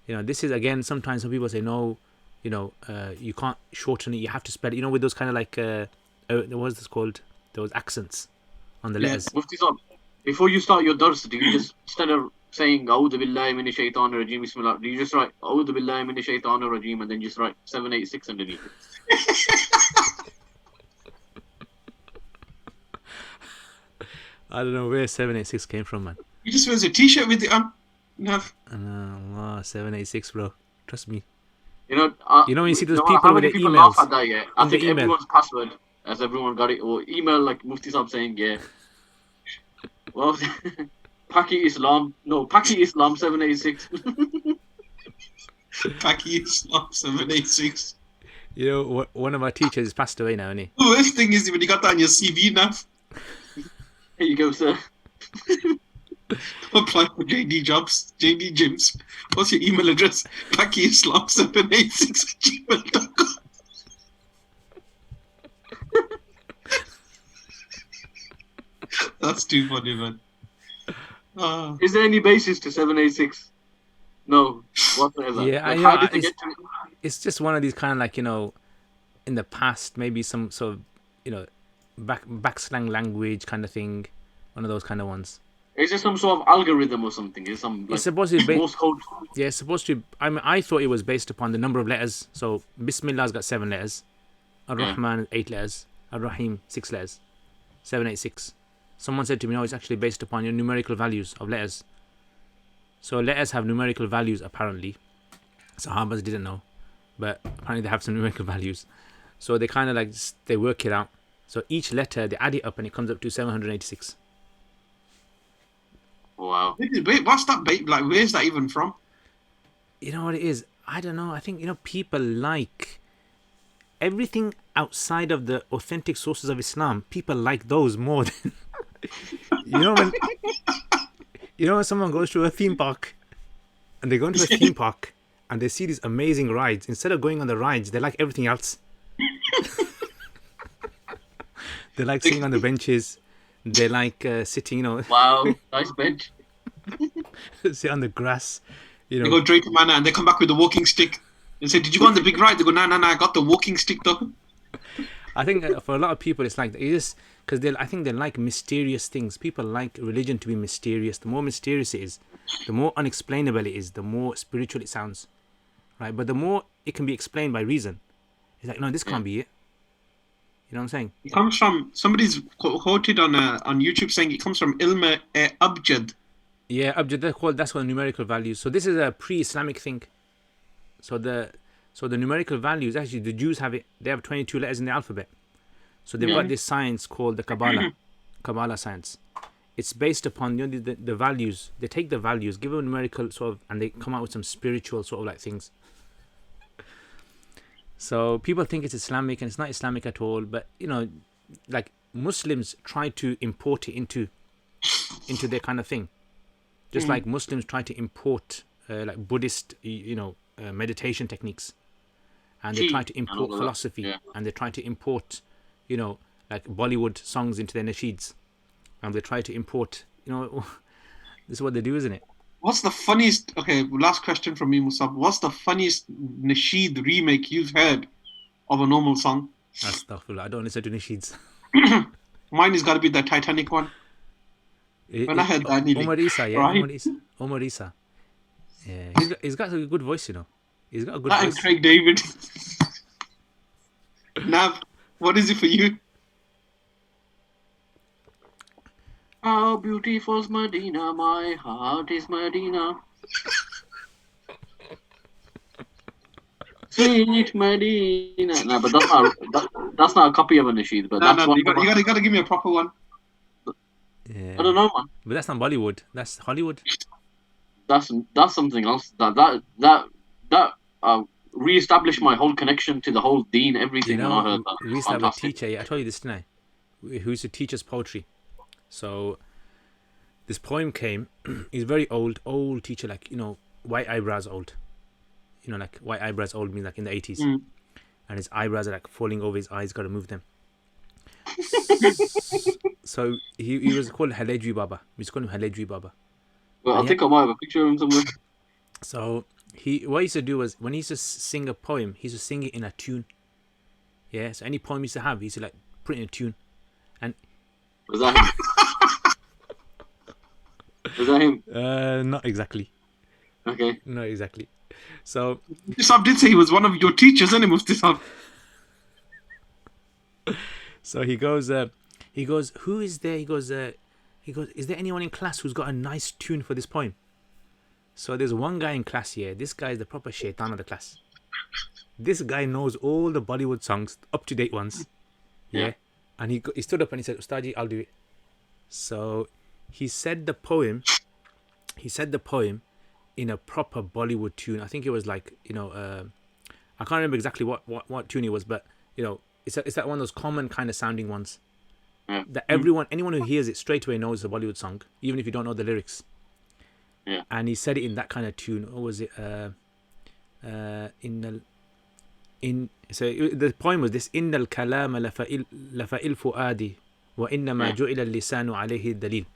Speaker 3: You know, this is again, sometimes some people say no, you know, you can't shorten it, you have to spell it, you know, with those kind of like what was this called? Those accents on the letters.
Speaker 2: Mufti Saab, before you start your dars, do you just, instead of saying A'udhu billahi minash shaitanir rajim, bismillah, do you just write A'udhu billahi minash shaitanir rajim and then just write 786 underneath it?
Speaker 3: I don't know where 786 came from, man.
Speaker 1: He just wears a t-shirt with the Nav.
Speaker 3: Allah, 786, bro. Trust me.
Speaker 2: You know
Speaker 3: when you see those
Speaker 2: how
Speaker 3: people with
Speaker 2: many
Speaker 3: their
Speaker 2: people
Speaker 3: emails
Speaker 2: laugh at that, yeah? I
Speaker 3: in the
Speaker 2: think
Speaker 3: email.
Speaker 2: everyone's password, as everyone got it, or email like Mufti Saab saying, yeah. Well, Paki Islam 786.
Speaker 1: Paki Islam 786.
Speaker 3: You know, one of our teachers has passed away now, isn't he?
Speaker 1: The worst thing is when you got that on your CV, Nav.
Speaker 2: Here you go, sir.
Speaker 1: Apply for JD jobs, JD gyms. What's your email address? PakiIslam786@gmail.com. That's too funny, man.
Speaker 2: Is there any basis to 786? No, whatsoever.
Speaker 3: Yeah,
Speaker 2: Like,
Speaker 3: I
Speaker 2: how
Speaker 3: know,
Speaker 2: did they get to it?
Speaker 3: It's just one of these kind of like, you know, in the past, maybe some sort of, you know, back slang language kind of thing, one of those kind of ones.
Speaker 2: Is it some sort of algorithm or something? Is some like
Speaker 3: It's supposed to be
Speaker 2: Morse code?
Speaker 3: yeah, it's supposed to. I mean, I thought it was based upon the number of letters. So Bismillah's got 7 letters, Ar-Rahman 8 letters, Ar-Rahim 6 letters, 786. Someone said to me, no, it's actually based upon your numerical values of letters. So letters have numerical values apparently. Sahabas didn't know, but apparently they have some numerical values. So they kind of like they work it out. So each letter they add it up and it comes up to 786.
Speaker 2: Wow.
Speaker 1: Wait, what's that? Like, where's that even from?
Speaker 3: You know what it is? I don't know. I think, you know, people like everything outside of the authentic sources of Islam. People like those more than you know when someone goes to a theme park and they go into a theme park and they see these amazing rides. Instead of going on the rides, they like everything else. They like sitting on the benches. They like sitting, you know.
Speaker 2: Wow, nice bench.
Speaker 3: Sit on the grass. You know.
Speaker 1: They go Draper Manor and they come back with a walking stick and say, "Did you go on the big ride?" They go, "No, I got the walking stick though."
Speaker 3: I think for a lot of people, it's like it is because I think they like mysterious things. People like religion to be mysterious. The more mysterious it is, the more unexplainable it is, the more spiritual it sounds, right? But the more it can be explained by reason, it's like, no, this can't be it. You know what I'm saying?
Speaker 1: It comes from somebody's quoted on YouTube saying it comes from Ilma Abjad.
Speaker 3: Yeah, Abjad. That's called numerical values. So this is a pre-Islamic thing. So the numerical values, actually the Jews have it. They have 22 letters in the alphabet. So they've got this science called the Kabbalah science. It's based upon, you know, the values. They take the values, give them numerical sort of, and they come out with some spiritual sort of like things. So people think it's Islamic and it's not Islamic at all. But, you know, like Muslims try to import it into their kind of thing. Just like Muslims try to import like Buddhist, you know, meditation techniques. And they try to import philosophy. And they try to import, you know, like Bollywood songs into their nasheeds. And they try to import, you know, this is what they do, isn't it?
Speaker 1: What's the funniest? Okay, last question from me, Musab. What's the funniest nasheed remake you've heard of a normal song?
Speaker 3: Astaghfirullah, I don't listen to nasheeds.
Speaker 1: Mine has got to be the Titanic one. When I heard that,
Speaker 3: Omar Isa, yeah,
Speaker 1: right?
Speaker 3: Omar Isa. Yeah, he's got a good voice, you know. He's got a good
Speaker 1: that
Speaker 3: voice.
Speaker 1: And Craig David. Nav, what is it for you?
Speaker 2: How beautiful's Medina, my heart is Medina. Sweet Medina. No, but that's not a copy of a nasheed. But that's
Speaker 1: you got to give me a proper one.
Speaker 3: Yeah.
Speaker 2: I don't know, man.
Speaker 3: But that's not Bollywood. That's Hollywood.
Speaker 2: That's something else. That re-established my whole connection to the whole deen, everything.
Speaker 3: You know,
Speaker 2: when I heard that.
Speaker 3: we used to have a teacher. I told you this, didn't I? Who used to teach us poetry. So this poem came. He's very old teacher, like, you know, white eyebrows old. You know, like white eyebrows old means like in the 80s. And his eyebrows are like falling over his eyes. Got to move them. So he was called Halejwi Baba. We used to call him Halejwi Baba.
Speaker 2: Well, I think I might have a picture of him somewhere.
Speaker 3: So what he used to do was when he used to sing a poem, he used to sing it in a tune. Yeah. So any poem he used to have, he used to like put it in a tune. And
Speaker 2: was that him? Was that him?
Speaker 3: Not exactly.
Speaker 2: Okay.
Speaker 3: Not exactly. So
Speaker 1: Musab did say he was one of your teachers, isn't he, Musab?
Speaker 3: So he goes, who is there? He goes, is there anyone in class who's got a nice tune for this poem? So there's one guy in class here. This guy is the proper shaitan of the class. This guy knows all the Bollywood songs, up-to-date ones. Yeah. And he stood up and he said, Ustaji, I'll do it. So he said the poem in a proper Bollywood tune. I think it was like, you know, I can't remember exactly what tune it was, but, you know, it's like one of those common kind of sounding ones.
Speaker 2: Yeah.
Speaker 3: That anyone who hears it straight away knows the Bollywood song, even if you don't know the lyrics.
Speaker 2: Yeah.
Speaker 3: And he said it in that kind of tune. Or was it so the poem was this: Innal kalama lafa'il fuadi wa innama ju'ila al-lisanu alayhi dalil.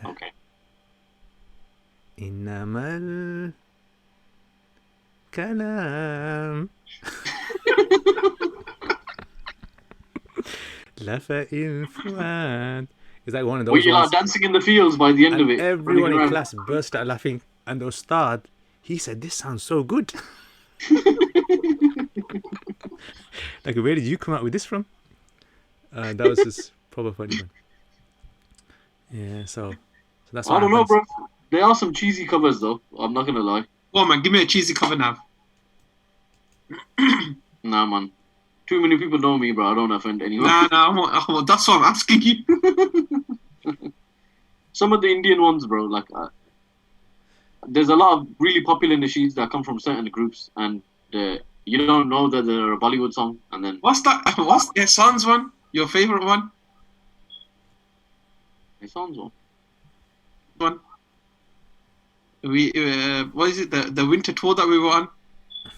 Speaker 2: Okay.
Speaker 3: Innamal الكلام لفق الفؤاد. It's like one of
Speaker 2: Were
Speaker 3: those
Speaker 2: you
Speaker 3: ones.
Speaker 2: dancing in the fields by the end of
Speaker 3: And
Speaker 2: it?
Speaker 3: everyone
Speaker 2: running
Speaker 3: in
Speaker 2: around?
Speaker 3: class burst out laughing. And the Ustad, he said, this sounds so good. Like, where did you come out with this from? That was just proper funny, man. Yeah, so that's what
Speaker 2: I don't know,
Speaker 3: happens.
Speaker 2: bro. There are some cheesy covers, though. I'm not gonna lie.
Speaker 1: Go on, man. Give me a cheesy cover now.
Speaker 2: Nah, man. Too many people know me, bro. I don't offend anyone.
Speaker 1: Nah. That's what I'm asking you.
Speaker 2: Some of the Indian ones, bro. Like, there's a lot of really popular nasheeds that come from certain groups, and you don't know that they're a Bollywood song, and then
Speaker 1: What's that? What's Ehsan's one? Your favorite one?
Speaker 2: it sounds well.
Speaker 1: One. What is it? The winter tour that we were on.
Speaker 2: I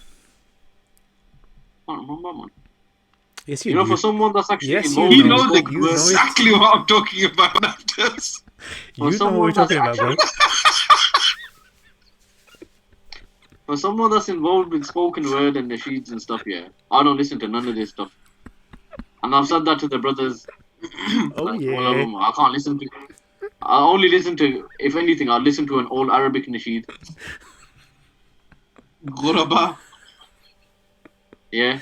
Speaker 2: can't remember, man.
Speaker 3: Yes,
Speaker 2: You know, for someone that's actually
Speaker 3: Yes,
Speaker 2: involved
Speaker 1: He
Speaker 3: you
Speaker 2: in
Speaker 3: know.
Speaker 1: knows
Speaker 2: spoken
Speaker 3: You
Speaker 2: word,
Speaker 3: know it.
Speaker 1: exactly what I'm talking about. Nafters.
Speaker 3: You know what we're talking about, bro.
Speaker 2: for someone that's involved with spoken word and nasheeds and stuff, yeah, I don't listen to none of this stuff. And I've said that to the brothers.
Speaker 3: Oh,
Speaker 2: Like,
Speaker 3: yeah.
Speaker 2: all of them, I can't listen to. I only listen to, if anything, I'll listen to an old Arabic nasheed.
Speaker 1: Ghuraba.
Speaker 2: Yeah.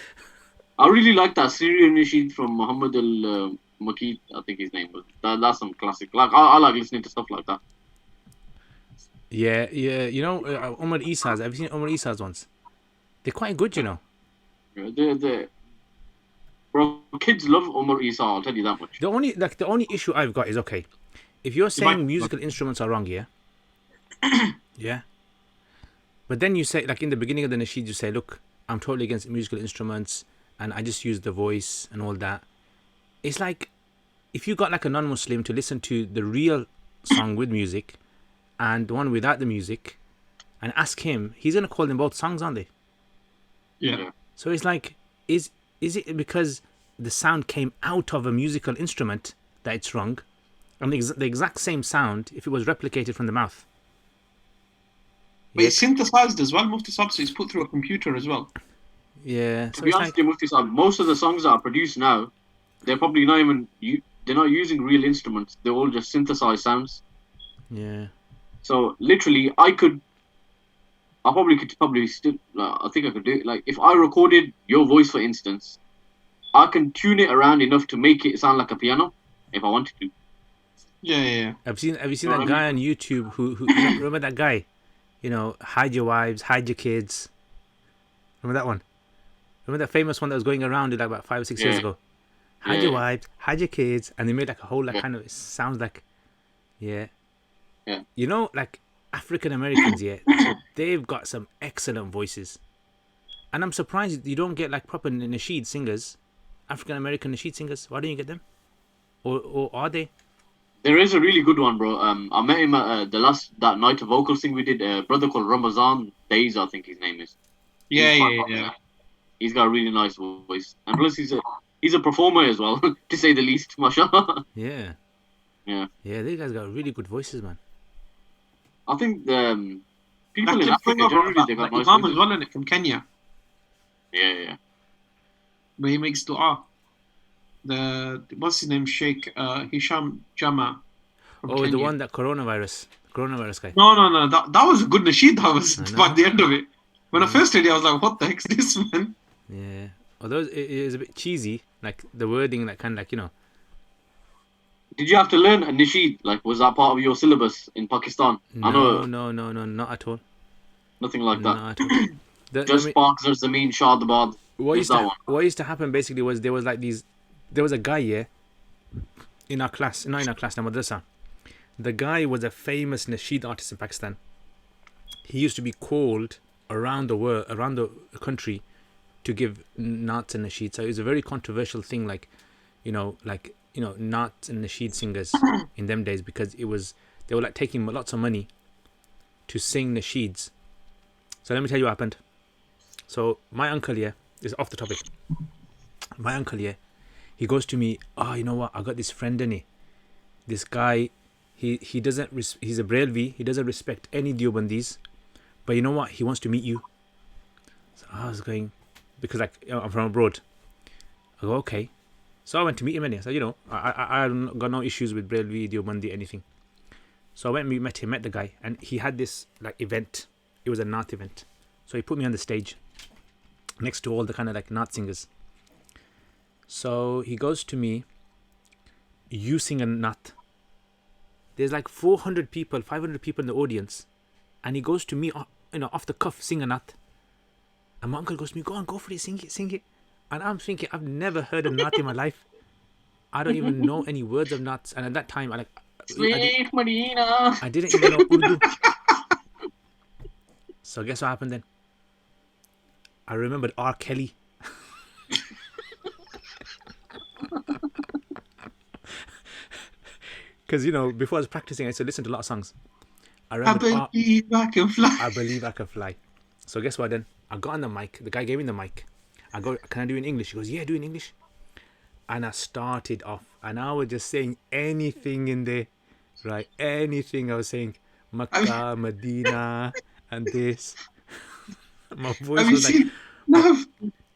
Speaker 2: I really like that Syrian nasheed from Muhammad al Makid, I think his name was. That's some classic. Like, I like listening to stuff like that.
Speaker 3: Yeah. You know, Umar Isa's. Have you seen Umar Isa's ones? They're quite good, you know.
Speaker 2: Yeah, bro, kids love Umar Isa, I'll tell you that much.
Speaker 3: The only issue I've got is, okay, if you're saying musical instruments are wrong, yeah, yeah, but then you say, like in the beginning of the nasheed, you say, look, I'm totally against musical instruments, and I just use the voice and all that. It's like, if you got like a non-Muslim to listen to the real song with music and the one without the music, and ask him, he's gonna call them both songs, aren't they?
Speaker 1: Yeah.
Speaker 3: So it's like, is it because the sound came out of a musical instrument that it's wrong? And the exact same sound if it was replicated from the mouth.
Speaker 1: But it's synthesized as well, Mufti Sab, so it's put through a computer as well.
Speaker 3: Yeah.
Speaker 2: To
Speaker 3: So
Speaker 2: be
Speaker 3: it's
Speaker 2: honest,
Speaker 3: like,
Speaker 2: Mufti Saab, most of the songs that are produced now, they're probably not even they're not using real instruments. They're all just synthesized sounds.
Speaker 3: yeah.
Speaker 2: So literally, I probably could still. I think I could do it. Like if I recorded your voice, for instance, I can tune it around enough to make it sound like a piano if I wanted to.
Speaker 1: Yeah.
Speaker 3: Have you seen that guy on YouTube who remember that guy? You know, hide your wives, hide your kids. Remember that one? Remember that famous one that was going around like about 5 or 6 years ago? Hide your wives, hide your kids, and they made like a whole kind of, it sounds like, yeah. You know, like African Americans, yeah, they've got some excellent voices, and I'm surprised you don't get like proper nasheed singers, African American nasheed singers. Why don't you get them? Or are they?
Speaker 2: There is a really good one, bro. I met him at that night of vocals thing we did. A brother called Ramadan Days, I think his name is.
Speaker 1: Yeah.
Speaker 2: He's got a really nice voice, and plus he's a performer as well, to say the least. Mashallah.
Speaker 3: Yeah.
Speaker 2: Yeah.
Speaker 3: These guys got really good voices, man.
Speaker 2: I think the people
Speaker 1: That
Speaker 2: in
Speaker 1: kid
Speaker 2: Africa
Speaker 1: from
Speaker 2: generally they got nice
Speaker 1: Imam as
Speaker 2: voices.
Speaker 1: well, innit, from Kenya,
Speaker 2: Yeah.
Speaker 1: where he makes dua. What's his name? Sheikh Hisham Jama. From
Speaker 3: Oh,
Speaker 1: Kenya.
Speaker 3: the one that coronavirus guy.
Speaker 1: No. That was a good nasheed. That was
Speaker 3: I know.
Speaker 1: by the end of it. When I first heard it, I was like, "What the heck's this, man?"
Speaker 3: Yeah. Although it is a bit cheesy, like the wording, that kind of like, you know.
Speaker 2: Did you have to learn a nasheed? Like, was that part of your syllabus in Pakistan? I know.
Speaker 3: No, not at all.
Speaker 2: Nothing like that.
Speaker 3: Not at all.
Speaker 2: Just Sparks, there's Zameen, Shadabad.
Speaker 3: What used to happen basically was there was a guy, yeah, in our class, not in our class, in madrasa. The guy was a famous nasheed artist in Pakistan. He used to be called around the country to give naats and nasheed. So it was a very controversial thing, like naats and nasheed singers in them days, because they were like taking lots of money to sing nasheeds. So let me tell you what happened. So my uncle, yeah, is off the topic. My uncle, yeah, he goes to me, you know what, I got this friend in it. This guy, he's a Braillevi, he doesn't respect any Deobandis, but you know what, he wants to meet you. So I was going, because like I'm from abroad. I go, okay. So I went to meet him and I said, I've got no issues with Braille Deobandi, anything. So I went and met the guy, and he had this like event. It was a Naat event. So he put me on the stage next to all the kind of like Naat singers. So he goes to me, you sing a Naat. There's like 400 people, 500 people in the audience. And he goes to me, off the cuff, sing a Naat. And my uncle goes to me, go for it, sing it. And I'm thinking, I've never heard a Naat in my life. I don't even know any words of Naats. And at that time, I didn't even know Urdu. So guess what happened then? I remembered R. Kelly. Because, before I was practicing, I used to listen to a lot of songs. I
Speaker 1: believe I can fly.
Speaker 3: I believe I can fly. So guess what then? I got on the mic. The guy gave me the mic. I go, can I do it in English? He goes, yeah, do it in English. And I started off. And I was just saying anything in there. Right? Anything I was saying. Makkah, Medina, and this. My voice was like...
Speaker 1: Nav,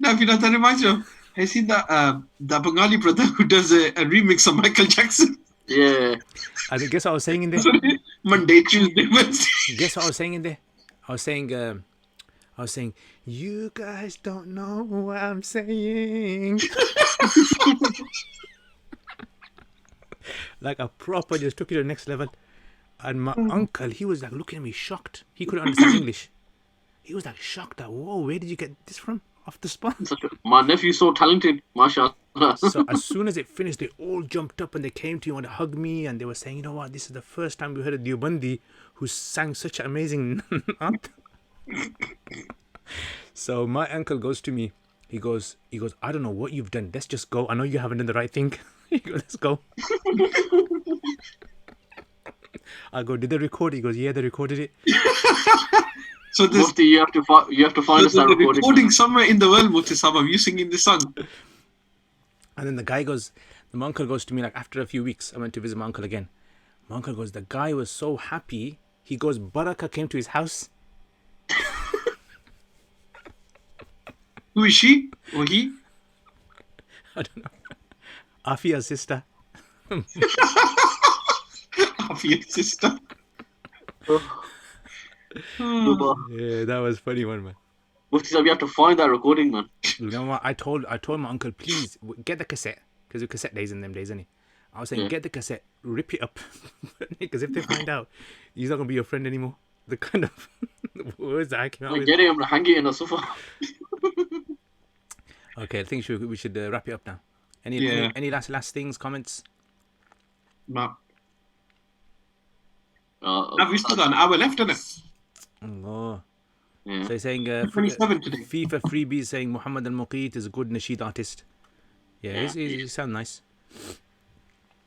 Speaker 1: that reminds me of... Have you seen that Bengali brother who does a remix of Michael Jackson?
Speaker 2: Yeah.
Speaker 3: I guess what I was saying in there?
Speaker 1: Monday, Tuesday, Wednesday.
Speaker 3: Guess what I was saying in there? I was saying, you guys don't know what I'm saying. Like a proper just took it to the next level. And my uncle, he was like looking at me shocked. He couldn't understand English. He was like shocked that, whoa, where did you get this from? Off the spot.
Speaker 2: My nephew's so talented, mashallah.
Speaker 3: So as soon as it finished, they all jumped up and they came to you and they hugged me and they were saying, you know what, this is the first time we heard a Deobandi who sang such an amazing Naat. So my uncle goes to me, he goes, I don't know what you've done, let's just go. I know you haven't done the right thing. He goes, let's go. I go, did they record it? He goes, yeah, they recorded it.
Speaker 2: So this, Mufti, you have to find us that
Speaker 1: recording somewhere in the world, Mufti Sahab, of you singing this song.
Speaker 3: And then my uncle goes to me, like after a few weeks, I went to visit my uncle again. My uncle goes, the guy was so happy. He goes, Baraka came to his house.
Speaker 1: Who is she? Or he?
Speaker 3: I don't know. Afia's sister.
Speaker 1: Afia's sister.
Speaker 3: Yeah, that was funny one, man.
Speaker 2: Mufti Sahib, you have to find that recording, man.
Speaker 3: You know what? I told my uncle, please get the cassette, because the cassette days in them days, isn't it? I was saying, get the cassette, rip it up, because if they find out, he's not gonna be your friend anymore. The kind of words that I came out with.
Speaker 2: Get him, hang it in a sofa.
Speaker 3: Okay, I think we should wrap it up now. Any last things, comments?
Speaker 1: No. Now we still got an hour left, isn't it?
Speaker 3: Oh.
Speaker 2: Yeah.
Speaker 3: So he's saying
Speaker 1: 27 today.
Speaker 3: FIFA freebie saying Muhammad al-Muqit is a good nasheed artist. Yeah, he sounds nice.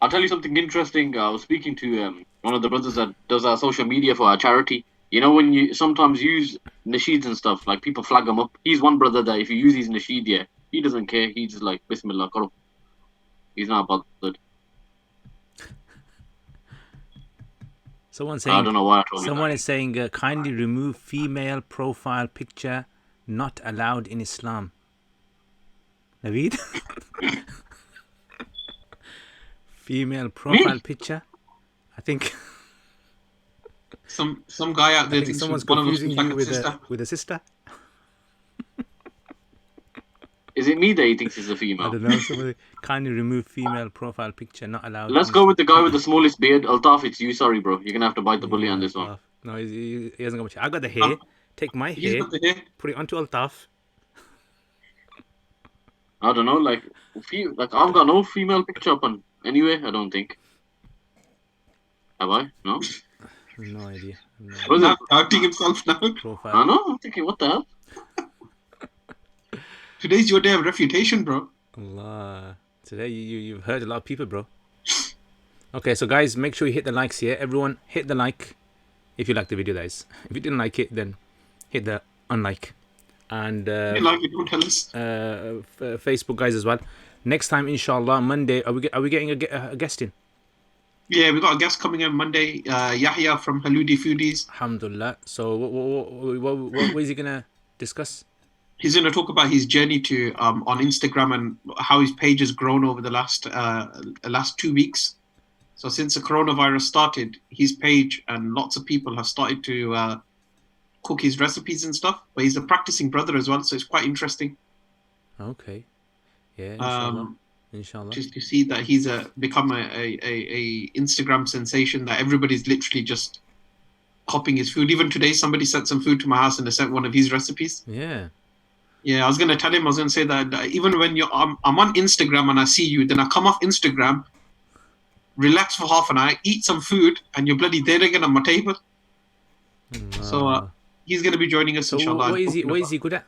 Speaker 2: I'll tell you something interesting. I was speaking to one of the brothers that does our social media for our charity. You know, when you sometimes use nasheeds and stuff, like people flag them up. He's one brother that if you use his nasheed, he doesn't care. He's just like, Bismillah, karo. He's not bothered.
Speaker 3: Someone saying,
Speaker 2: I don't know why I told
Speaker 3: someone is saying, kindly remove female profile picture, not allowed in Islam. Naveed? Female profile picture? I think...
Speaker 1: Some guy out there
Speaker 3: thinks someone's confusing you with a sister.
Speaker 2: Is it me that he thinks is a female?
Speaker 3: I don't know. Somebody kindly remove female profile picture, not allowed.
Speaker 2: Let's go with the guy with the smallest beard. Altaf, it's you. Sorry, bro. You're gonna have to bite the bullet on this one.
Speaker 3: No, he hasn't got much. I got the hair. Take my hair, put it onto Altaf.
Speaker 2: I don't know. Like I've got no female picture up on. Anyway, I don't think. Have I? No.
Speaker 3: No idea.
Speaker 1: He's doubting himself now.
Speaker 3: Profile.
Speaker 2: I know. I'm thinking, what the hell?
Speaker 1: Today's your day of refutation, bro.
Speaker 3: Allah. Today you've heard a lot of people, bro. Okay, so guys, make sure you hit the likes here. Everyone, hit the like if you like the video, guys. If you didn't like it, then hit the unlike. And
Speaker 1: if you like it, don't tell us.
Speaker 3: Facebook guys as well. Next time, inshallah, Monday. Are we getting a guest in?
Speaker 1: Yeah, we got a guest coming in Monday. Yahya from Haludi Foodies.
Speaker 3: Alhamdulillah. So what is he gonna discuss?
Speaker 1: He's going to talk about his journey to on Instagram and how his page has grown over the last 2 weeks. So since the coronavirus started, his page and lots of people have started to cook his recipes and stuff. But he's a practicing brother as well, so it's quite interesting.
Speaker 3: Okay. Yeah, inshallah. Inshallah.
Speaker 1: Just to see that he's become a Instagram sensation, that everybody's literally just copying his food. Even today, somebody sent some food to my house and they sent one of his recipes.
Speaker 3: Yeah.
Speaker 1: Yeah, I was going to tell him, I was going to say that even when I'm on Instagram and I see you, then I come off Instagram, relax for half an hour, eat some food, and you're bloody there again on my table. So he's going to be joining us, inshallah.
Speaker 3: What is he good at?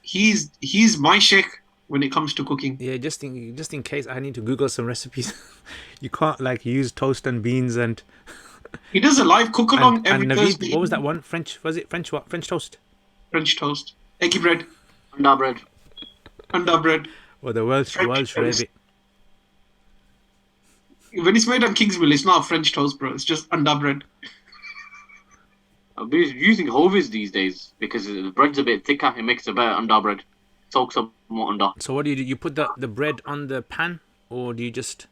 Speaker 1: He's my sheikh when it comes to cooking.
Speaker 3: Yeah, just in case I need to Google some recipes. You can't like use toast and beans and...
Speaker 1: He does a live cook along every
Speaker 3: Naveed,
Speaker 1: Thursday.
Speaker 3: what was that one? French, was it French what? French toast?
Speaker 1: French toast. Eggy bread.
Speaker 2: Anda bread.
Speaker 1: Anda bread.
Speaker 3: Or the Welsh rabbit.
Speaker 1: When it's made on Kingsmill, it's not a French toast, bro. It's just anda bread.
Speaker 2: I'm using Hovis these days because the bread's a bit thicker. It makes a better anda bread. Soaks up more anda.
Speaker 3: So what do you do? You put the bread on the pan, or do you just...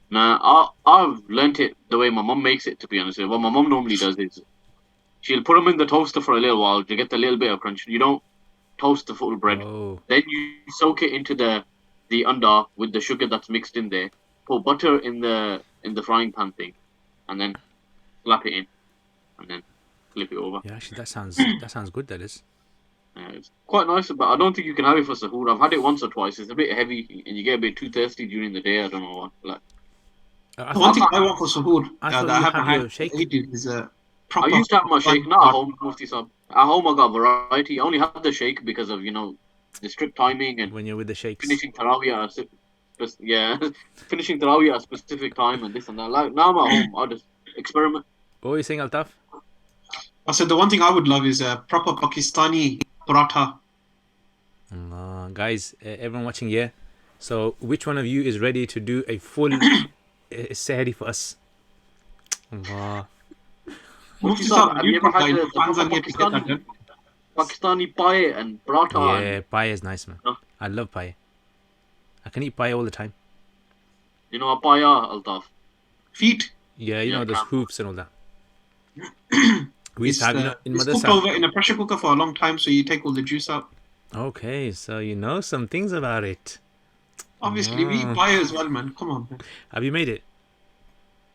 Speaker 2: Nah, I've learnt it the way my mum makes it, to be honest. What my mum normally does is she'll put them in the toaster for a little while to get a little bit of crunch. You don't toast the full bread.
Speaker 3: Oh.
Speaker 2: Then you soak it into the anda with the sugar that's mixed in there. Put butter in the frying pan thing, and then slap it in, and then flip it over.
Speaker 3: Yeah, actually, that sounds good. That is.
Speaker 2: It's quite nice, but I don't think you can have it for suhoor. I've had it once or twice. It's a bit heavy, and you get a bit too thirsty during the day. I don't know what. Like,
Speaker 1: the one thing I want for suhoor
Speaker 3: I
Speaker 1: that
Speaker 3: thought
Speaker 1: I
Speaker 3: you
Speaker 1: haven't
Speaker 3: had your
Speaker 1: had
Speaker 3: shake.
Speaker 1: is a proper...
Speaker 2: I used to have my shake, not at home, Mufti Sahib. At home, I got variety. I only had the shake because of, the strict timing and
Speaker 3: When you're with the shakes.
Speaker 2: finishing Tarawih finishing Tarawih at a specific time and this and that. Like, now I'm at home, I just experiment.
Speaker 3: What were you saying, Altaf?
Speaker 1: I said the one thing I would love is a proper Pakistani paratha.
Speaker 3: Guys, everyone watching here. So, which one of you is ready to do a full sehri for us? Allah.
Speaker 1: Mufti
Speaker 2: Sahib,
Speaker 1: Sahib,
Speaker 2: have you ever had the
Speaker 1: fans are here to get that done.
Speaker 2: Pakistani pie and paratha?
Speaker 3: Yeah, pie is nice, man.
Speaker 2: Huh?
Speaker 3: I love pie. I can eat pie all the time.
Speaker 2: You know what pie are, Altaf?
Speaker 1: Feet.
Speaker 3: Yeah, you
Speaker 2: Yeah,
Speaker 3: know, those
Speaker 2: camel.
Speaker 3: hoops and all that. We used to have, in
Speaker 1: It's cooked
Speaker 3: Madrasa.
Speaker 1: over in a pressure cooker for a long time, so you take all the juice out.
Speaker 3: Okay, so you know some things about it.
Speaker 1: Obviously, we eat pie as well, man. Come on, man.
Speaker 3: Have you made it?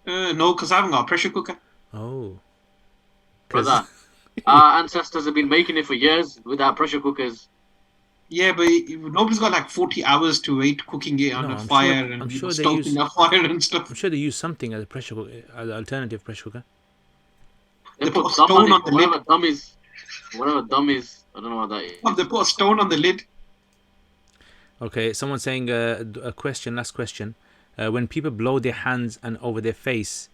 Speaker 1: No, because I haven't got a pressure cooker.
Speaker 3: Oh.
Speaker 2: Brother, our ancestors have been making it for years without pressure cookers.
Speaker 1: Yeah, but nobody's got like 40 hours to wait cooking it on
Speaker 3: No,
Speaker 1: a
Speaker 3: I'm
Speaker 1: fire
Speaker 3: sure-
Speaker 1: and
Speaker 3: I'm sure they
Speaker 1: stoking
Speaker 3: use-
Speaker 1: a fire and stuff.
Speaker 3: I'm sure they use something as a pressure cooker, as an alternative pressure cooker.
Speaker 2: They
Speaker 1: They put
Speaker 2: put
Speaker 1: a
Speaker 2: dumb
Speaker 1: stone on
Speaker 2: it,
Speaker 1: the lid.
Speaker 2: whatever dumb is, I don't know what that is.
Speaker 1: They put a stone on the lid.
Speaker 3: Okay, someone's saying last question. When people blow their hands and over their face,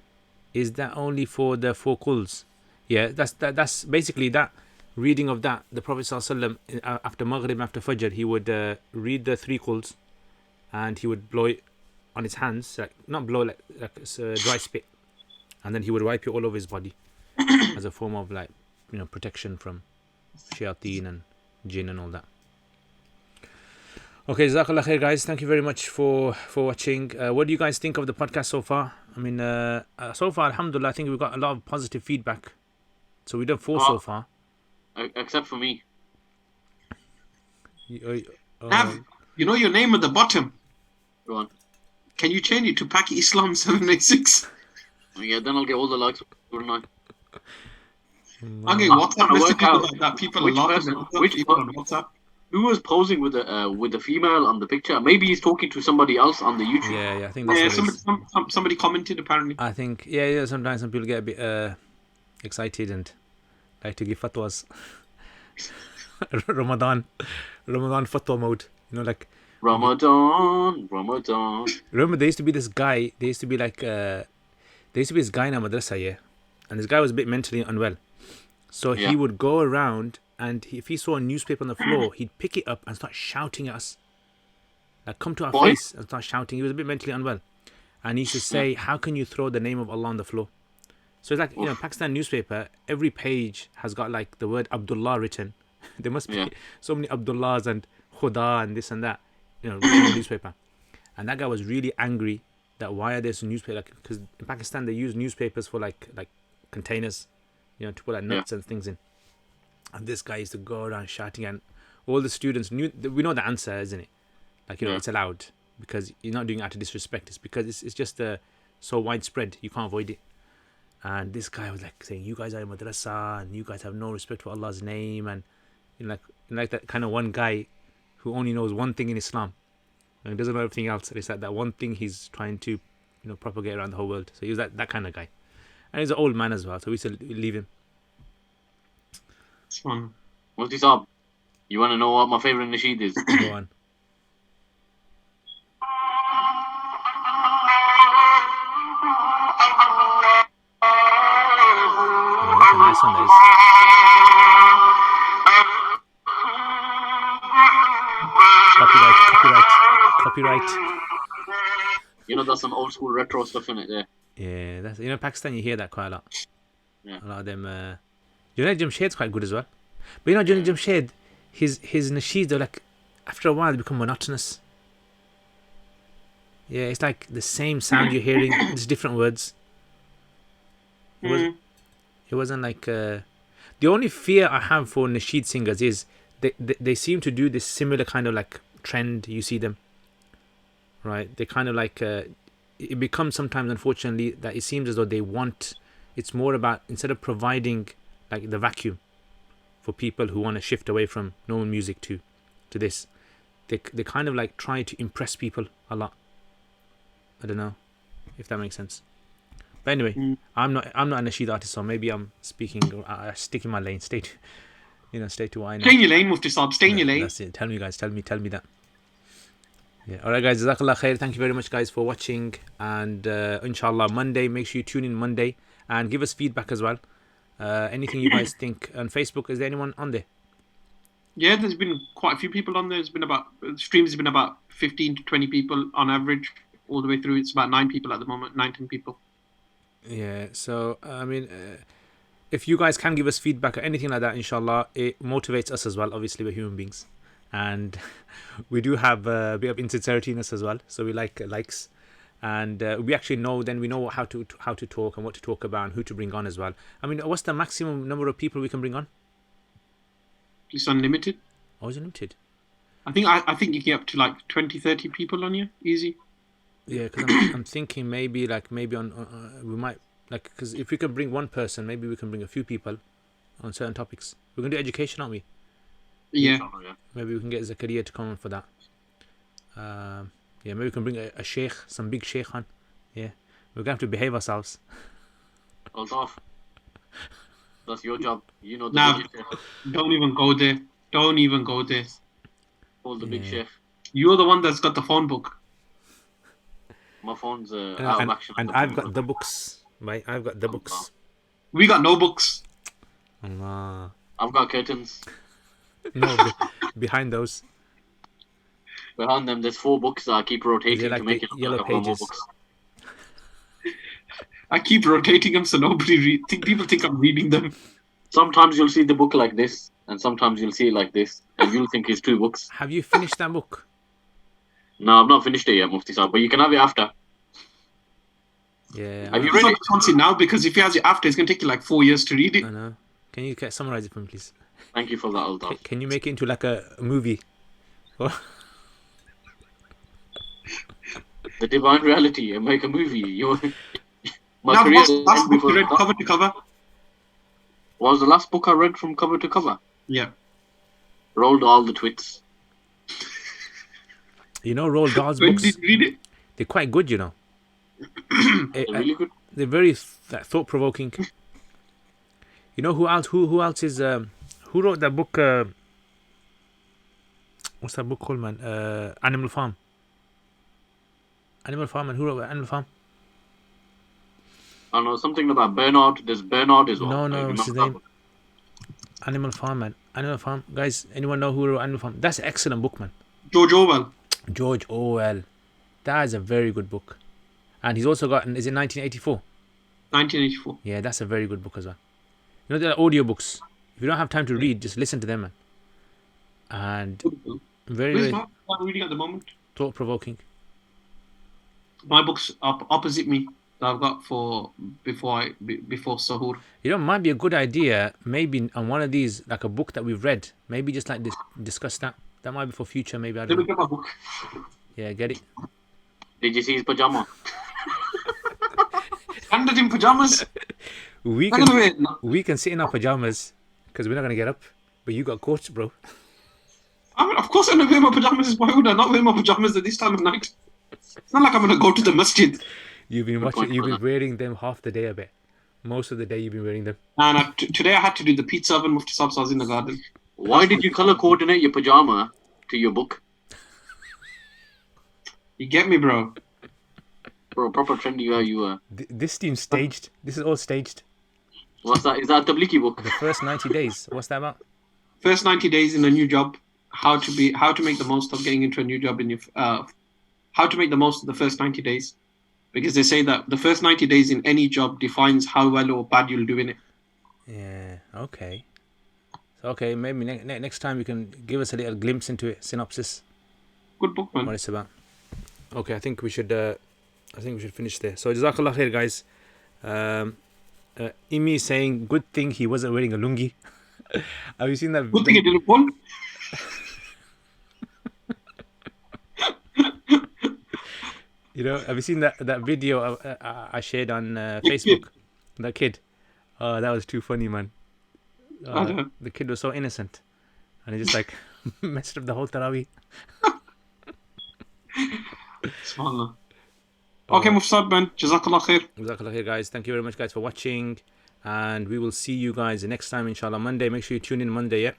Speaker 3: is that only for the four quls? Yeah, that's basically that reading of that. The Prophet ﷺ, after Maghrib, after Fajr, he would read the three quls, and he would blow it on his hands, not blow like it's dry spit, and then he would wipe it all over his body as a form of protection from shayateen and jinn and all that. Okay, Jazakallah khair, guys. Thank you very much for watching. What do you guys think of the podcast so far? I mean, so far, alhamdulillah, I think we've got a lot of positive feedback. So we've done 4 so far.
Speaker 2: Except for me.
Speaker 1: Nav, you know your name at the bottom.
Speaker 2: Go on.
Speaker 1: Can you change it to Paki Islam 786?
Speaker 2: Yeah, then I'll get all the likes, wouldn't I?
Speaker 1: Okay, WhatsApp
Speaker 2: trying to work
Speaker 1: messages
Speaker 2: out
Speaker 1: about that. People are
Speaker 2: which
Speaker 1: laughing
Speaker 2: person-
Speaker 1: at
Speaker 2: which
Speaker 1: people
Speaker 2: per-
Speaker 1: on WhatsApp.
Speaker 2: Who was posing with the female on the picture? Maybe he's talking to somebody else on the YouTube.
Speaker 3: Yeah, I think that's
Speaker 1: Yeah,
Speaker 3: what it is.
Speaker 1: somebody commented apparently.
Speaker 3: I think, yeah, sometimes some people get a bit excited and like to give fatwas. Ramadan fatwa mode. Like
Speaker 2: Ramadan.
Speaker 3: remember there used to be this guy. There used to be this guy in our madrasa, yeah, and this guy was a bit mentally unwell. So
Speaker 2: Yeah.
Speaker 3: he would go around, and if he saw a newspaper on the floor, he'd pick it up and start shouting at us, like come to our
Speaker 2: Boy.
Speaker 3: face and start shouting. He was a bit mentally unwell, and he used to say, "How can you throw the name of Allah on the floor?" So it's like Pakistan newspaper. Every page has got like the word Abdullah written, There must be
Speaker 2: Yeah.
Speaker 3: so many Abdullahs and Khuda and this and that, written in the newspaper. And that guy was really angry that why are there some newspaper, because in Pakistan they use newspapers for like containers, to put like nuts and things in. And this guy used to go around shouting, and all the students knew. We know the answer, isn't it? Like it's allowed, because you're not doing it out of disrespect. It's because it's just so widespread you can't avoid it. And this guy was like saying, "You guys are in madrasa, and you guys have no respect for Allah's name," and like that kind of one guy who only knows one thing in Islam and doesn't know everything else. And it's like that one thing he's trying to, propagate around the whole world. So he was that kind of guy, and he's an old man as well. So we used to leave him.
Speaker 1: It's fun.
Speaker 2: Mufti Saab, you want to know what my favorite nasheed is?
Speaker 3: Go on. Oh, that's a nice one, that is. Copyright.
Speaker 2: There's some old school retro stuff in it there.
Speaker 3: Yeah, that's Pakistan. You hear that quite a lot.
Speaker 2: Yeah.
Speaker 3: A lot of them. Junaid Jamshed's quite good as well. But Junaid Jamshed, his nasheeds are like, after a while they become monotonous. Yeah, it's like the same sound you're hearing, just different words. It wasn't like the only fear I have for nasheed singers is they seem to do this similar kind of like trend. You see them, right? They kind of like it becomes sometimes, unfortunately, that it seems as though it's more about, instead of providing like the vacuum for people who want to shift away from normal music to this, they kind of like try to impress people a lot. I don't know if that makes sense. But anyway, I'm not a nasheed artist, so maybe I'm speaking, stick in my lane. Stay to what I know.
Speaker 1: Stay in your lane, Mufti Saab. Stay in your lane.
Speaker 3: That's it. Tell me, guys. Tell me that. Yeah. All right, guys. Jazakallah khair. Thank you very much, guys, for watching. And inshallah, Monday. Make sure you tune in Monday and give us feedback as well. Anything you guys think on Facebook? Is there anyone on there?
Speaker 1: Yeah, there's been quite a few people on there. Streams has been about 15 to 20 people on average all the way through. It's about 9 people at the moment, 10 people.
Speaker 3: Yeah, so I mean, if you guys can give us feedback or anything like that, inshallah, it motivates us as well. Obviously, we're human beings, and we do have a bit of insincerity in us as well. So we like likes, and we actually know. Then we know how to talk and what to talk about and who to bring on as well. I mean, what's the maximum number of people we can bring on?
Speaker 1: It's unlimited.
Speaker 3: Oh, it's unlimited.
Speaker 1: I think you can get up to like 20, 30 people on here, easy.
Speaker 3: Yeah, because I'm thinking maybe on we might, like, because if we can bring one person, maybe we can bring a few people on certain topics. We're gonna do education, aren't we?
Speaker 1: Yeah.
Speaker 3: Maybe we can get Zakaria to come on for that. Yeah, maybe we can bring a sheikh, some big sheikh on. Yeah, we're gonna have to behave ourselves.
Speaker 2: Hold off. That's your job. You know the
Speaker 1: Nah,
Speaker 2: big sheikh.
Speaker 1: don't even go there. Don't even go there.
Speaker 2: Hold the big sheikh.
Speaker 1: You're the one that's got the phone book.
Speaker 2: My phone's out of action.
Speaker 3: And I've got the books, right? I've got the books.
Speaker 1: We got no books.
Speaker 3: Allah.
Speaker 2: I've got curtains.
Speaker 3: No, behind those.
Speaker 2: Behind them, there's 4 books that I keep rotating
Speaker 3: like
Speaker 2: to make
Speaker 3: the
Speaker 2: it look
Speaker 3: yellow
Speaker 2: like I've got more
Speaker 3: pages?
Speaker 2: books.
Speaker 1: I keep rotating them so nobody people think I'm reading them.
Speaker 2: Sometimes you'll see the book like this, and sometimes you'll see it like this, and you'll think it's 2 books.
Speaker 3: Have you finished that book?
Speaker 2: No, I've not finished it yet, Mufti Saab, but you can have it after.
Speaker 3: Yeah.
Speaker 2: Have you
Speaker 1: It's
Speaker 2: read
Speaker 1: not
Speaker 2: it?
Speaker 1: fancy now, because if he has it after, it's going to take you like 4 years to read it.
Speaker 3: I know. Can you summarize it for me, please?
Speaker 2: Thank you for that, Altaf.
Speaker 3: Can you make it into like a movie?
Speaker 2: The divine reality and make a movie. My
Speaker 1: Now,
Speaker 2: career
Speaker 1: what's the last book
Speaker 2: before
Speaker 1: you read
Speaker 2: that.
Speaker 1: cover to cover?
Speaker 2: What was the last book I read from cover to cover?
Speaker 1: Yeah.
Speaker 2: Rolled All the Twits.
Speaker 3: Roald Dahl's
Speaker 1: When
Speaker 3: books,
Speaker 1: did you read it?
Speaker 3: they're quite good,
Speaker 2: They're really good.
Speaker 3: They're very thought-provoking. Who else? Who else is? Who wrote that book? What's that book called, man? Animal Farm. Animal Farm, and who wrote Animal Farm?
Speaker 2: I know something about Bernard. There's Bernard as well.
Speaker 3: No, what's his name? Animal Farm, man. Animal Farm. Guys, anyone know who wrote Animal Farm? That's an excellent book, man.
Speaker 1: George Orwell.
Speaker 3: George Orwell. That is a very good book. And he's also got, is it 1984?
Speaker 1: 1984.
Speaker 3: Yeah, that's a very good book as well. The audiobooks. If you don't have time to read, just listen to them, man. and
Speaker 1: Where's
Speaker 3: very
Speaker 1: my book I'm reading at the moment?
Speaker 3: thought-provoking.
Speaker 1: My book's up opposite me that I've got for before Sahur.
Speaker 3: You know, it might be a good idea, maybe on one of these, like a book that we've read, maybe just like discuss that. That might be for future, maybe. I
Speaker 1: Let
Speaker 3: don't
Speaker 1: me
Speaker 3: know.
Speaker 1: get my book.
Speaker 3: Yeah, get it.
Speaker 2: Did you see his pajama?
Speaker 1: Standard in pajamas.
Speaker 3: We
Speaker 1: I'm gonna
Speaker 3: can
Speaker 1: wear.
Speaker 3: we can sit in our pajamas because we're not gonna get up. But you got coats, bro.
Speaker 1: I mean, of course I'm gonna wear my pajamas. Why would I not wear my pajamas at this time of night? It's not like I'm gonna go to the masjid.
Speaker 3: You've been
Speaker 2: Good
Speaker 3: watching.
Speaker 2: point,
Speaker 3: You've been
Speaker 2: brother.
Speaker 3: wearing them half the day, I bet. Most of the day, you've been wearing them.
Speaker 1: And today I had to do the pizza oven Mufti Saab, so I was in the garden.
Speaker 2: Why did you color coordinate your pajama to your book?
Speaker 1: You get me, bro?
Speaker 2: Bro, proper trendy guy you were.
Speaker 3: This team's staged. This is all staged.
Speaker 2: What's that? Is that a Tabliki book?
Speaker 3: The first 90 days. What's that about?
Speaker 1: First 90 days in a new job. How to make the most of getting into a new job in your how to make the most of the first 90 days. Because they say that the first 90 days in any job defines how well or bad you'll do in it.
Speaker 3: Yeah. Okay. So okay, maybe next time you can give us a little glimpse into it, synopsis,
Speaker 1: Good book, man.
Speaker 3: what it's about. Okay, I think we should finish there. So Jazakallah khair, guys. Imi saying, good thing he wasn't wearing a lungi. Have you seen that?
Speaker 1: Good thing it didn't fall.
Speaker 3: You know, have you seen that video I shared on Facebook? That kid. Oh, that was too funny, man. The kid was so innocent, and he just like messed up the whole Tarawih.
Speaker 1: Subhanallah. Okay, Mufsad, man. Jazakallah khair.
Speaker 3: Jazakallah khair, guys. Thank you very much, guys, for watching, and we will see you guys next time, inshallah, Monday. Make sure you tune in Monday, yeah?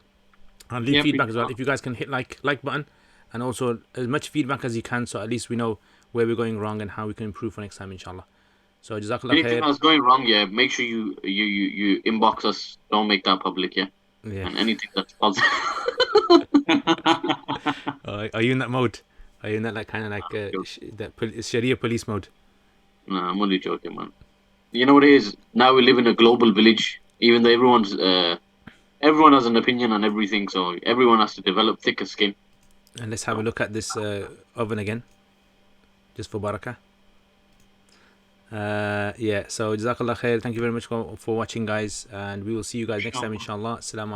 Speaker 3: And leave feedback as well. If you guys can hit like button, and also as much feedback as you can, so at least we know where we're going wrong and how we can improve for next time, inshallah. So Jazakallah
Speaker 2: Anything
Speaker 3: khair.
Speaker 2: that's going wrong, yeah, make sure you inbox us. Don't make that public, yeah.
Speaker 3: Yeah.
Speaker 2: And anything that's positive.
Speaker 3: Are you in that mode? Are you in that like kind of like Sharia police mode?
Speaker 2: Nah, I'm only joking, man. You know what it is? Now we live in a global village. Even though everyone has an opinion on everything, so everyone has to develop thicker skin.
Speaker 3: And let's have a look at this oven again, just for barakah. Yeah, so Jazakallah khair. Thank you very much for watching, guys, and we will see you guys next time, inshallah. Assalamu alaikum.